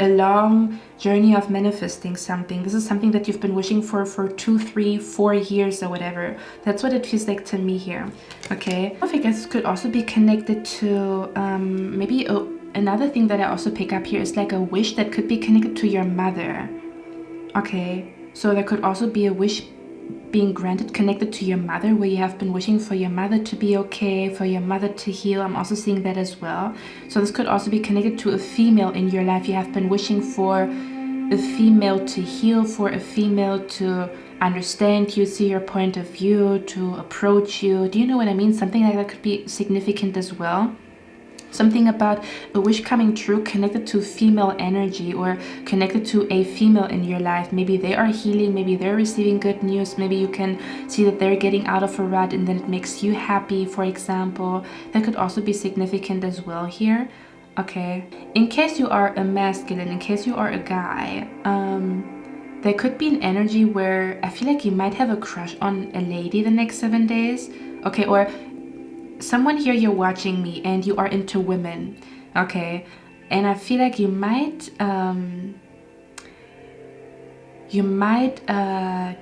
Speaker 1: a long journey of manifesting something. This is something that you've been wishing for 2, 3, 4 years or whatever. That's what it feels like to me here. Okay, I think this could also be connected to maybe another thing that I also pick up here is like a wish that could be connected to your mother. Okay. So there could also be a wish being granted connected to your mother, where you have been wishing for your mother to be okay, for your mother to heal. I'm also seeing that as well. So this could also be connected to a female in your life. You have been wishing for a female to heal, for a female to understand you, see your point of view, to approach you. Do you know what I mean? Something like that could be significant as well. Something about a wish coming true connected to female energy, or connected to a female in your life. Maybe they are healing, maybe they're receiving good news, maybe you can see that they're getting out of a rut and then it makes you happy, for example. That could also be significant as well here. Okay, in case you are a masculine, in case you are a guy, there could be an energy where I feel like you might have a crush on a lady the next 7 days. Okay, or someone here, you're watching me and you are into women. Okay, and I feel like you might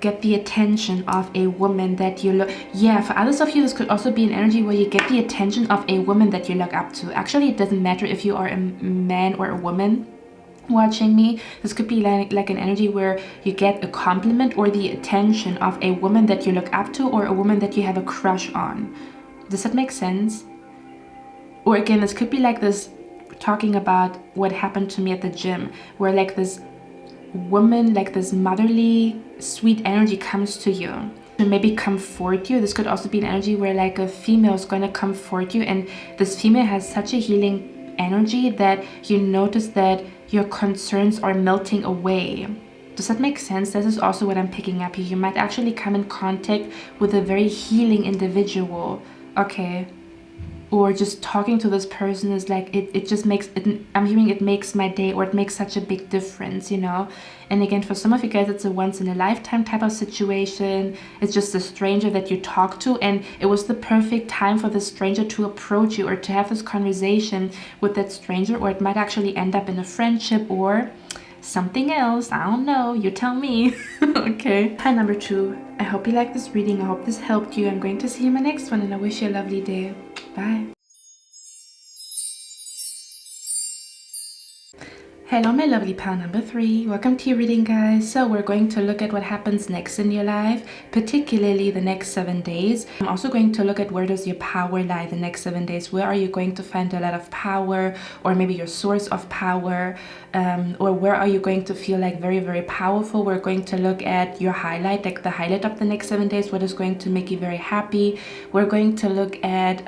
Speaker 1: get the attention of a woman that you look. Yeah, for others of you, this could also be an energy where you get the attention of a woman that you look up to. Actually, it doesn't matter if you are a man or a woman watching me. This could be like an energy where you get a compliment or the attention of a woman that you look up to, or a woman that you have a crush on. Does that make sense? Or again, this could be like this, talking about what happened to me at the gym, where like this woman, like this motherly, sweet energy comes to you to maybe comfort you. This could also be an energy where like a female is going to comfort you, and this female has such a healing energy that you notice that your concerns are melting away. Does that make sense? This is also what I'm picking up here. You might actually come in contact with a very healing individual. Okay, or just talking to this person is like, it just makes it, I'm hearing it makes my day, or it makes such a big difference, you know. And again, for some of you guys, it's a once in a lifetime type of situation. It's just a stranger that you talk to, and it was the perfect time for the stranger to approach you, or to have this conversation with that stranger, or it might actually end up in a friendship or something else. I don't know, you tell me. Okay, pile number 2. I hope you like this reading. I hope this helped you. I'm going to see you in my next one, and I wish you a lovely day. Bye. Hello my lovely pile number 3, welcome to your reading, guys. So we're going to look at what happens next in your life, particularly the next 7 days. I'm also going to look at where does your power lie the next 7 days. Where are you going to find a lot of power, or maybe your source of power, or where are you going to feel like very, very powerful. We're going to look at your highlight, like the highlight of the next 7 days, what is going to make you very happy. We're going to look at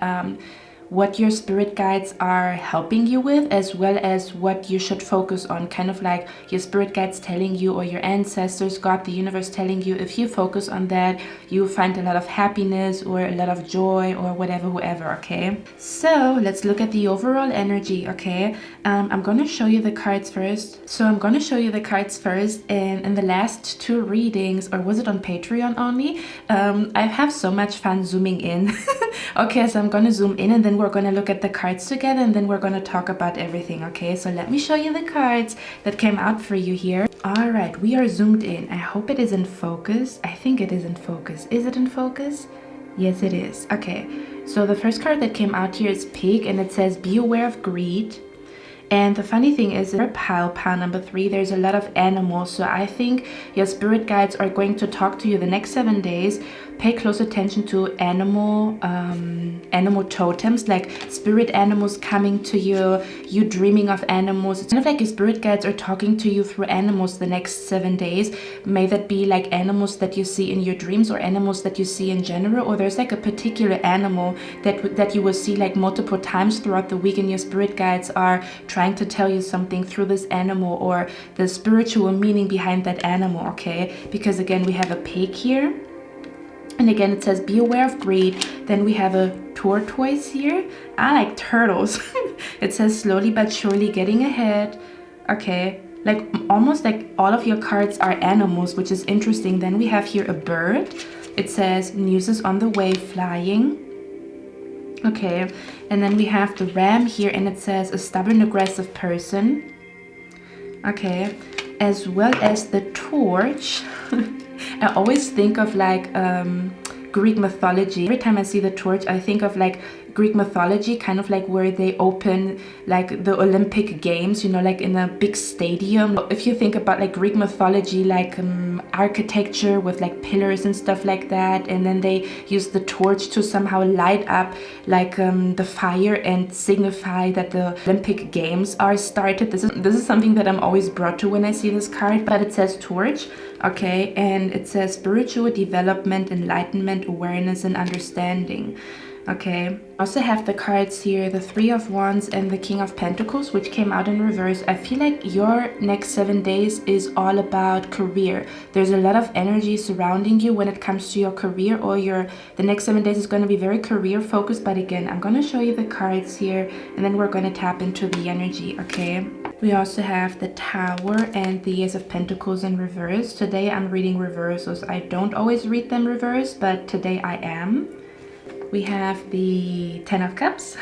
Speaker 1: what your spirit guides are helping you with, as well as what you should focus on, kind of like your spirit guides telling you, or your ancestors, God, the universe telling you, if you focus on that, you find a lot of happiness or a lot of joy, or whatever, whoever. Okay, so let's look at the overall energy. Okay, I'm going to show you the cards first. So I'm going to show you the cards first, and in the last 2 readings, or was it on Patreon only, I have so much fun zooming in. Okay, so I'm going to zoom in, and then we're going to look at the cards together, and then we're going to talk about everything. Okay, so let me show you the cards that came out for you here. All right, we are zoomed in. I hope it is in focus. I think it is in focus. Is it in focus? Yes, it is. Okay, so the first card that came out here is Pig, and it says, be aware of greed. And the funny thing is, in pile number 3, there's a lot of animals. So I think your spirit guides are going to talk to you the next 7 days. Pay close attention to animal totems, like spirit animals coming to you, you dreaming of animals. It's kind of like your spirit guides are talking to you through animals the next 7 days. May that be like animals that you see in your dreams, or animals that you see in general, or there's like a particular animal that you will see like multiple times throughout the week, and your spirit guides are trying to tell you something through this animal, or the spiritual meaning behind that animal. Okay, because again, we have a pig here. And again, it says, be aware of greed. Then we have a tortoise here. I like turtles. It says, slowly but surely getting ahead. Okay, like almost like all of your cards are animals, which is interesting. Then we have here a bird. It says, news is on the way, flying. Okay, and then we have the ram here, and it says, a stubborn, aggressive person. Okay, as well as the torch. I always think of like Greek mythology. Every time I see the torch, I think of like Greek mythology, kind of like where they open like the Olympic Games, you know, like in a big stadium. If you think about like Greek mythology, like architecture with like pillars and stuff like that, and then they use the torch to somehow light up like the fire and signify that the Olympic Games are started. This is something that I'm always brought to when I see this card. But it says torch. Okay, and it says spiritual development, enlightenment, awareness, and understanding. Okay, also have the cards here, the Three of Wands and the King of Pentacles, which came out in reverse. I feel like your next 7 days is all about career. There's a lot of energy surrounding you when it comes to your career, or the next 7 days is going to be very career focused. But again, I'm going to show you the cards here, and then we're going to tap into the energy. Okay, we also have the Tower and the Ace of Pentacles in reverse. Today I'm reading reversals. I don't always read them reverse, but today I am. We have the Ten of Cups.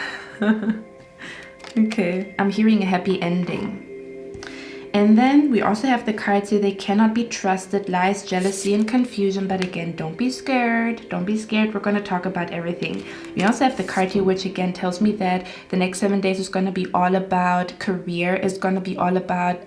Speaker 1: Okay, I'm hearing a happy ending. And then we also have the cards here, they cannot be trusted, lies, jealousy, and confusion. But again, don't be scared. Don't be scared. We're going to talk about everything. We also have the card here, which again tells me that the next 7 days is going to be all about career. It's going to be all about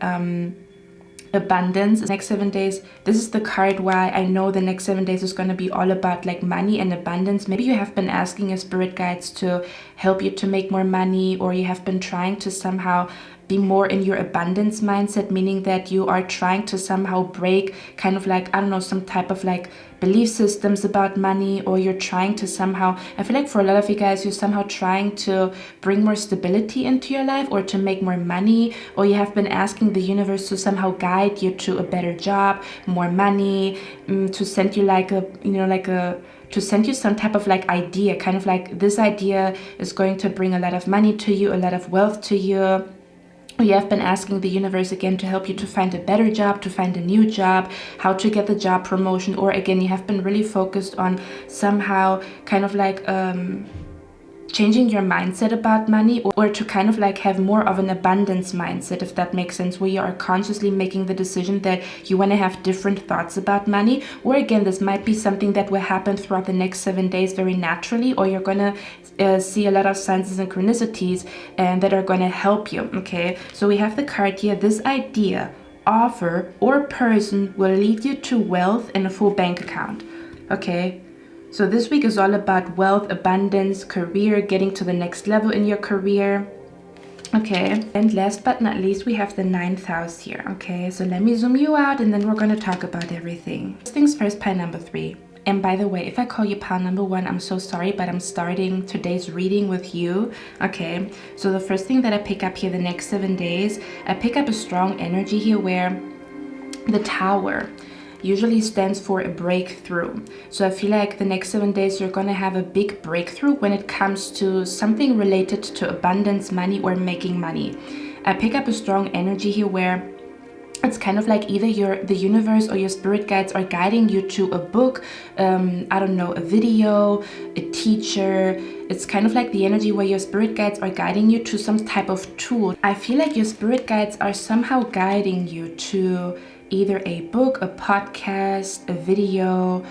Speaker 1: abundance. The next 7 days, this is the card why I know the next 7 days is going to be all about like money and abundance. Maybe you have been asking your spirit guides to help you to make more money, or you have been trying to somehow be more in your abundance mindset, meaning that you are trying to somehow break kind of like, I don't know, some type of like belief systems about money, or you're trying to somehow, I feel like for a lot of you guys, you're somehow trying to bring more stability into your life, or to make more money, or you have been asking the universe to somehow guide you to a better job, more money, to send you like a, you know, like a, to send you some type of like idea, kind of like this idea is going to bring a lot of money to you, a lot of wealth to you. You have been asking the universe again to help you to find a better job, to find a new job, how to get the job promotion, or again, you have been really focused on somehow kind of like changing your mindset about money, or to kind of like have more of an abundance mindset, if that makes sense, where you are consciously making the decision that you want to have different thoughts about money. Or again, this might be something that will happen throughout the next 7 days very naturally, or you're going to see a lot of signs and synchronicities and that are going to help you. Okay, so we have the card here, this idea, offer, or person will lead you to wealth and a full bank account. Okay, so this week is all about wealth, abundance, career, getting to the next level in your career. Okay, and last but not least, we have the 9th house here. Okay, so let me zoom you out, and then we're going to talk about everything. First things first, pile number 3. And by the way, if I call you pile number 1, I'm so sorry, but I'm starting today's reading with you. Okay, so the first thing that I pick up here the next 7 days, I pick up a strong energy here where the Tower usually stands for a breakthrough. So I feel like the next 7 days you're going to have a big breakthrough when it comes to something related to abundance, money, or making money. I pick up a strong energy here where it's kind of like either the universe or your spirit guides are guiding you to a book, I don't know, a video, a teacher. It's kind of like the energy where your spirit guides are guiding you to some type of tool. I feel like your spirit guides are somehow guiding you to either a book, a podcast, a video,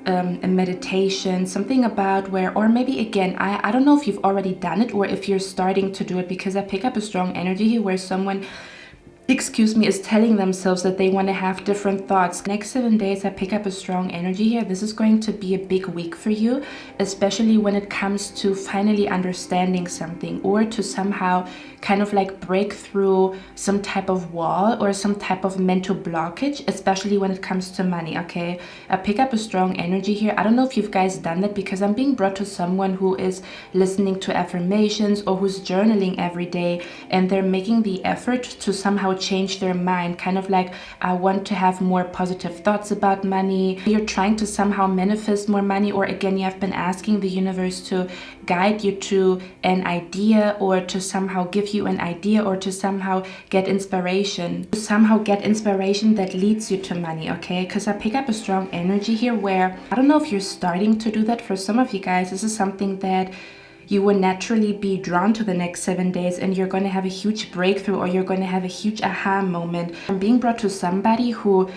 Speaker 1: a meditation, something about where, or maybe again, I don't know if you've already done it or if you're starting to do it, because I pick up a strong energy here where someone, excuse me, is telling themselves that they want to have different thoughts. Next 7 days, I pick up a strong energy here. This is going to be a big week for you, especially when it comes to finally understanding something, or to somehow kind of like break through some type of wall or some type of mental blockage, especially when it comes to money. Okay, I pick up a strong energy here. I don't know if you've guys done that, because I'm being brought to someone who is listening to affirmations or who's journaling every day, and they're making the effort to somehow change their mind, kind of like, I want to have more positive thoughts about money. You're trying to somehow manifest more money, or again, you have been asking the universe to guide you to an idea, or to somehow give you an idea, or to somehow get inspiration, that leads you to money. Okay, because I pick up a strong energy here where, I don't know if you're starting to do that. For some of you guys, this is something that you will naturally be drawn to the next 7 days, and you're going to have a huge breakthrough, or you're going to have a huge aha moment. I'm being brought to somebody who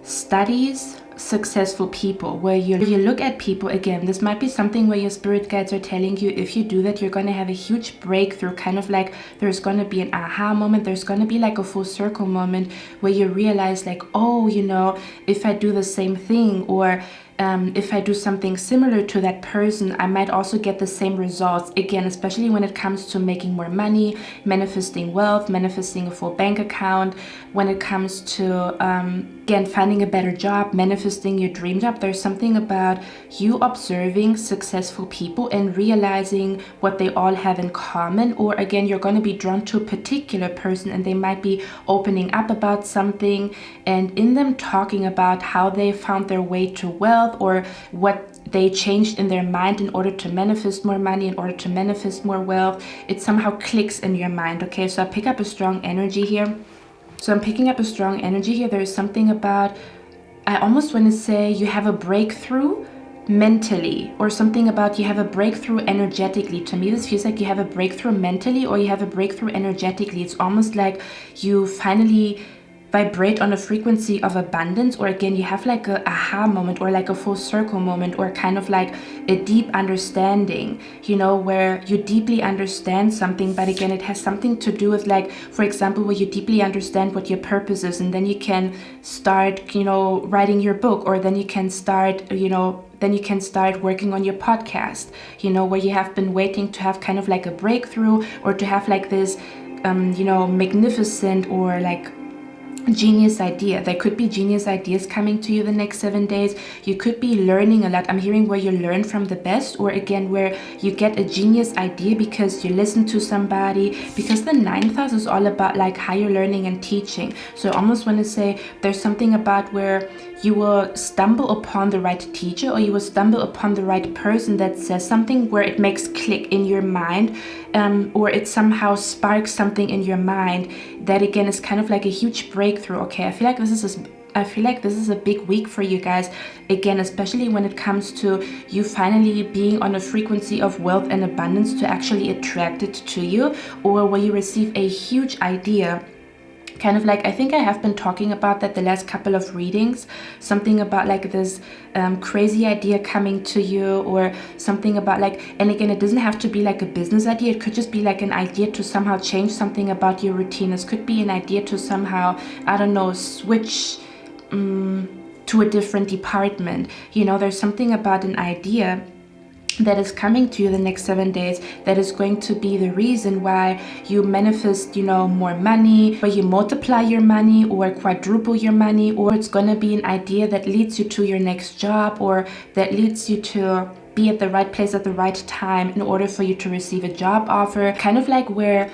Speaker 1: studies successful people, where you look at people. Again, this might be something where your spirit guides are telling you, if you do that, you're going to have a huge breakthrough, kind of like there's going to be an aha moment, there's going to be like a full circle moment where you realize like, oh, you know, if I do the same thing, or if I do something similar to that person, I might also get the same results. Again, especially when it comes to making more money, manifesting wealth, manifesting a full bank account, when it comes to, again, finding a better job, manifesting your dream job. There's something about you observing successful people and realizing what they all have in common. Or again, you're going to be drawn to a particular person, and they might be opening up about something, and in them talking about how they found their way to wealth, or what they changed in their mind in order to manifest more money, in order to manifest more wealth. It somehow clicks in your mind. Okay, so I pick up a strong energy here. There is something about, I almost want to say, you have a breakthrough mentally, or something about you have a breakthrough energetically. To me, this feels like you have a breakthrough mentally, or you have a breakthrough energetically. It's almost like you finally vibrate on a frequency of abundance, or again, you have like a aha moment, or like a full circle moment, or kind of like a deep understanding, you know, where you deeply understand something. But again, it has something to do with, like, for example, where you deeply understand what your purpose is, and then you can start, you know, writing your book, or then you can start, you know, working on your podcast, you know, where you have been waiting to have kind of like a breakthrough, or to have like this, you know, magnificent, or like genius idea. There could be genius ideas coming to you the next 7 days. You could be learning a lot. I'm hearing where you learn from the best, or again, where you get a genius idea because you listen to somebody, because the 9th house is all about like higher learning and teaching. So I almost want to say there's something about where you will stumble upon the right teacher, or you will stumble upon the right person that says something where it makes click in your mind, or it somehow sparks something in your mind that again is kind of like a huge breakthrough. Okay, I feel like this is a big week for you guys, again, especially when it comes to you finally being on a frequency of wealth and abundance to actually attract it to you, or where you receive a huge idea. Kind of like, I think I have been talking about that the last couple of readings, something about like this crazy idea coming to you, or something about like, and again, it doesn't have to be like a business idea. It could just be like an idea to somehow change something about your routine. This could be an idea to somehow, I don't know, switch to a different department. You know, there's something about an idea that is coming to you the next 7 days that is going to be the reason why you manifest, you know, more money, or you multiply your money, or quadruple your money, or it's going to be an idea that leads you to your next job, or that leads you to be at the right place at the right time in order for you to receive a job offer. Kind of like where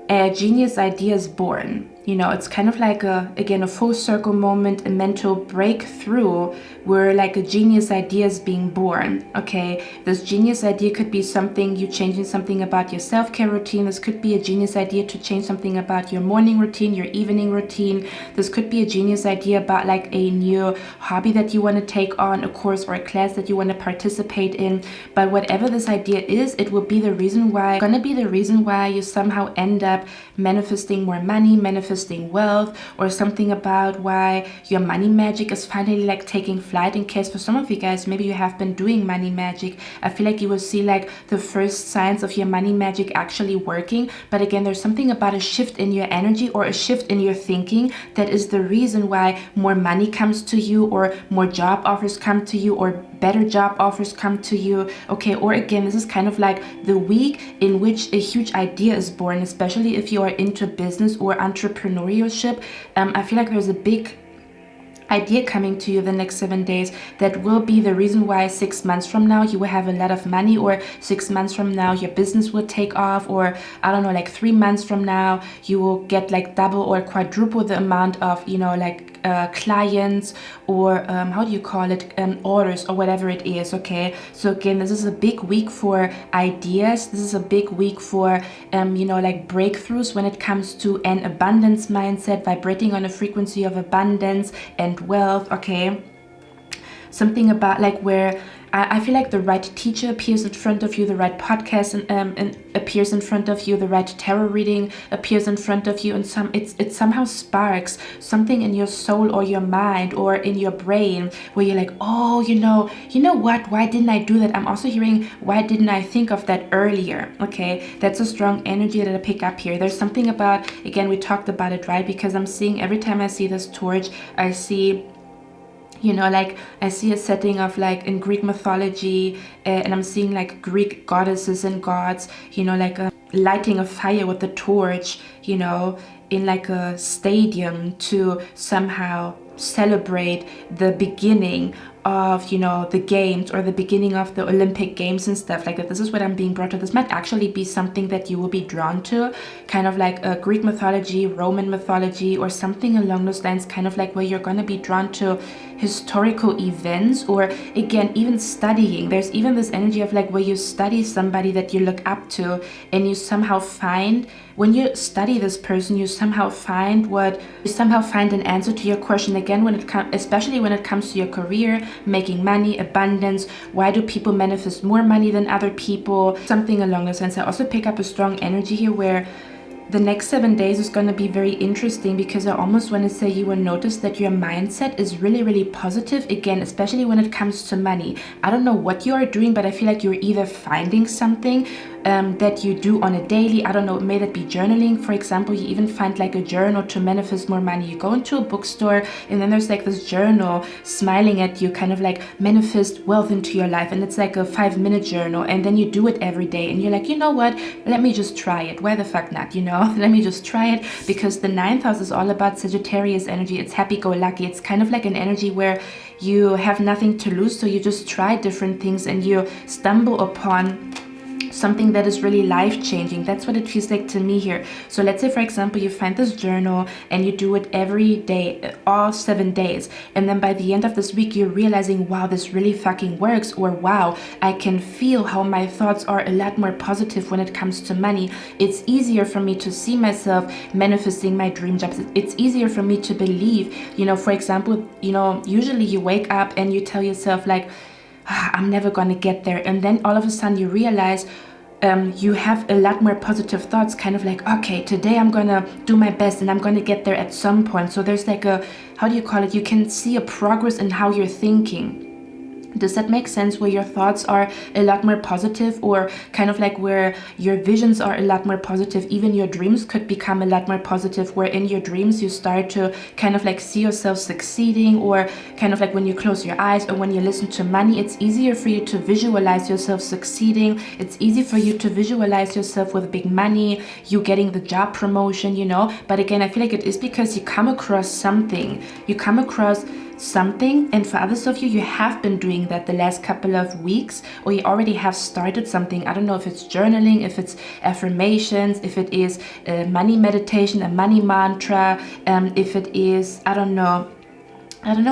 Speaker 1: a genius idea is born. You know, it's kind of like a full circle moment, a mental breakthrough where like a genius idea is being born. Okay, this genius idea could be something, you changing something about your self-care routine. This could be a genius idea to change something about your morning routine, your evening routine. This could be a genius idea about like a new hobby that you want to take on, a course or a class that you want to participate in. But whatever this idea is, it will be the reason why, you somehow end up manifesting more money, manifesting manifesting wealth, or something about why your money magic is finally like taking flight. In case for some of you guys, maybe you have been doing money magic, I feel like you will see like the first signs of your money magic actually working. But again, there's something about a shift in your energy or a shift in your thinking that is the reason why more money comes to you, or more job offers come to you, or better job offers come to you. Okay, or again, this is kind of like the week in which a huge idea is born, especially if you are into business or entrepreneurship. I feel like there's a big idea coming to you the next 7 days that will be the reason why 6 months from now you will have a lot of money, or 6 months from now your business will take off, or I don't know, like 3 months from now you will get like double or quadruple the amount of, you know, like clients, or how do you call it, orders, or whatever it is. Okay, so again, this is a big week for ideas. This is a big week for you know, like breakthroughs when it comes to an abundance mindset, vibrating on a frequency of abundance and wealth. Okay, something about like where I feel like the right teacher appears in front of you, the right podcast and appears in front of you, the right tarot reading appears in front of you, and it somehow sparks something in your soul or your mind or in your brain where you're like, oh, you know what? Why didn't I do that? I'm also hearing, why didn't I think of that earlier? Okay, that's a strong energy that I pick up here. There's something about, again, we talked about it, right? Because I'm seeing, every time I see this torch, I see, you know, like I see a setting of like in Greek mythology, and I'm seeing like Greek goddesses and gods, you know, like lighting a fire with the torch, you know, in like a stadium to somehow celebrate the beginning of, you know, the games, or the beginning of the Olympic Games and stuff like that. This is what I'm being brought to. This might actually be something that you will be drawn to, kind of like a Greek mythology, Roman mythology, or something along those lines, kind of like where you're going to be drawn to historical events, or again, even studying. There's even this energy of like where you study somebody that you look up to, and you somehow find, when you study this person, you somehow find an answer to your question. Again, when it comes, especially when it comes to your career, making money, abundance, why do people manifest more money than other people, something along those lines. I also pick up a strong energy here where the next 7 days is going to be very interesting, because I almost want to say you will notice that your mindset is really, really positive, again, especially when it comes to money. I don't know what you are doing, but I feel like you're either finding something that you do on a daily, I don't know, may that be journaling, for example. You even find like a journal to manifest more money. You go into a bookstore, and then there's like this journal smiling at you, kind of like manifest wealth into your life, and it's like a 5-minute journal, and then you do it every day, and you're like, you know what, let me just try it. Why the fuck not, you know? Let me just try it, because the 9th house is all about Sagittarius energy. It's happy-go-lucky. It's kind of like an energy where you have nothing to lose, so you just try different things, and you stumble upon something that is really life-changing. That's what it feels like to me here. So let's say, for example, you find this journal and you do it every day, all 7 days, and then by the end of this week you're realizing, wow, this really fucking works, or wow, I can feel how my thoughts are a lot more positive when it comes to money. It's easier for me to see myself manifesting my dream jobs. It's easier for me to believe, you know, for example, you know, usually you wake up and you tell yourself like, I'm never gonna get there, and then all of a sudden you realize you have a lot more positive thoughts, kind of like, okay, today I'm gonna do my best and I'm gonna get there at some point. So there's like a, how do you call it, you can see a progress in how you're thinking. Does that make sense? Where your thoughts are a lot more positive, or kind of like where your visions are a lot more positive. Even your dreams could become a lot more positive, where in your dreams you start to kind of like see yourself succeeding, or kind of like when you close your eyes or when you listen to money, it's easier for you to visualize yourself succeeding. It's easy for you to visualize yourself with big money, you getting the job promotion, you know. But again, I feel like it is because you come across something. And for others of you, you have been doing that the last couple of weeks, or you already have started something. I don't know if it's journaling, if it's affirmations, if it is a money meditation, a money mantra, if it is, I don't know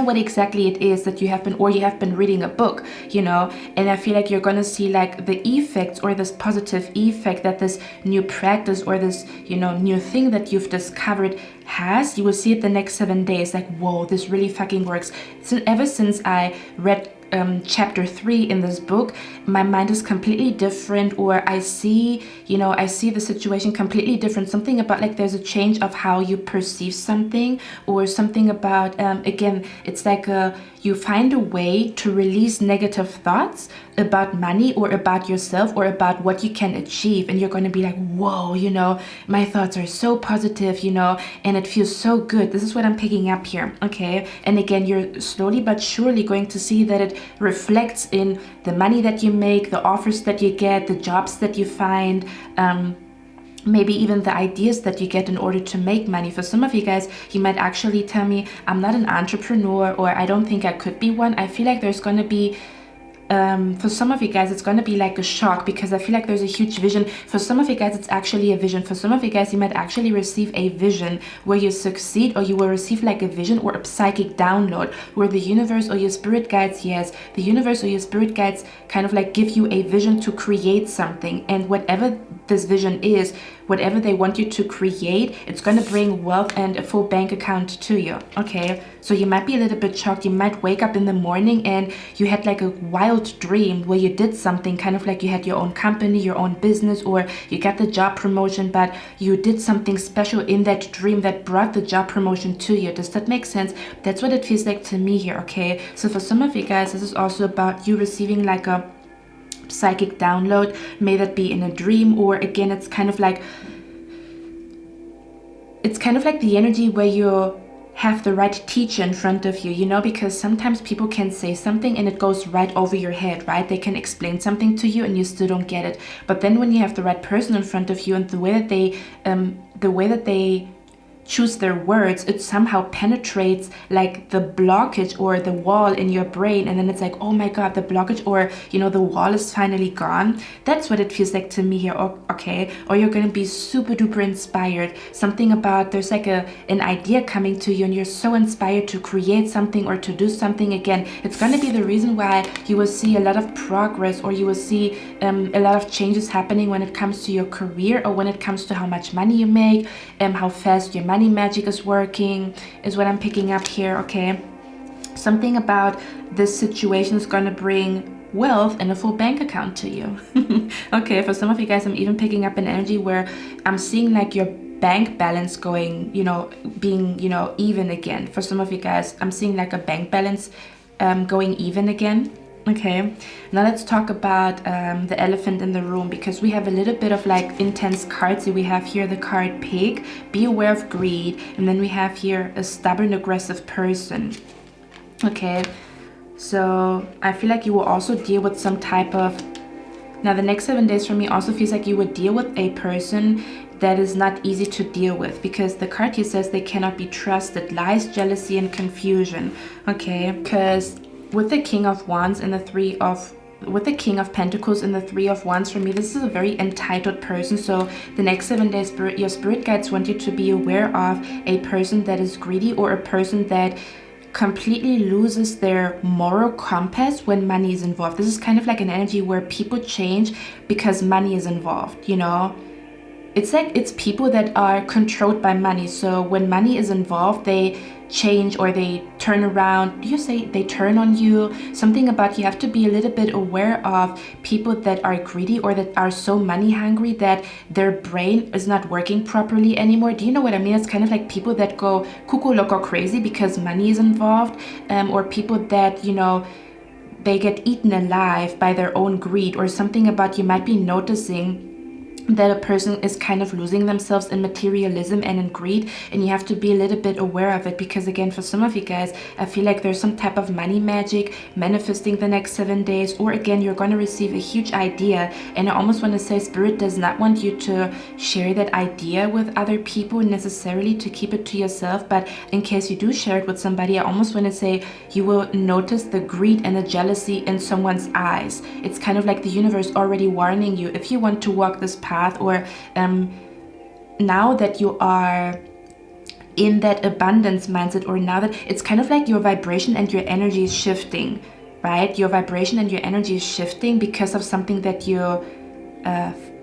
Speaker 1: what exactly it is that you have been reading a book, you know. And I feel like you're gonna see like the effects, or this positive effect that this new practice, or this, you know, new thing that you've discovered has. You will see it the next 7 days, like, whoa, this really fucking works. So ever since I read chapter 3 in this book, my mind is completely different, or I see the situation completely different. Something about like there's a change of how you perceive something, or something about again, it's like you find a way to release negative thoughts about money or about yourself or about what you can achieve, and you're going to be like, whoa, my thoughts are so positive, and it feels so good. This is what I'm picking up here. Okay, and again, you're slowly but surely going to see that it reflects in the money that you make, the offers that you get, the jobs that you find, maybe even the ideas that you get in order to make money. For some of you guys, you might actually tell me, I'm not an entrepreneur, or I don't think I could be one. I feel like there's going to be for some of you guys, it's going to be like a shock, because I feel like there's a huge vision. For some of you guys, it's actually a vision. For some of you guys, you might actually receive a vision where you succeed, or you will receive like a vision or a psychic download where the universe or your spirit guides, the universe or your spirit guides kind of like give you a vision to create something. And whatever this vision is, whatever they want you to create, it's going to bring wealth and a full bank account to you. Okay, so you might be a little bit shocked. You might wake up in the morning and you had like a wild dream where you did something, kind of like you had your own company, your own business, or you got the job promotion, but you did something special in that dream that brought the job promotion to you. Does that make sense? That's what it feels like to me here. Okay, so for some of you guys, this is also about you receiving like a psychic download. May that be in a dream, or again, it's kind of like the energy where you have the right teacher in front of you, because sometimes people can say something and it goes right over your head, right? They can explain something to you and you still don't get it. But then when you have the right person in front of you, and the way that they choose their words, it somehow penetrates like the blockage or the wall in your brain, and then it's like, oh my god, the blockage or the wall is finally gone. That's what it feels like to me here. Okay, or you're gonna be super duper inspired. Something about, there's like an idea coming to you and you're so inspired to create something or to do something. Again, it's gonna be the reason why you will see a lot of progress, or you will see a lot of changes happening when it comes to your career, or when it comes to how much money you make, how fast your money magic is working, is what I'm picking up here. Okay, something about this situation is going to bring wealth and a full bank account to you. Okay, for some of you guys, I'm even picking up an energy where I'm seeing like your bank balance going, being, even again. For some of you guys, I'm seeing like a bank balance going even again. Okay, now let's talk about the elephant in the room, because we have a little bit of like intense cards. So we have here the card Pig, be aware of greed, and then we have here a stubborn, aggressive person. Okay, so I feel like you will also deal with some type of, now the next 7 days for me also feels like you would deal with a person that is not easy to deal with, because the card here says they cannot be trusted, lies, jealousy, and confusion. Okay, because with the King of Wands and with the King of Pentacles and the Three of Wands, for me, this is a very entitled person. So the next 7 days, your spirit guides want you to be aware of a person that is greedy, or a person that completely loses their moral compass when money is involved. This is kind of like an energy where people change because money is involved, It's like it's people that are controlled by money. So when money is involved, they change, or they turn around. Do you say they turn on you? Something about, you have to be a little bit aware of people that are greedy, or that are so money hungry that their brain is not working properly anymore. Do you know what I mean? It's kind of like people that go cuckoo loco crazy because money is involved, or people that, they get eaten alive by their own greed, or something about, you might be noticing that a person is kind of losing themselves in materialism and in greed, and you have to be a little bit aware of it, because again, for some of you guys, I feel like there's some type of money magic manifesting the next 7 days, or again, you're going to receive a huge idea, and I almost want to say Spirit does not want you to share that idea with other people necessarily, to keep it to yourself, but in case you do share it with somebody, I almost want to say you will notice the greed and the jealousy in someone's eyes. It's kind of like the universe already warning you, if you want to walk this path, or now that you are in that abundance mindset, or now that it's kind of like your vibration and your energy is shifting, right? Your vibration and your energy is shifting because of something that you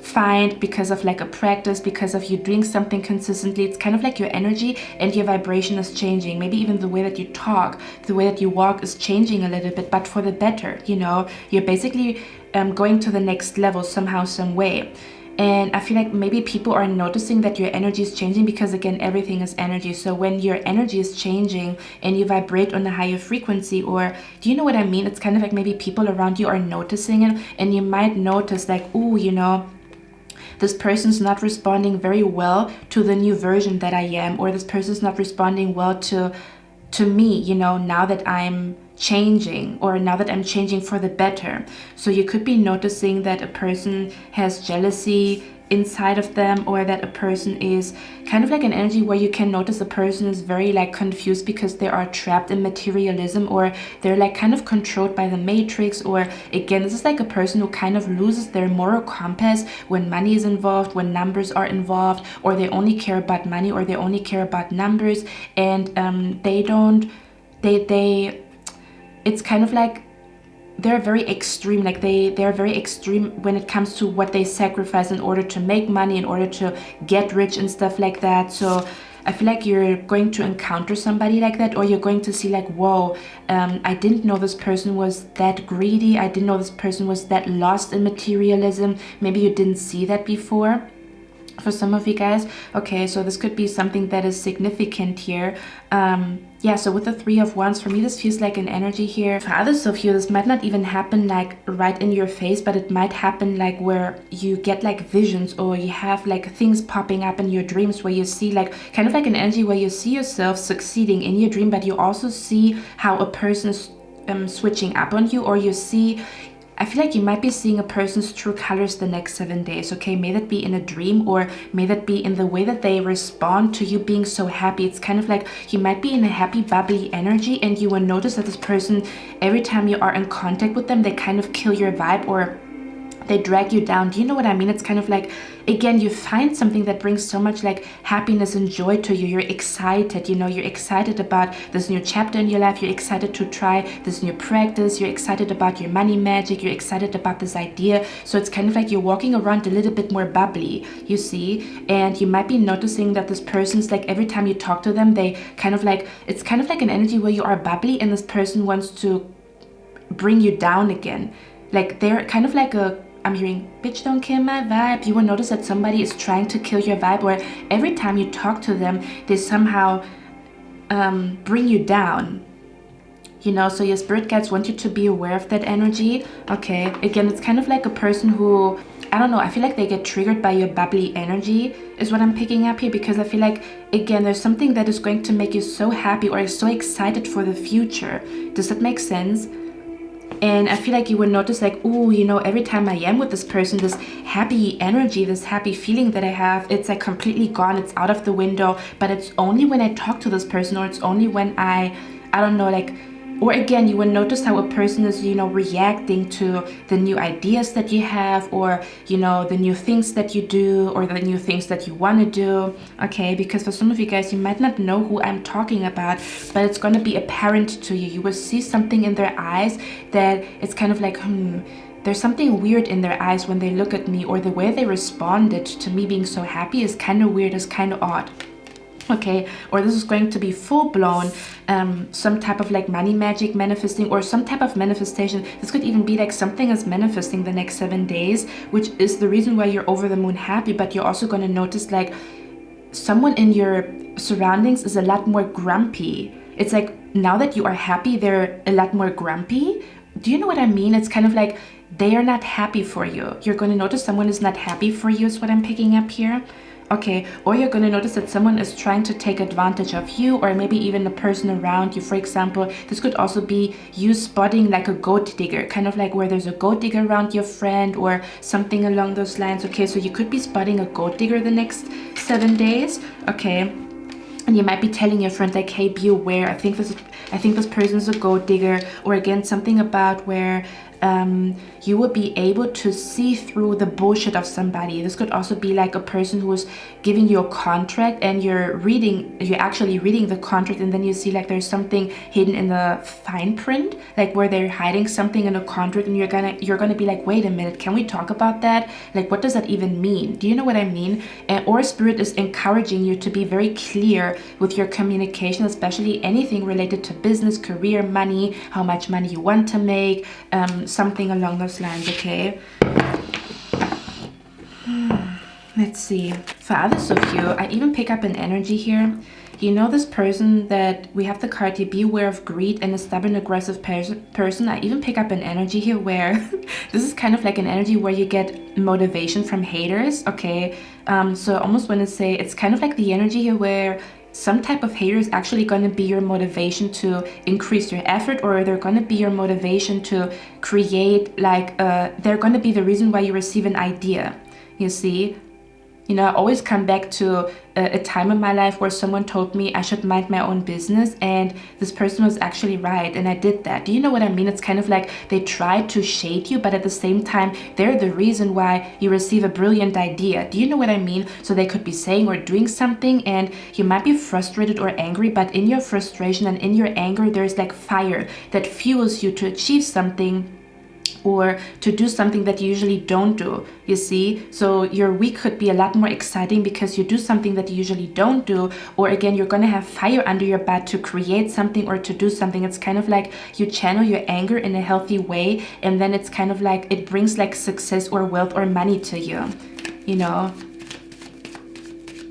Speaker 1: find because of like a practice, because of you doing something consistently. It's kind of like your energy and your vibration is changing. Maybe even the way that you talk, the way that you walk is changing a little bit, but for the better, you know. You're basically going to the next level somehow, some way. And I feel like maybe people are noticing that your energy is changing because, again, everything is energy. So when your energy is changing and you vibrate on a higher frequency, or do you know what I mean? It's kind of like maybe people around you are noticing it, and you might notice like, ooh, you know, this person's not responding very well to the new version that I am, or this person's not responding well to me, you know, now that I'm changing, or now that I'm changing for the better. So you could be noticing that a person has jealousy inside of them, or that a person is kind of like an energy where you can notice a person is very like confused because they are trapped in materialism, or they're like kind of controlled by the matrix. Or again, this is like a person who kind of loses their moral compass when money is involved, when numbers are involved, or they only care about money, or they only care about numbers, and it's kind of like they're very extreme. Like they're very extreme when it comes to what they sacrifice in order to make money, in order to get rich and stuff like that. So I feel like you're going to encounter somebody like that, or you're going to see like, whoa, I didn't know this person was that greedy. I didn't know this person was that lost in materialism. Maybe you didn't see that before. For some of you guys, okay, so this could be something that is significant here. Yeah, so with the Three of Wands, for me this feels like an energy here. For others of you, this might not even happen like right in your face, but it might happen like where you get like visions, or you have like things popping up in your dreams where you see like kind of like an energy where you see yourself succeeding in your dream, but you also see how a person is switching up on you, or you see, I feel like you might be seeing a person's true colors the next 7 days, okay? May that be in a dream, or may that be in the way that they respond to you being so happy. It's kind of like you might be in a happy, bubbly energy, and you will notice that this person, every time you are in contact with them, they kind of kill your vibe, or they drag you down. Do you know what I mean? It's kind of like, again, you find something that brings so much like happiness and joy to you. You're excited, you know, you're excited about this new chapter in your life. You're excited to try this new practice. You're excited about your money magic. You're excited about this idea. So it's kind of like you're walking around a little bit more bubbly, you see, and you might be noticing that this person's like, every time you talk to them, they kind of like, it's kind of like an energy where you are bubbly and this person wants to bring you down again. Like they're kind of like a, I'm hearing, bitch, don't kill my vibe. You will notice that somebody is trying to kill your vibe, or every time you talk to them, they somehow bring you down. You know, so your spirit guides want you to be aware of that energy. Okay, again, it's kind of like a person who, I don't know, I feel like they get triggered by your bubbly energy is what I'm picking up here, because I feel like, again, there's something that is going to make you so happy or so excited for the future. Does that make sense? And I feel like you would notice like, oh, you know, every time I am with this person, this happy energy, this happy feeling that I have, it's like completely gone. It's out of the window. But it's only when I talk to this person, or it's only when I don't know, like, or again, you will notice how a person is, you know, reacting to the new ideas that you have, or, you know, the new things that you do, or the new things that you want to do, okay? Because for some of you guys, you might not know who I'm talking about, but it's going to be apparent to you. You will see something in their eyes that it's kind of like, there's something weird in their eyes when they look at me, or the way they responded to me being so happy is kind of weird, is kind of odd. Okay, or this is going to be full-blown some type of like money magic manifesting, or some type of manifestation. This could even be like something is manifesting the next 7 days, which is the reason why you're over the moon happy. But you're also going to notice like someone in your surroundings is a lot more grumpy. It's like now that you are happy, they're a lot more grumpy. Do you know what I mean? It's kind of like they are not happy for you. You're going to notice someone is not happy for you is what I'm picking up here. Okay, or you're going to notice that someone is trying to take advantage of you, or maybe even the person around you. For example, this could also be you spotting like a goat digger, kind of like where there's a goat digger around your friend, or something along those lines. Okay, so you could be spotting a goat digger the next 7 days. Okay, and you might be telling your friend like, hey, be aware, I think this person's a goat digger. Or again, something about where you would be able to see through the bullshit of somebody. This could also be like a person who is giving you a contract and you're actually reading the contract, and then you see like there's something hidden in the fine print, like where they're hiding something in a contract, and you're gonna be like, wait a minute, can we talk about that? Like, what does that even mean? Do you know what I mean? Or Spirit is encouraging you to be very clear with your communication, especially anything related to business, career, money, how much money you want to make, something along those lines, okay? Let's see. For others of you, I even pick up an energy here. You know this person that we have the card here, be aware of greed and a stubborn, aggressive person. I even pick up an energy here where this is kind of like an energy where you get motivation from haters, okay? So I almost want to say it's kind of like the energy here where some type of hater is actually going to be your motivation to increase your effort, or they're going to be your motivation to create, like, they're going to be the reason why you receive an idea, you see? You know, I always come back to a time in my life where someone told me I should mind my own business, and this person was actually right, and I did that. Do you know what I mean? It's kind of like they tried to shade you, but at the same time, they're the reason why you receive a brilliant idea. Do you know what I mean? So they could be saying or doing something, and you might be frustrated or angry, but in your frustration and in your anger, there's like fire that fuels you to achieve something, or to do something that you usually don't do, you see? So your week could be a lot more exciting because you do something that you usually don't do, or again, you're gonna have fire under your butt to create something or to do something. It's kind of like you channel your anger in a healthy way, and then it's kind of like it brings like success or wealth or money to you, you know?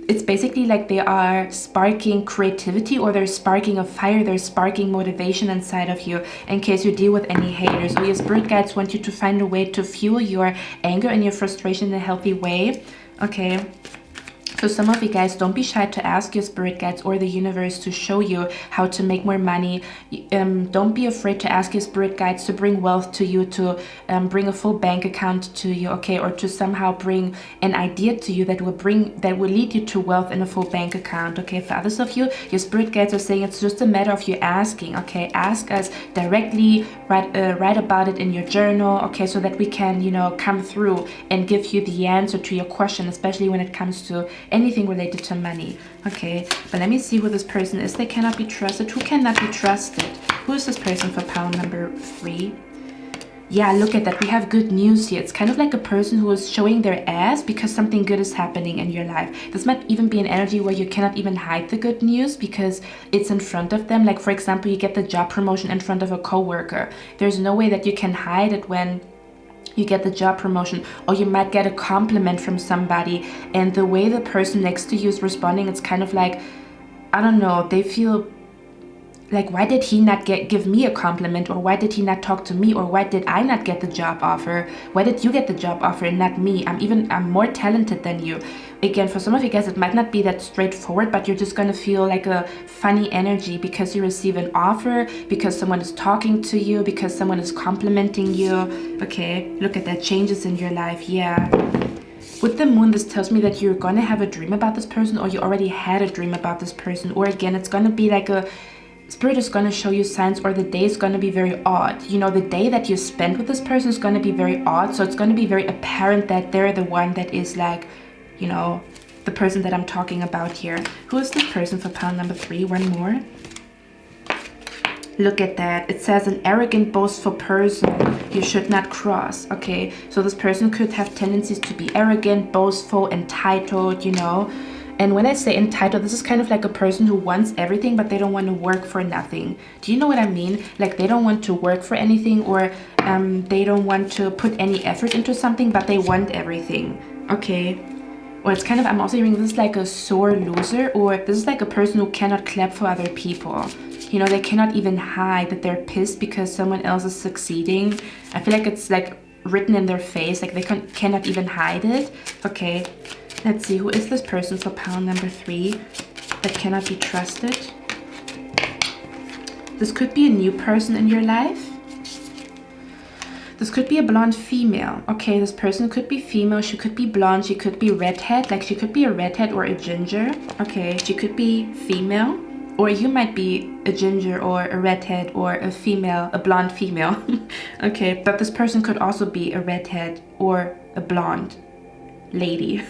Speaker 1: It's basically like they are sparking creativity, or they're sparking a fire, they're sparking motivation inside of you, in case you deal with any haters. Or your spirit guides want you to find a way to fuel your anger and your frustration in a healthy way, okay? So some of you guys, don't be shy to ask your spirit guides or the universe to show you how to make more money. Don't be afraid to ask your spirit guides to bring wealth to you, to bring a full bank account to you, okay, or to somehow bring an idea to you that will lead you to wealth in a full bank account, okay? For others of you, your spirit guides are saying it's just a matter of you asking, okay? Ask us directly, write about it in your journal, okay, so that we can, you know, come through and give you the answer to your question, especially when it comes to anything related to money, okay? But let me see who this person is. They cannot be trusted. Who cannot be trusted? Who is this person for pile number 3? Yeah, look at that. We have good news here. It's kind of like a person who is showing their ass because something good is happening in your life. This might even be an energy where you cannot even hide the good news because it's in front of them. Like, for example, you get the job promotion in front of a coworker. There's no way that you can hide it when you get the job promotion, or you might get a compliment from somebody, and the way the person next to you is responding, it's kind of like, I don't know, they feel like, why did he not give me a compliment, or why did he not talk to me, or why did I not get the job offer? Why did you get the job offer and not me? I'm more talented than you. Again, for some of you guys, it might not be that straightforward, but you're just going to feel like a funny energy because you receive an offer, because someone is talking to you, because someone is complimenting you. Okay, look at that, changes in your life. Yeah. With the moon, this tells me that you're going to have a dream about this person, or you already had a dream about this person, or again, it's going to be like a Spirit is going to show you signs, or the day is going to be very odd. You know, the day that you spend with this person is going to be very odd. So it's going to be very apparent that they're the one that is like, you know, the person that I'm talking about here. Who is this person for pile number 3? One more. Look at that. It says an arrogant, boastful person you should not cross. Okay, so this person could have tendencies to be arrogant, boastful, entitled, you know. And when I say entitled, this is kind of like a person who wants everything, but they don't want to work for nothing. Do you know what I mean? Like, they don't want to work for anything, or they don't want to put any effort into something, but they want everything. Okay. Or it's kind of, I'm also hearing this is like a sore loser, or this is like a person who cannot clap for other people. You know, they cannot even hide that they're pissed because someone else is succeeding. I feel like it's like written in their face, like they cannot even hide it. Okay. Let's see, who is this person for pile number 3 that cannot be trusted? This could be a new person in your life. This could be a blonde female. Okay, this person could be female. She could be blonde. She could be redhead. Like, she could be a redhead or a ginger. Okay, she could be female. or you might be a ginger or a redhead or a female, a blonde female. Okay, but this person could also be a redhead or a blonde lady.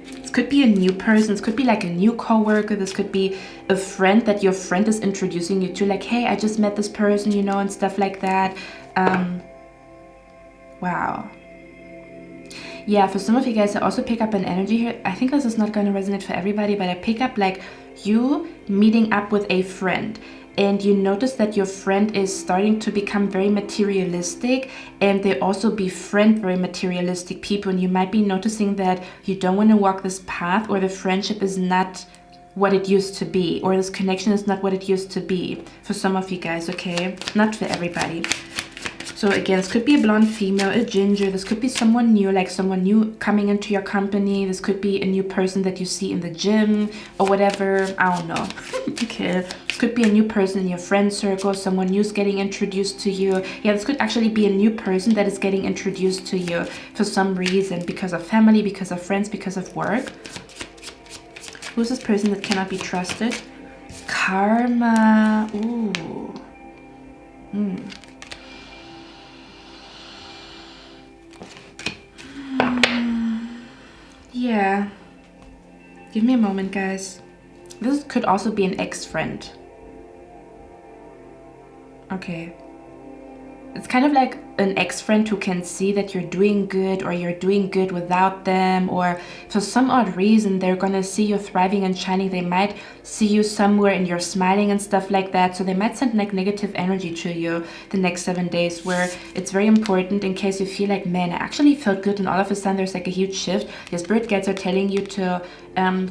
Speaker 1: This could be a new person. This could be like a new coworker. This could be a friend that your friend is introducing you to, like, hey, I just met this person, you know, and stuff like that. Wow. Yeah, for some of you guys, I also pick up an energy here. I think this is not going to resonate for everybody, but I pick up like you meeting up with a friend, and you notice that your friend is starting to become very materialistic, and they also befriend very materialistic people, and you might be noticing that you don't want to walk this path, or the friendship is not what it used to be, or this connection is not what it used to be for some of you guys, okay? Not for everybody. So again, this could be a blonde female, a ginger. This could be someone new, like someone new coming into your company. This could be a new person that you see in the gym or whatever. I don't know. Okay. This could be a new person in your friend circle. Someone new's getting introduced to you. Yeah, this could actually be a new person that is getting introduced to you for some reason, because of family, because of friends, because of work. Who's this person that cannot be trusted? Karma. Ooh. Yeah. Give me a moment, guys. This could also be an ex-friend. Okay. It's kind of like an ex-friend who can see that you're doing good, or you're doing good without them, or for some odd reason they're gonna see you thriving and shining. They might see you somewhere and you're smiling and stuff like that, so they might send like negative energy to you the next 7 days, where it's very important in case you feel like, man, I actually felt good, and all of a sudden there's like a huge shift. Your spirit guides are telling you to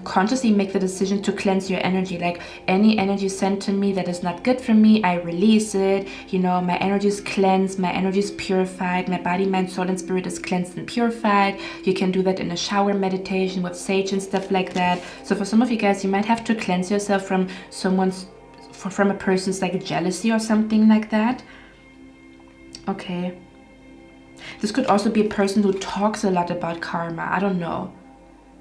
Speaker 1: consciously make the decision to cleanse your energy. Like, any energy sent to me that is not good for me, I release it. You know, my energy is cleansed, my energy is purified, my body, mind, soul, and spirit is cleansed and purified. You can do that in a shower meditation with sage and stuff like that. So for some of you guys, you might have to cleanse yourself from from a person's like jealousy or something like that. Okay. This could also be a person who talks a lot about karma. I don't know.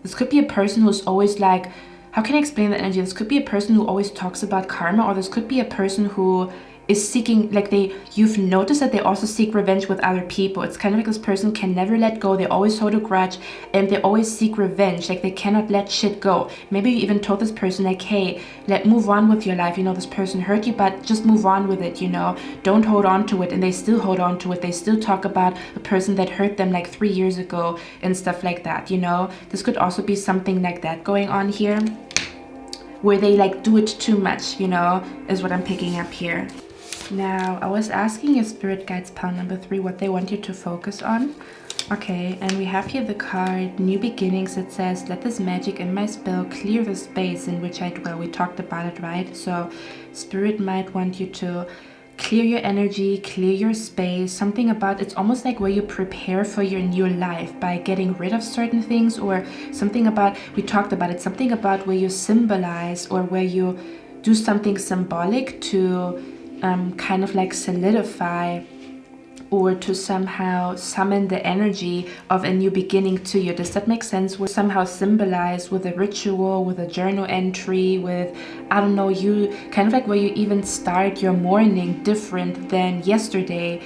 Speaker 1: This could be a person who's always like, how can I explain the energy? This could be a person who always talks about karma, or this could be a person who is seeking, like you've noticed that they also seek revenge with other people. It's kind of like this person can never let go. They always hold a grudge, and they always seek revenge. Like, they cannot let shit go. Maybe you even told this person like, hey, move on with your life. You know, this person hurt you, but just move on with it, you know. Don't hold on to it. And they still hold on to it. They still talk about the person that hurt them like 3 years ago and stuff like that, you know. This could also be something like that going on here, where they like do it too much, you know, is what I'm picking up here. Now, I was asking your spirit guides, pile number 3, what they want you to focus on. Okay, and we have here the card New Beginnings. It says, let this magic in my spell clear the space in which I dwell. We talked about it, right? So spirit might want you to clear your energy, clear your space. Something about, it's almost like where you prepare for your new life by getting rid of certain things, or something about, we talked about it, something about where you symbolize, or where you do something symbolic to kind of like solidify, or to somehow summon the energy of a new beginning to you. Does that make sense? We're somehow symbolized with a ritual, with a journal entry, with, I don't know, you kind of like where you even start your morning different than yesterday,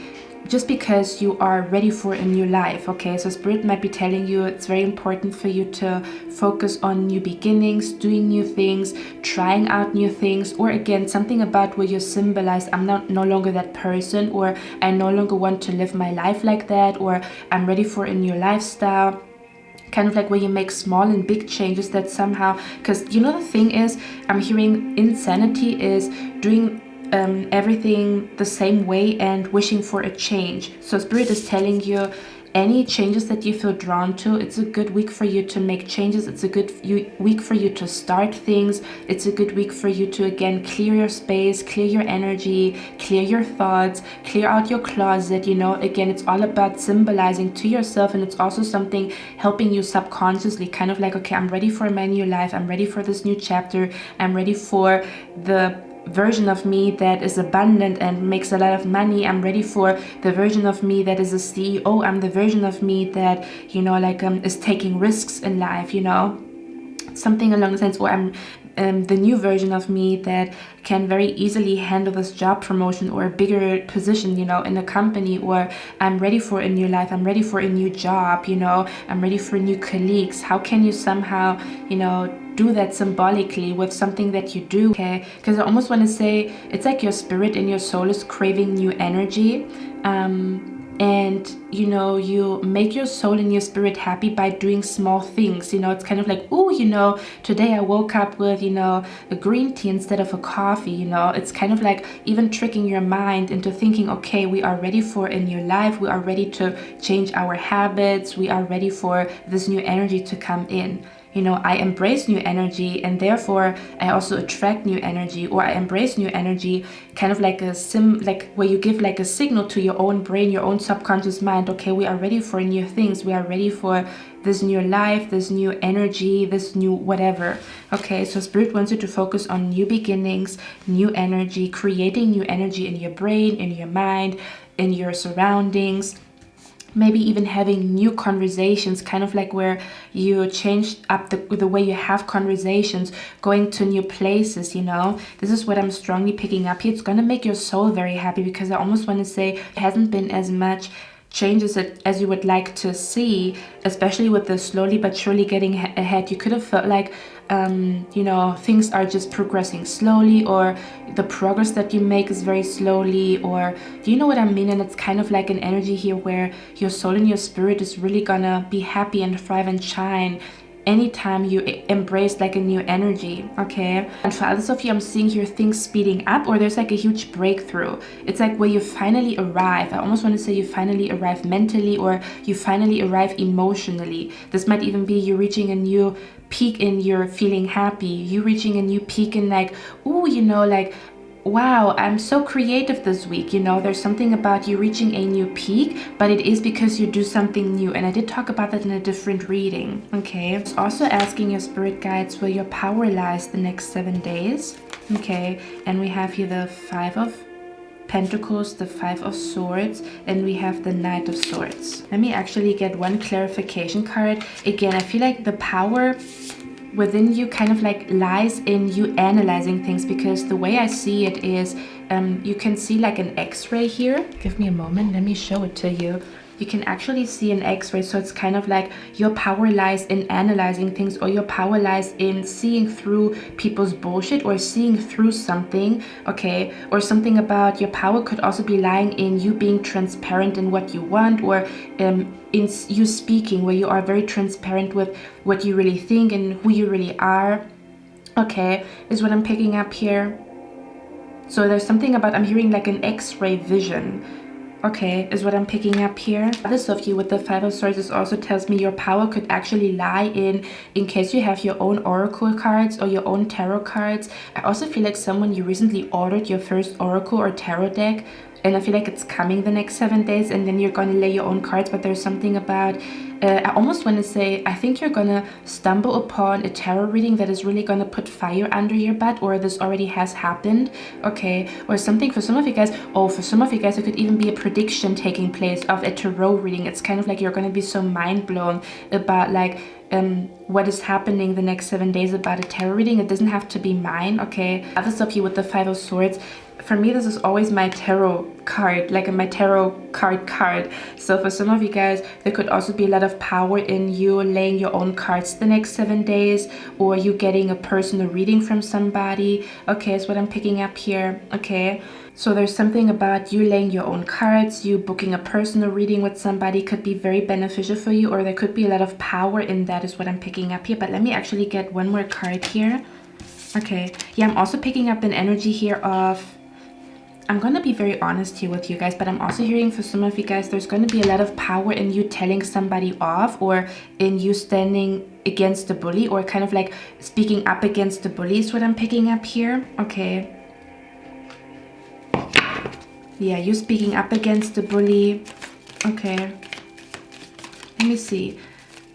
Speaker 1: just because you are ready for a new life. Okay, so spirit might be telling you it's very important for you to focus on new beginnings, doing new things, trying out new things, or again, something about where you symbolize, I'm no longer that person, or I no longer want to live my life like that, or I'm ready for a new lifestyle. Kind of like where you make small and big changes that somehow, because you know the thing is, I'm hearing insanity is doing everything the same way and wishing for a change. So spirit is telling you, any changes that you feel drawn to, it's a good week for you to make changes. It's a good week for you to start things. It's a good week for you to, again, clear your space, clear your energy, clear your thoughts, clear out your closet, you know. Again, it's all about symbolizing to yourself, and it's also something helping you subconsciously, kind of like, okay, I'm ready for my new life. I'm ready for this new chapter. I'm ready for the version of me that is abundant and makes a lot of money. I'm ready for the version of me that is a CEO. I'm the version of me that, you know, like is taking risks in life, you know, something along the lines. Or I'm the new version of me that can very easily handle this job promotion or a bigger position, you know, in a company, or I'm ready for a new life, I'm ready for a new job, you know, I'm ready for new colleagues. How can you somehow, you know, do that symbolically with something that you do? Okay, because I almost want to say it's like your spirit and your soul is craving new energy, and you know, you make your soul and your spirit happy by doing small things. You know, it's kind of like, oh, you know, today I woke up with, you know, a green tea instead of a coffee. You know, it's kind of like even tricking your mind into thinking, okay, we are ready for a new life, we are ready to change our habits, we are ready for this new energy to come in. You know, I embrace new energy, and therefore I also attract new energy, or I embrace new energy, kind of like like where you give like a signal to your own brain, your own subconscious mind, okay, we are ready for new things, we are ready for this new life, this new energy, this new whatever. Okay, so Spirit wants you to focus on new beginnings, new energy, creating new energy in your brain, in your mind, in your surroundings. Maybe even having new conversations, kind of like where you change up the way you have conversations, going to new places, you know. This is what I'm strongly picking up here. It's going to make your soul very happy, because I almost want to say it hasn't been as much changes as you would like to see, especially with the slowly but surely getting ahead. You could have felt like you know, things are just progressing slowly, or the progress that you make is very slowly, or do you know what I mean? And it's kind of like an energy here where your soul and your spirit is really gonna be happy and thrive and shine anytime you embrace like a new energy. Okay, and for others of you, I'm seeing here things speeding up, or there's like a huge breakthrough. It's like where you finally arrive. I almost want to say you finally arrive mentally, or you finally arrive emotionally. This might even be you reaching a new peak in your feeling happy, you reaching a new peak in like, oh, you know, like, wow, I'm so creative this week. You know, there's something about you reaching a new peak, but it is because you do something new. And I did talk about that in a different reading. Okay, it's also asking your spirit guides where your power lies the next 7 days. Okay, and we have here the 5 of Pentacles, the 5 of Swords, and we have the Knight of Swords. Let me actually get one clarification card. Again, I feel like the power within you kind of like lies in you analyzing things, because the way I see it is you can see like an X-ray here. Give me a moment, let me show it to you. You can actually see an X-ray, so it's kind of like your power lies in analyzing things, or your power lies in seeing through people's bullshit, or seeing through something. Okay, or something about your power could also be lying in you being transparent in what you want, or in you speaking, where you are very transparent with what you really think and who you really are. Okay, is what I'm picking up here. So there's something about, I'm hearing like an X-ray vision. Okay, is what I'm picking up here. This of you with the 5 of Swords, this also tells me your power could actually lie in case you have your own oracle cards or your own tarot cards. I also feel like someone, you recently ordered your first oracle or tarot deck, and I feel like it's coming the next 7 days, and then you're gonna lay your own cards. But there's something about, I almost want to say, I think you're gonna stumble upon a tarot reading that is really gonna put fire under your butt, or this already has happened. Okay, or something for some of you guys. Oh, for some of you guys, it could even be a prediction taking place of a tarot reading. It's kind of like you're gonna be so mind blown about like what is happening the next 7 days about a tarot reading. It doesn't have to be mine. Okay, others of you with the 5 of Swords, for me, this is always my tarot card, like my tarot card. So for some of you guys, there could also be a lot of power in you laying your own cards the next 7 days, or you getting a personal reading from somebody. Okay, is what I'm picking up here. Okay, so there's something about you laying your own cards, you booking a personal reading with somebody could be very beneficial for you, or there could be a lot of power in that, is what I'm picking up here. But let me actually get one more card here. Okay, yeah, I'm also picking up an energy here of, I'm going to be very honest here with you guys, but I'm also hearing for some of you guys, there's going to be a lot of power in you telling somebody off, or in you standing against the bully, or kind of like speaking up against the bully, is what I'm picking up here. Okay. Yeah, you speaking up against the bully. Okay. Let me see.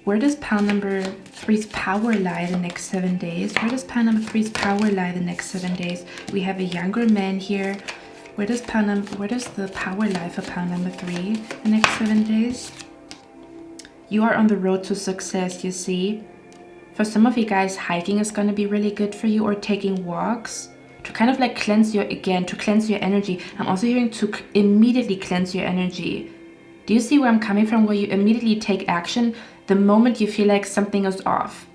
Speaker 1: Where does pile number 3's power lie the next 7 days? Where does pile number 3's power lie the next 7 days? We have a younger man here. Where does the power lie for pile number 3 the next 7 days? You are on the road to success, you see. For some of you guys, hiking is going to be really good for you, or taking walks to kind of like cleanse your, again, to cleanse your energy. I'm also hearing to immediately cleanse your energy. Do you see where I'm coming from? Where you immediately take action the moment you feel like something is off.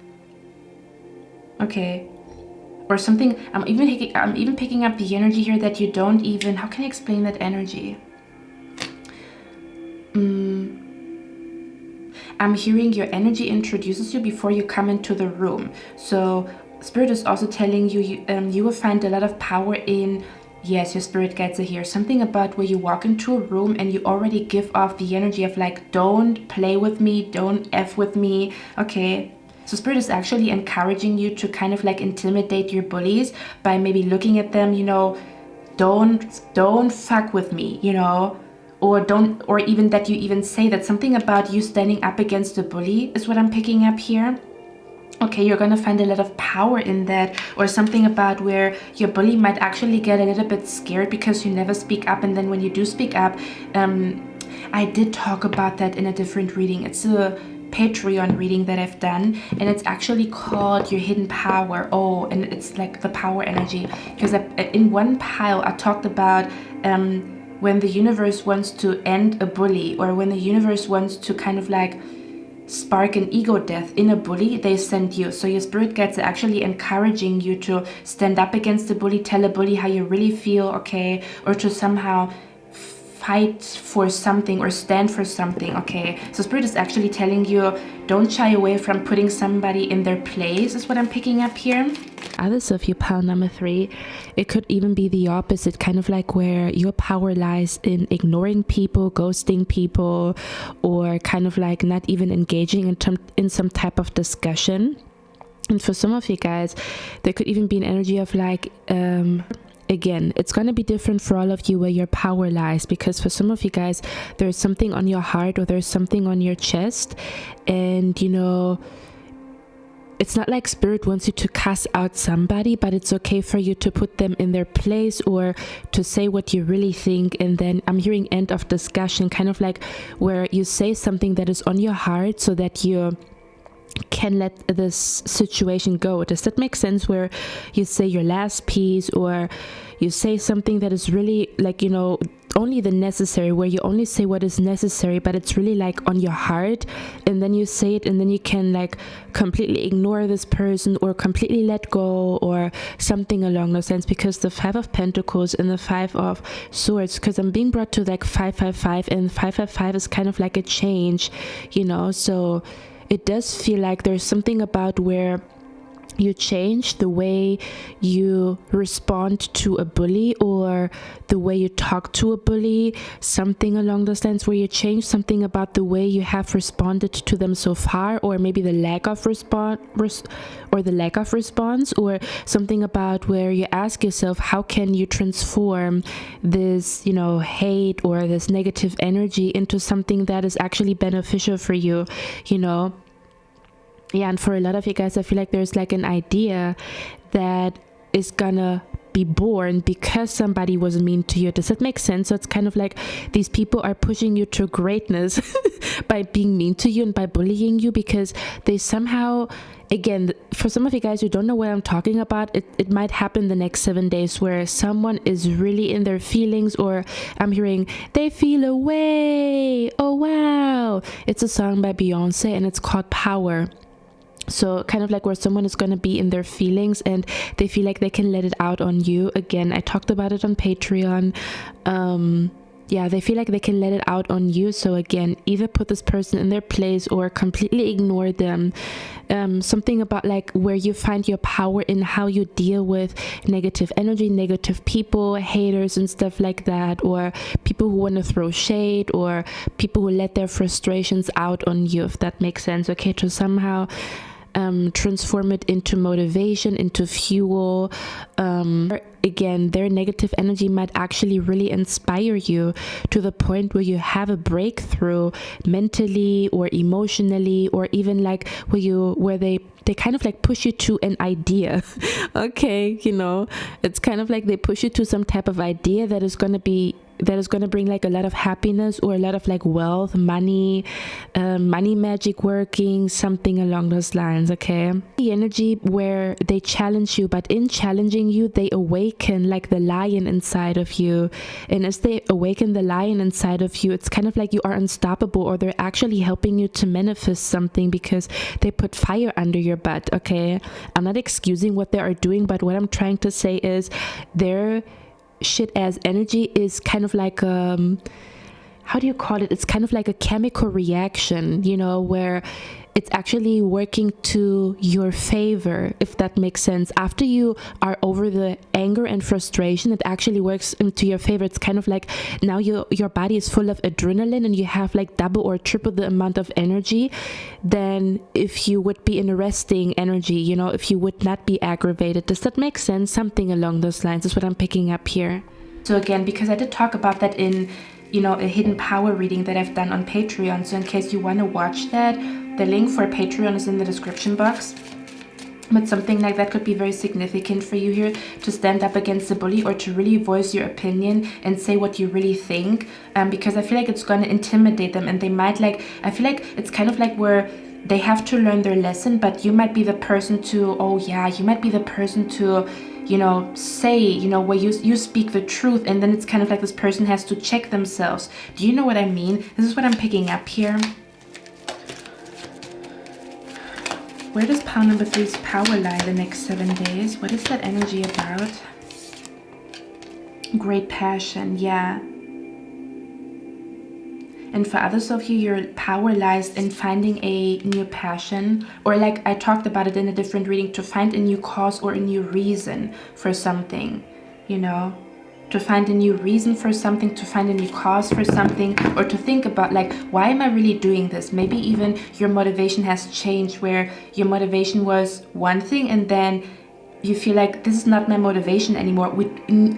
Speaker 1: Okay. Or something, I'm even picking up the energy here that you don't even, how can I explain that energy? I'm hearing your energy introduces you before you come into the room. So Spirit is also telling you, you will find a lot of power in, yes, your spirit guides are here. Something about where you walk into a room and you already give off the energy of like, don't play with me, don't F with me, okay? So Spirit is actually encouraging you to kind of like intimidate your bullies by maybe looking at them, you know, don't fuck with me, you know, or even that you even say that. Something about you standing up against a bully is what I'm picking up here. Okay, you're gonna find a lot of power in that, or something about where your bully might actually get a little bit scared because you never speak up, and then when you do speak up, I did talk about that in a different reading. It's a Patreon reading that I've done, and it's actually called Your Hidden Power. Oh, and it's like the power energy, because in one pile I talked about when the universe wants to end a bully, or when the universe wants to kind of like spark an ego death in a bully, they send you. So your spirit guides are actually encouraging you to stand up against the bully, tell a bully how you really feel, okay, or to somehow fight for something or stand for something, okay? So Spirit is actually telling you, don't shy away from putting somebody in their place, is what I'm picking up here. Others of you, pile number 3, it could even be the opposite, kind of like where your power lies in ignoring people, ghosting people, or kind of like not even engaging in some type of discussion. And for some of you guys, there could even be an energy of like, again, it's going to be different for all of you where your power lies, because for some of you guys, there's something on your heart or there's something on your chest, and you know, it's not like Spirit wants you to cast out somebody, but it's okay for you to put them in their place or to say what you really think. And then I'm hearing end of discussion, kind of like where you say something that is on your heart so that you can let this situation go. Does that make sense? Where you say your last piece, or you say something that is really like, you know, only the necessary, where you only say what is necessary, but it's really like on your heart, and then you say it, and then you can like completely ignore this person or completely let go or something along those lines. Because the 5 of Pentacles and the 5 of Swords, because I'm being brought to like 555, and 555 is kind of like a change, you know, so it does feel like there's something about where you change the way you respond to a bully, or the way you talk to a bully, something along those lines, where you change something about the way you have responded to them so far, or maybe the lack of response, or something about where you ask yourself, how can you transform this, you know, hate or this negative energy into something that is actually beneficial for you, you know? Yeah, and for a lot of you guys, I feel like there's like an idea that is gonna be born because somebody was mean to you. Does that make sense? So it's kind of like these people are pushing you to greatness by being mean to you and by bullying you, because they somehow, again, for some of you guys who don't know what I'm talking about, it might happen the next 7 days where someone is really in their feelings, or I'm hearing they feel away. Oh wow, it's a song by Beyonce and it's called Power. So kind of like where someone is going to be in their feelings and they feel like they can let it out on you. Again, I talked about it on Patreon. Yeah, they feel like they can let it out on you. So again, either put this person in their place or completely ignore them. Something about like where you find your power in how you deal with negative energy, negative people, haters and stuff like that, or people who want to throw shade, or people who let their frustrations out on you, if that makes sense. Okay, to somehow transform it into motivation, into fuel. Again, their negative energy might actually really inspire you to the point where you have a breakthrough mentally or emotionally, or even like where they they kind of like push you to an idea. Okay, you know, it's kind of like they push you to some type of idea that is going to bring like a lot of happiness or a lot of like wealth, money magic working, something along those lines. Okay, the energy where they challenge you, but in challenging you they awaken like the lion inside of you, and as they awaken the lion inside of you, it's kind of like you are unstoppable, or they're actually helping you to manifest something because they put fire under your butt. Okay, I'm not excusing what they are doing, but what I'm trying to say is their shit as energy is kind of like how do you call it, it's kind of like a chemical reaction, you know, where it's actually working to your favor, if that makes sense. After you are over the anger and frustration, it actually works into your favor. It's kind of like now your body is full of adrenaline and you have like double or triple the amount of energy than if you would be in a resting energy, you know, if you would not be aggravated. Does that make sense? Something along those lines is what I'm picking up here. So again, because I did talk about that in, you know, a hidden power reading that I've done on Patreon, so in case you want to watch that, the link for Patreon is in the description box. But something like that could be very significant for you here, to stand up against the bully or to really voice your opinion and say what you really think, because I feel like it's going to intimidate them, and they might like, I feel like it's kind of like where they have to learn their lesson, but you might be the person to, oh yeah, you might be the person to, you know, say, you know, where you speak the truth, and then it's kind of like this person has to check themselves. Do you know what I mean? This is what I'm picking up here. Where does pile number 3's power lie the next 7 days? What is that energy about? Great passion, yeah. And for others of you, your power lies in finding a new passion, or like I talked about it in a different reading, to find a new cause or a new reason for something, you know, to find a new reason for something, to find a new cause for something, or to think about like, why am I really doing this? Maybe even your motivation has changed, where your motivation was one thing and then you feel like this is not my motivation anymore.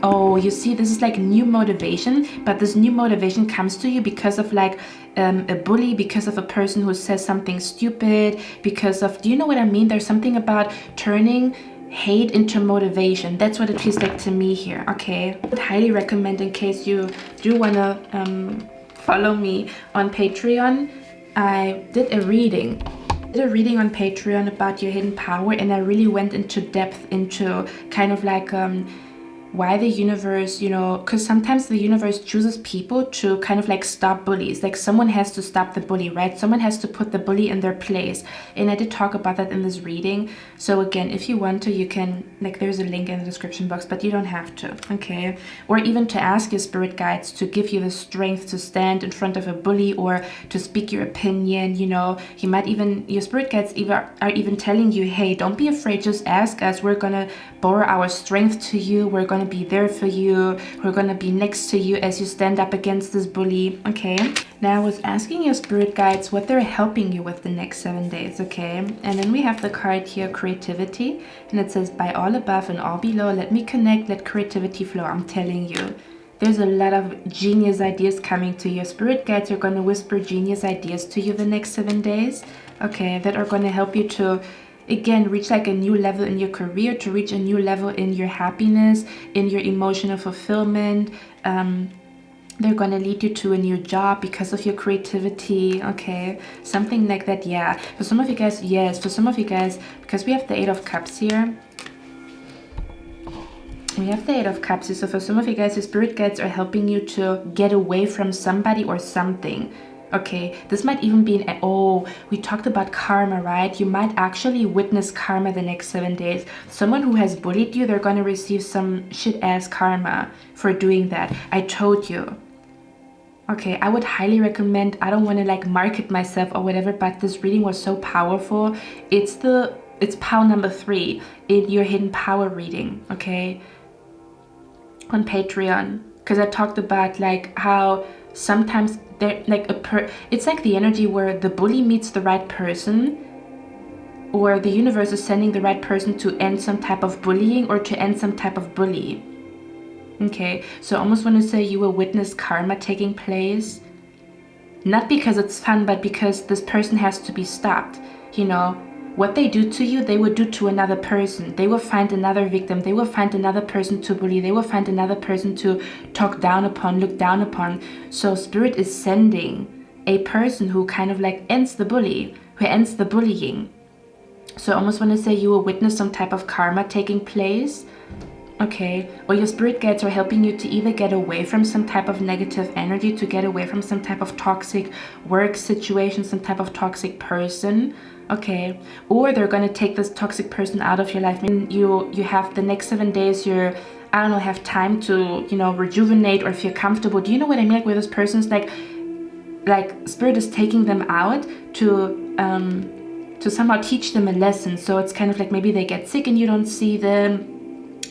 Speaker 1: Oh, you see, this is like new motivation, but this new motivation comes to you because of like a bully, because of a person who says something stupid, because of, do you know what I mean? There's something about turning hate into motivation. That's what it feels like to me here. Okay, I would highly recommend, in case you do want to follow me on Patreon, I did a reading on Patreon about your hidden power, and I really went into depth into kind of like why the universe, you know, because sometimes the universe chooses people to kind of like stop bullies. Like someone has to stop the bully, right? Someone has to put the bully in their place. And I did talk about that in this reading. So again, if you want to, you can, like, there's a link in the description box, but you don't have to, okay? Or even to ask your spirit guides to give you the strength to stand in front of a bully or to speak your opinion, you know. You might even, your spirit guides are even telling you, hey, don't be afraid, just ask us. We're gonna borrow our strength to you. We're gonna be there for you. We're gonna be next to you as you stand up against this bully. Okay, now I was asking your spirit guides what they're helping you with the next 7 days. Okay, and then we have the card here, creativity, and it says, by all above and all below, let me connect, let creativity flow. I'm telling you, there's a lot of genius ideas coming to you. Your spirit guides are going to whisper genius ideas to you the next 7 days, okay, that are going to help you to, again, reach like a new level in your career, to reach a new level in your happiness, in your emotional fulfillment. They're going to lead you to a new job because of your creativity, okay, something like that. Yeah, for some of you guys, yes, for some of you guys, because we have the 8 of Cups here. We have the 8 of Cups here. So for some of you guys, your spirit guides are helping you to get away from somebody or something. Okay, this might even be an, oh, we talked about karma, right? You might actually witness karma the next 7 days. Someone who has bullied you, they're going to receive some shit-ass karma for doing that. I told you. Okay, I would highly recommend, I don't want to like market myself or whatever, but this reading was so powerful. It's pile number 3 in your hidden power reading, okay? On Patreon. Because I talked about like how sometimes they're like it's like the energy where the bully meets the right person, or the universe is sending the right person to end some type of bullying or to end some type of bully. Okay, so I almost want to say you will witness karma taking place, not because it's fun, but because this person has to be stopped, you know. what they do to you, they would do to another person. They will find another victim. They will find another person to bully. They will find another person to talk down upon, look down upon. So Spirit is sending a person who kind of like ends the bully, who ends the bullying. So I almost want to say you will witness some type of karma taking place. Okay, or your spirit guides are helping you to either get away from some type of negative energy, to get away from some type of toxic work situation, some type of toxic person. Okay, or they're going to take this toxic person out of your life. I mean, you have the next 7 days, you're, I don't know, have time to, you know, rejuvenate or feel comfortable. Do you know what I mean? Like where this person's like spirit is taking them out to somehow teach them a lesson. So it's kind of like maybe they get sick and you don't see them.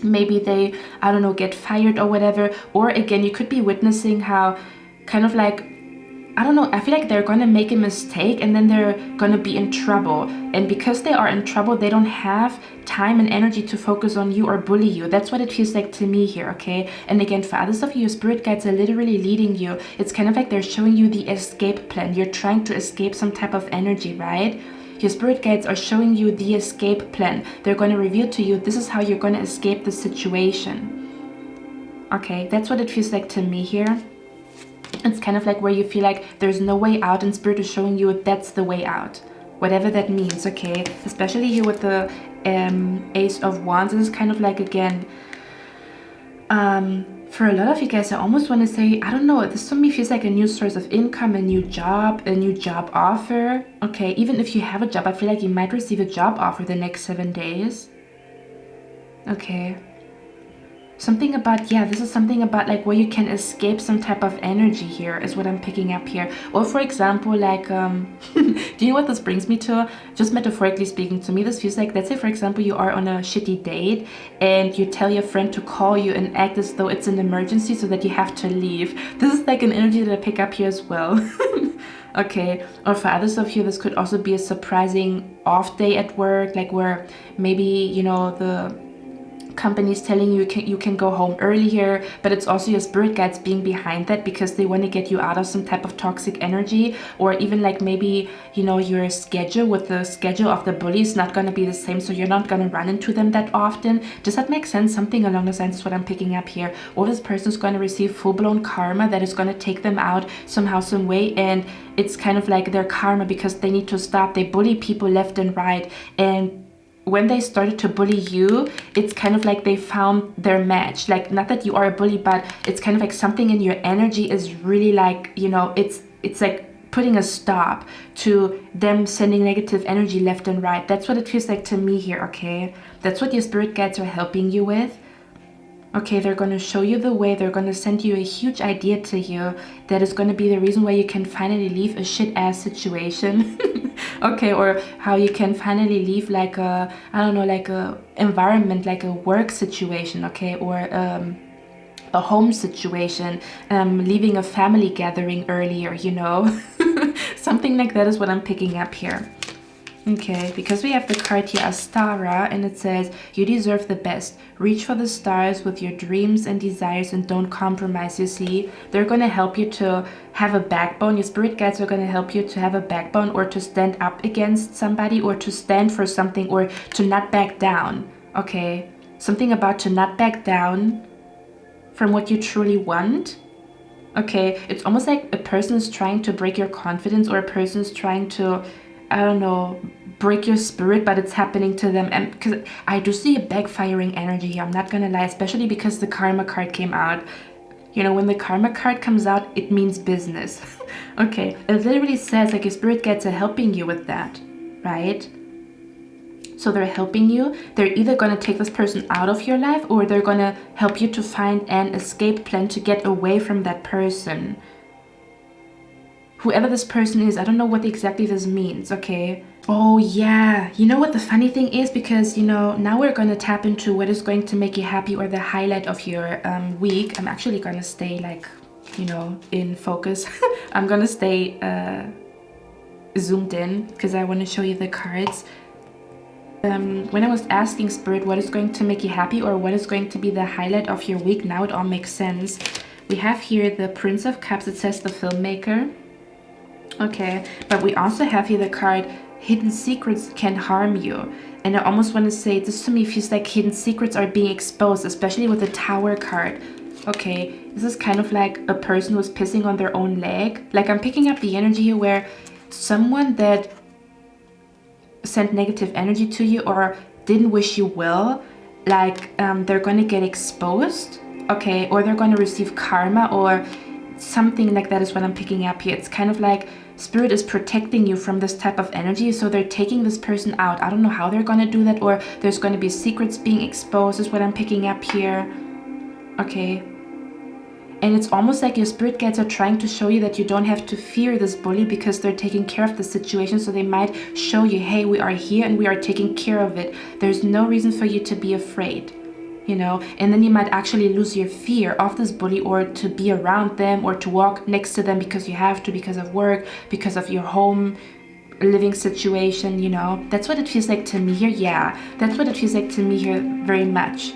Speaker 1: Maybe they, I don't know, get fired or whatever. Or again, you could be witnessing how kind of like, I don't know, I feel like they're gonna make a mistake and then they're gonna be in trouble. And because they are in trouble, they don't have time and energy to focus on you or bully you. That's what it feels like to me here, okay? And again, for others of you, your spirit guides are literally leading you. It's kind of like they're showing you the escape plan. You're trying to escape some type of energy, right? Your spirit guides are showing you the escape plan. They're going to reveal to you, this is how you're going to escape the situation. Okay, that's what it feels like to me here. It's kind of like where you feel like there's no way out and Spirit is showing you that's the way out. Whatever that means, okay? Especially here with the Ace of Wands. This is kind of like, again, for a lot of you guys, I almost want to say, I don't know, this to me feels like a new source of income, a new job offer. Okay, even if you have a job, I feel like you might receive a job offer the next 7 days. Okay. Something about, yeah, this is something about like where you can escape some type of energy here is what I'm picking up here. Or for example, like, do you know what this brings me to? Just metaphorically speaking, to me, this feels like, let's say, for example, you are on a shitty date and you tell your friend to call you and act as though it's an emergency so that you have to leave. This is like an energy that I pick up here as well. Okay, or for others of you, this could also be a surprising off day at work, like where maybe, you know, the companies telling you you can go home earlier, but it's also your spirit guides being behind that because they want to get you out of some type of toxic energy. Or even like maybe, you know, your schedule with the schedule of the bully is not going to be the same, so you're not going to run into them that often. Does that make sense? Something along those lines is what I'm picking up here. Or this person is going to receive full-blown karma that is going to take them out somehow, some way, and it's kind of like their karma because they need to stop. They bully people left and right, and when they started to bully you, it's kind of like they found their match. Like, not that you are a bully, but it's kind of like something in your energy is really like, you know, it's like putting a stop to them sending negative energy left and right. That's what it feels like to me here, okay? That's what your spirit guides are helping you with. Okay, they're going to show you the way. They're going to send you a huge idea to you that is going to be the reason why you can finally leave a shit-ass situation. Okay, or how you can finally leave like a, I don't know, like a environment, like a work situation, okay, or a home situation, leaving a family gathering earlier, you know. Something like that is what I'm picking up here. Okay, because we have the card here, Astara, and it says, you deserve the best. Reach for the stars with your dreams and desires and don't compromise. You see, they're going to help you to have a backbone. Your spirit guides are going to help you to have a backbone, or to stand up against somebody, or to stand for something, or to not back down. Okay, something about to not back down from what you truly want. Okay, it's almost like a person is trying to break your confidence, or a person is trying to, I don't know, break your spirit, but it's happening to them. And because I do see a backfiring energy here, I'm not gonna lie, especially because the karma card came out. You know, when the karma card comes out, it means business. Okay, it literally says like your spirit guides are helping you with that, right? So they're helping you. They're either going to take this person out of your life, or they're going to help you to find an escape plan to get away from that person. Whoever this person is, I don't know what exactly this means, okay? Oh yeah, you know what the funny thing is? Because, you know, now we're going to tap into what is going to make you happy, or the highlight of your week. I'm actually going to stay like, you know, in focus. I'm going to stay zoomed in because I want to show you the cards. When I was asking Spirit what is going to make you happy, or what is going to be the highlight of your week, now it all makes sense. We have here the Prince of Cups. It says the filmmaker. Okay, but we also have here the card hidden secrets can harm you. And I almost want to say, this to me feels like hidden secrets are being exposed, especially with the Tower card. Okay, this is kind of like a person who's pissing on their own leg. Like, I'm picking up the energy here where someone that sent negative energy to you or didn't wish you well, like they're going to get exposed, okay, or they're going to receive karma or something like that is what I'm picking up here. It's kind of like Spirit is protecting you from this type of energy, so they're taking this person out. I don't know how they're going to do that, or there's going to be secrets being exposed is what I'm picking up here. Okay. And it's almost like your spirit guides are trying to show you that you don't have to fear this bully because they're taking care of the situation. So they might show you, hey, we are here and we are taking care of it. There's no reason for you to be afraid, you know. And then you might actually lose your fear of this bully, or to be around them, or to walk next to them because you have to, because of work, because of your home living situation, you know. That's what it feels like to me here. Yeah, that's what it feels like to me here very much.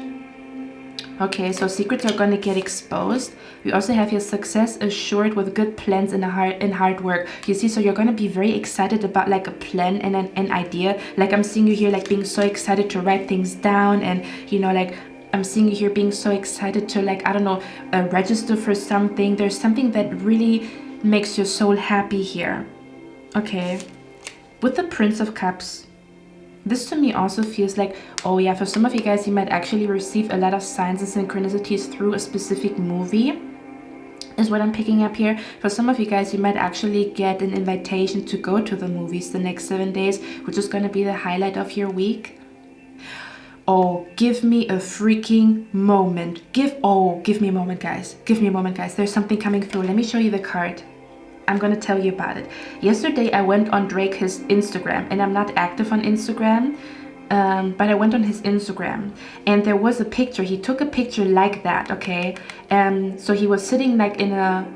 Speaker 1: Okay, so secrets are going to get exposed. We also have your success assured with good plans and hard work. You see, so you're going to be very excited about like a plan and an idea. Like, I'm seeing you here like being so excited to write things down, and you know, like I'm seeing you here being so excited to, like, I don't know, register for something. There's something that really makes your soul happy here. Okay, with the Prince of Cups, this to me also feels like, oh yeah, for some of you guys, you might actually receive a lot of signs and synchronicities through a specific movie, is what I'm picking up here. For some of you guys, you might actually get an invitation to go to the movies the next 7 days, which is going to be the highlight of your week. Oh, give me a freaking moment. Give me a moment, guys. Give me a moment, guys. There's something coming through. Let me show you the card. I'm going to tell you about it. Yesterday, I went on his Instagram, and I'm not active on Instagram, but I went on his Instagram, and there was a picture. He took a picture like that, okay? So he was sitting like in a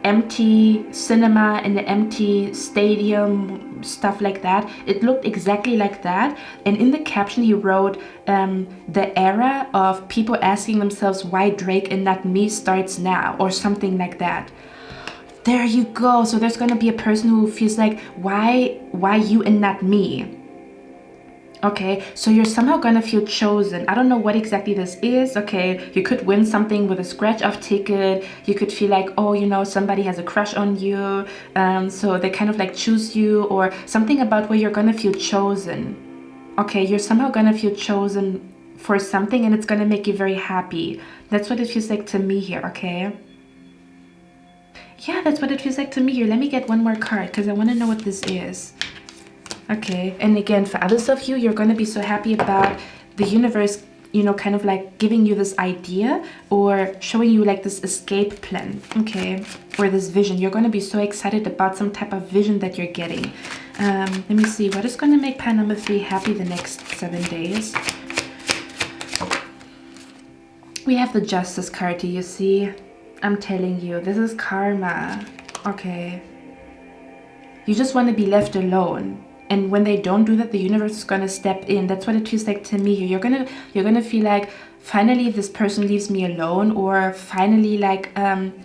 Speaker 1: empty cinema, in an empty stadium, stuff like that. It looked exactly like that. And in the caption, he wrote, the era of people asking themselves why Drake and not me starts now, or something like that. There you go. So there's going to be a person who feels like, why you and not me? Okay, so you're somehow going to feel chosen. I don't know what exactly this is. Okay, you could win something with a scratch-off ticket. You could feel like, oh, you know, somebody has a crush on you. So they kind of like choose you, or something about where you're going to feel chosen. Okay, you're somehow going to feel chosen for something, and it's going to make you very happy. That's what it feels like to me here, okay? Yeah, that's what it feels like to me here. Let me get one more card because I want to know what this is. Okay, and again, for others of you, you're going to be so happy about the universe, you know, kind of like giving you this idea or showing you like this escape plan, okay, or this vision. You're going to be so excited about some type of vision that you're getting. Let me see, what is going to make pile number 3 happy the next 7 days? We have the Justice card here, you see. I'm telling you, this is karma. Okay. You just want to be left alone. And when they don't do that, the universe is going to step in. That's what it feels like to me here. You're gonna feel like, finally this person leaves me alone, or finally like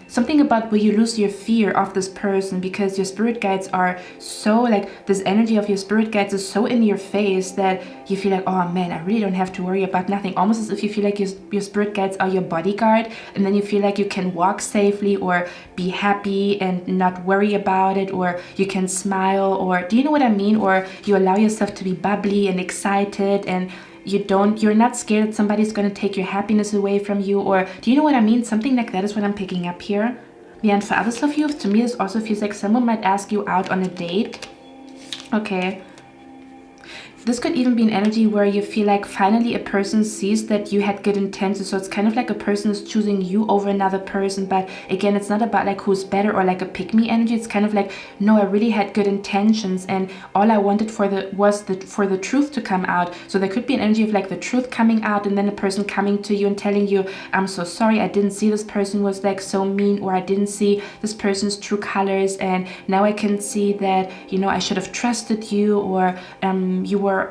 Speaker 1: something about where you lose your fear of this person, because your spirit guides are so like, this energy of your spirit guides is so in your face that you feel like, oh man, I really don't have to worry about nothing. Almost as if you feel like your spirit guides are your bodyguard, and then you feel like you can walk safely or be happy and not worry about it, or you can smile, or do you know what I mean? Or you allow yourself to be bubbly and excited, and you're not scared that somebody's going to take your happiness away from you, or do you know what I mean? Something like that is what I'm picking up here. Yeah, and for others of you, to me, this also feels like someone might ask you out on a date. Okay. This could even be an energy where you feel like finally a person sees that you had good intentions. So it's kind of like a person is choosing you over another person. But again, it's not about like who's better or like a pick-me energy. It's kind of like, no, I really had good intentions, and all I wanted for the truth to come out. So there could be an energy of like the truth coming out, and then a person coming to you and telling you, I'm so sorry, I didn't see this person was like so mean, or I didn't see this person's true colors, and now I can see that, you know, I should have trusted you, or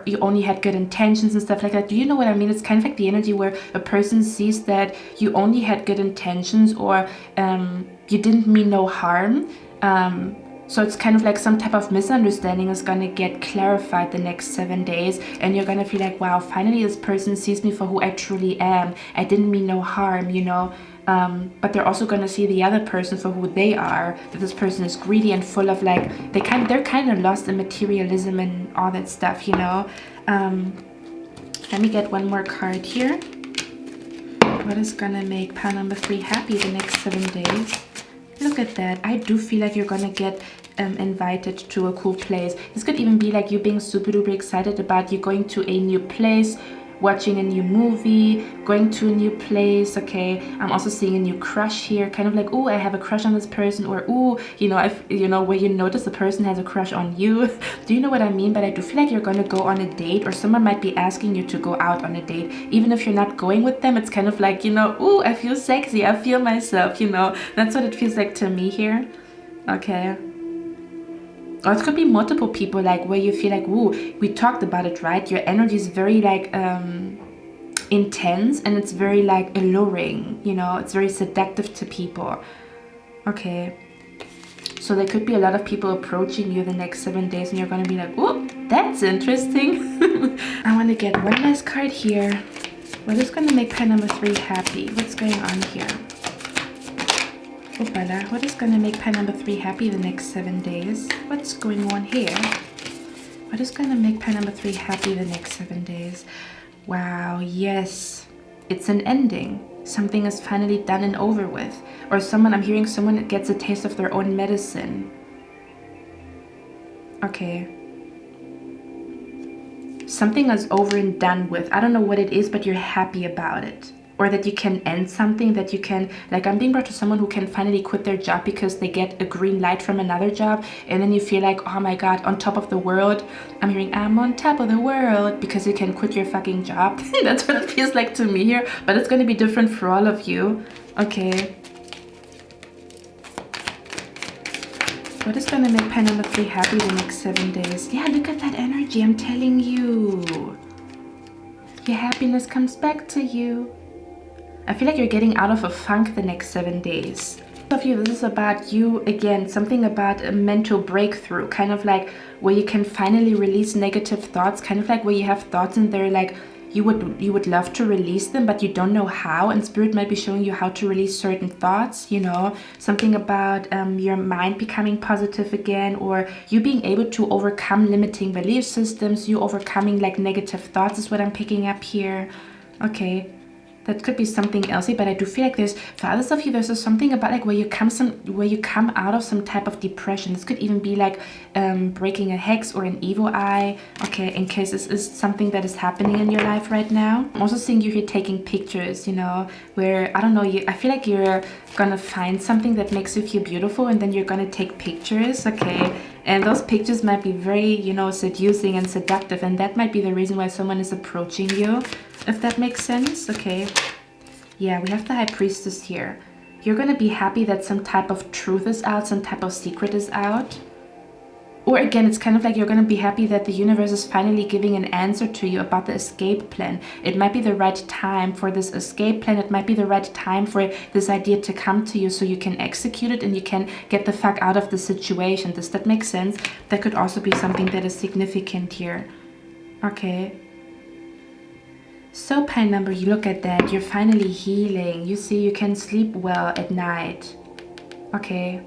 Speaker 1: you only had good intentions and stuff like that. Do you know what I mean? It's kind of like the energy where a person sees that you only had good intentions, or you didn't mean no harm. So it's kind of like some type of misunderstanding is gonna get clarified the next 7 days, and you're gonna feel like, wow, finally this person sees me for who I truly am. I didn't mean no harm, you know. But they're also gonna see the other person for who they are. That this person is greedy and full of like they're kind of lost in materialism and all that stuff, you know. Let me get one more card here. What is gonna make pile number 3 happy the next 7 days? Look at that. I do feel like you're gonna get invited to a cool place. This could even be like you being super duper excited about you going to a new place, watching a new movie, going to a new place. Okay, I'm also seeing a new crush here, kind of like, oh, I have a crush on this person, or oh, you know, where you notice the person has a crush on you. Do you know what I mean? But I do feel like you're gonna go on a date, or someone might be asking you to go out on a date. Even if you're not going with them, it's kind of like, you know, oh, I feel sexy, I feel myself, you know. That's what it feels like to me here. Okay. Or it could be multiple people, like where you feel like, ooh, we talked about it, right? Your energy is very like intense, and it's very like alluring, you know, it's very seductive to people. Okay, so there could be a lot of people approaching you the next 7 days, and you're gonna be like, oh, that's interesting. I want to get one last card here. What is gonna make pile number 3 happy? What's going on here? Oopala. What is gonna make pile number 3 happy the next 7 days? What's going on here? What is gonna make pile number 3 happy the next 7 days? Wow, yes. It's an ending. Something is finally done and over with. Or I'm hearing someone that gets a taste of their own medicine. Okay. Something is over and done with. I don't know what it is, but you're happy about it. Or that you can end something, that you can, like I'm being brought to someone who can finally quit their job because they get a green light from another job, and then you feel like, oh my god, on top of the world. I'm hearing, I'm on top of the world, because you can quit your fucking job. That's what it feels like to me here, but it's going to be different for all of you. Okay. What is going to make pile number 3 happy the next 7 days? Yeah, look at that energy, I'm telling you. Your happiness comes back to you. I feel like you're getting out of a funk the next 7 days. Of you, this is about you again, something about a mental breakthrough, kind of like where you can finally release negative thoughts, kind of like where you have thoughts in there like you would love to release them, but you don't know how, and spirit might be showing you how to release certain thoughts, you know, something about your mind becoming positive again, or you being able to overcome limiting belief systems, you overcoming like negative thoughts is what I'm picking up here. Okay. That could be something else, but I do feel like there's, for others of you, there's something about like where you come out of some type of depression. This could even be like breaking a hex or an evil eye. Okay, in case this is something that is happening in your life right now. I'm also seeing you here taking pictures, you know, where, I don't know, I feel like you're gonna find something that makes you feel beautiful, and then you're gonna take pictures, okay? And those pictures might be very, you know, seducing and seductive, and that might be the reason why someone is approaching you, if that makes sense. Okay. Yeah, we have the High Priestess here. You're going to be happy that some type of truth is out, some type of secret is out. Or again, it's kind of like you're going to be happy that the universe is finally giving an answer to you about the escape plan. It might be the right time for this escape plan. It might be the right time for this idea to come to you so you can execute it and you can get the fuck out of the situation. Does that make sense? That could also be something that is significant here. Okay. So pile number, you look at that. You're finally healing. You see, you can sleep well at night. Okay.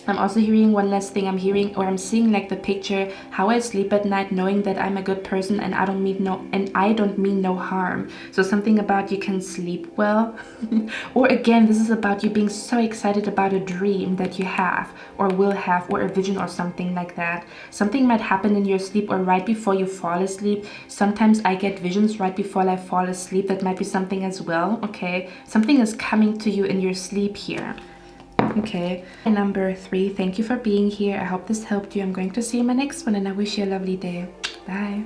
Speaker 1: I'm also hearing one last thing. I'm seeing like the picture how I sleep at night, knowing that I'm a good person and I don't mean no harm. So something about you can sleep well. Or again, this is about you being so excited about a dream that you have or will have, or a vision or something like that. Something might happen in your sleep or right before you fall asleep. Sometimes I get visions right before I fall asleep. That might be something as well. Okay, something is coming to you in your sleep here. Okay, and number 3, thank you for being here. I hope this helped you. I'm going to see you in my next one, and I wish you a lovely day. Bye.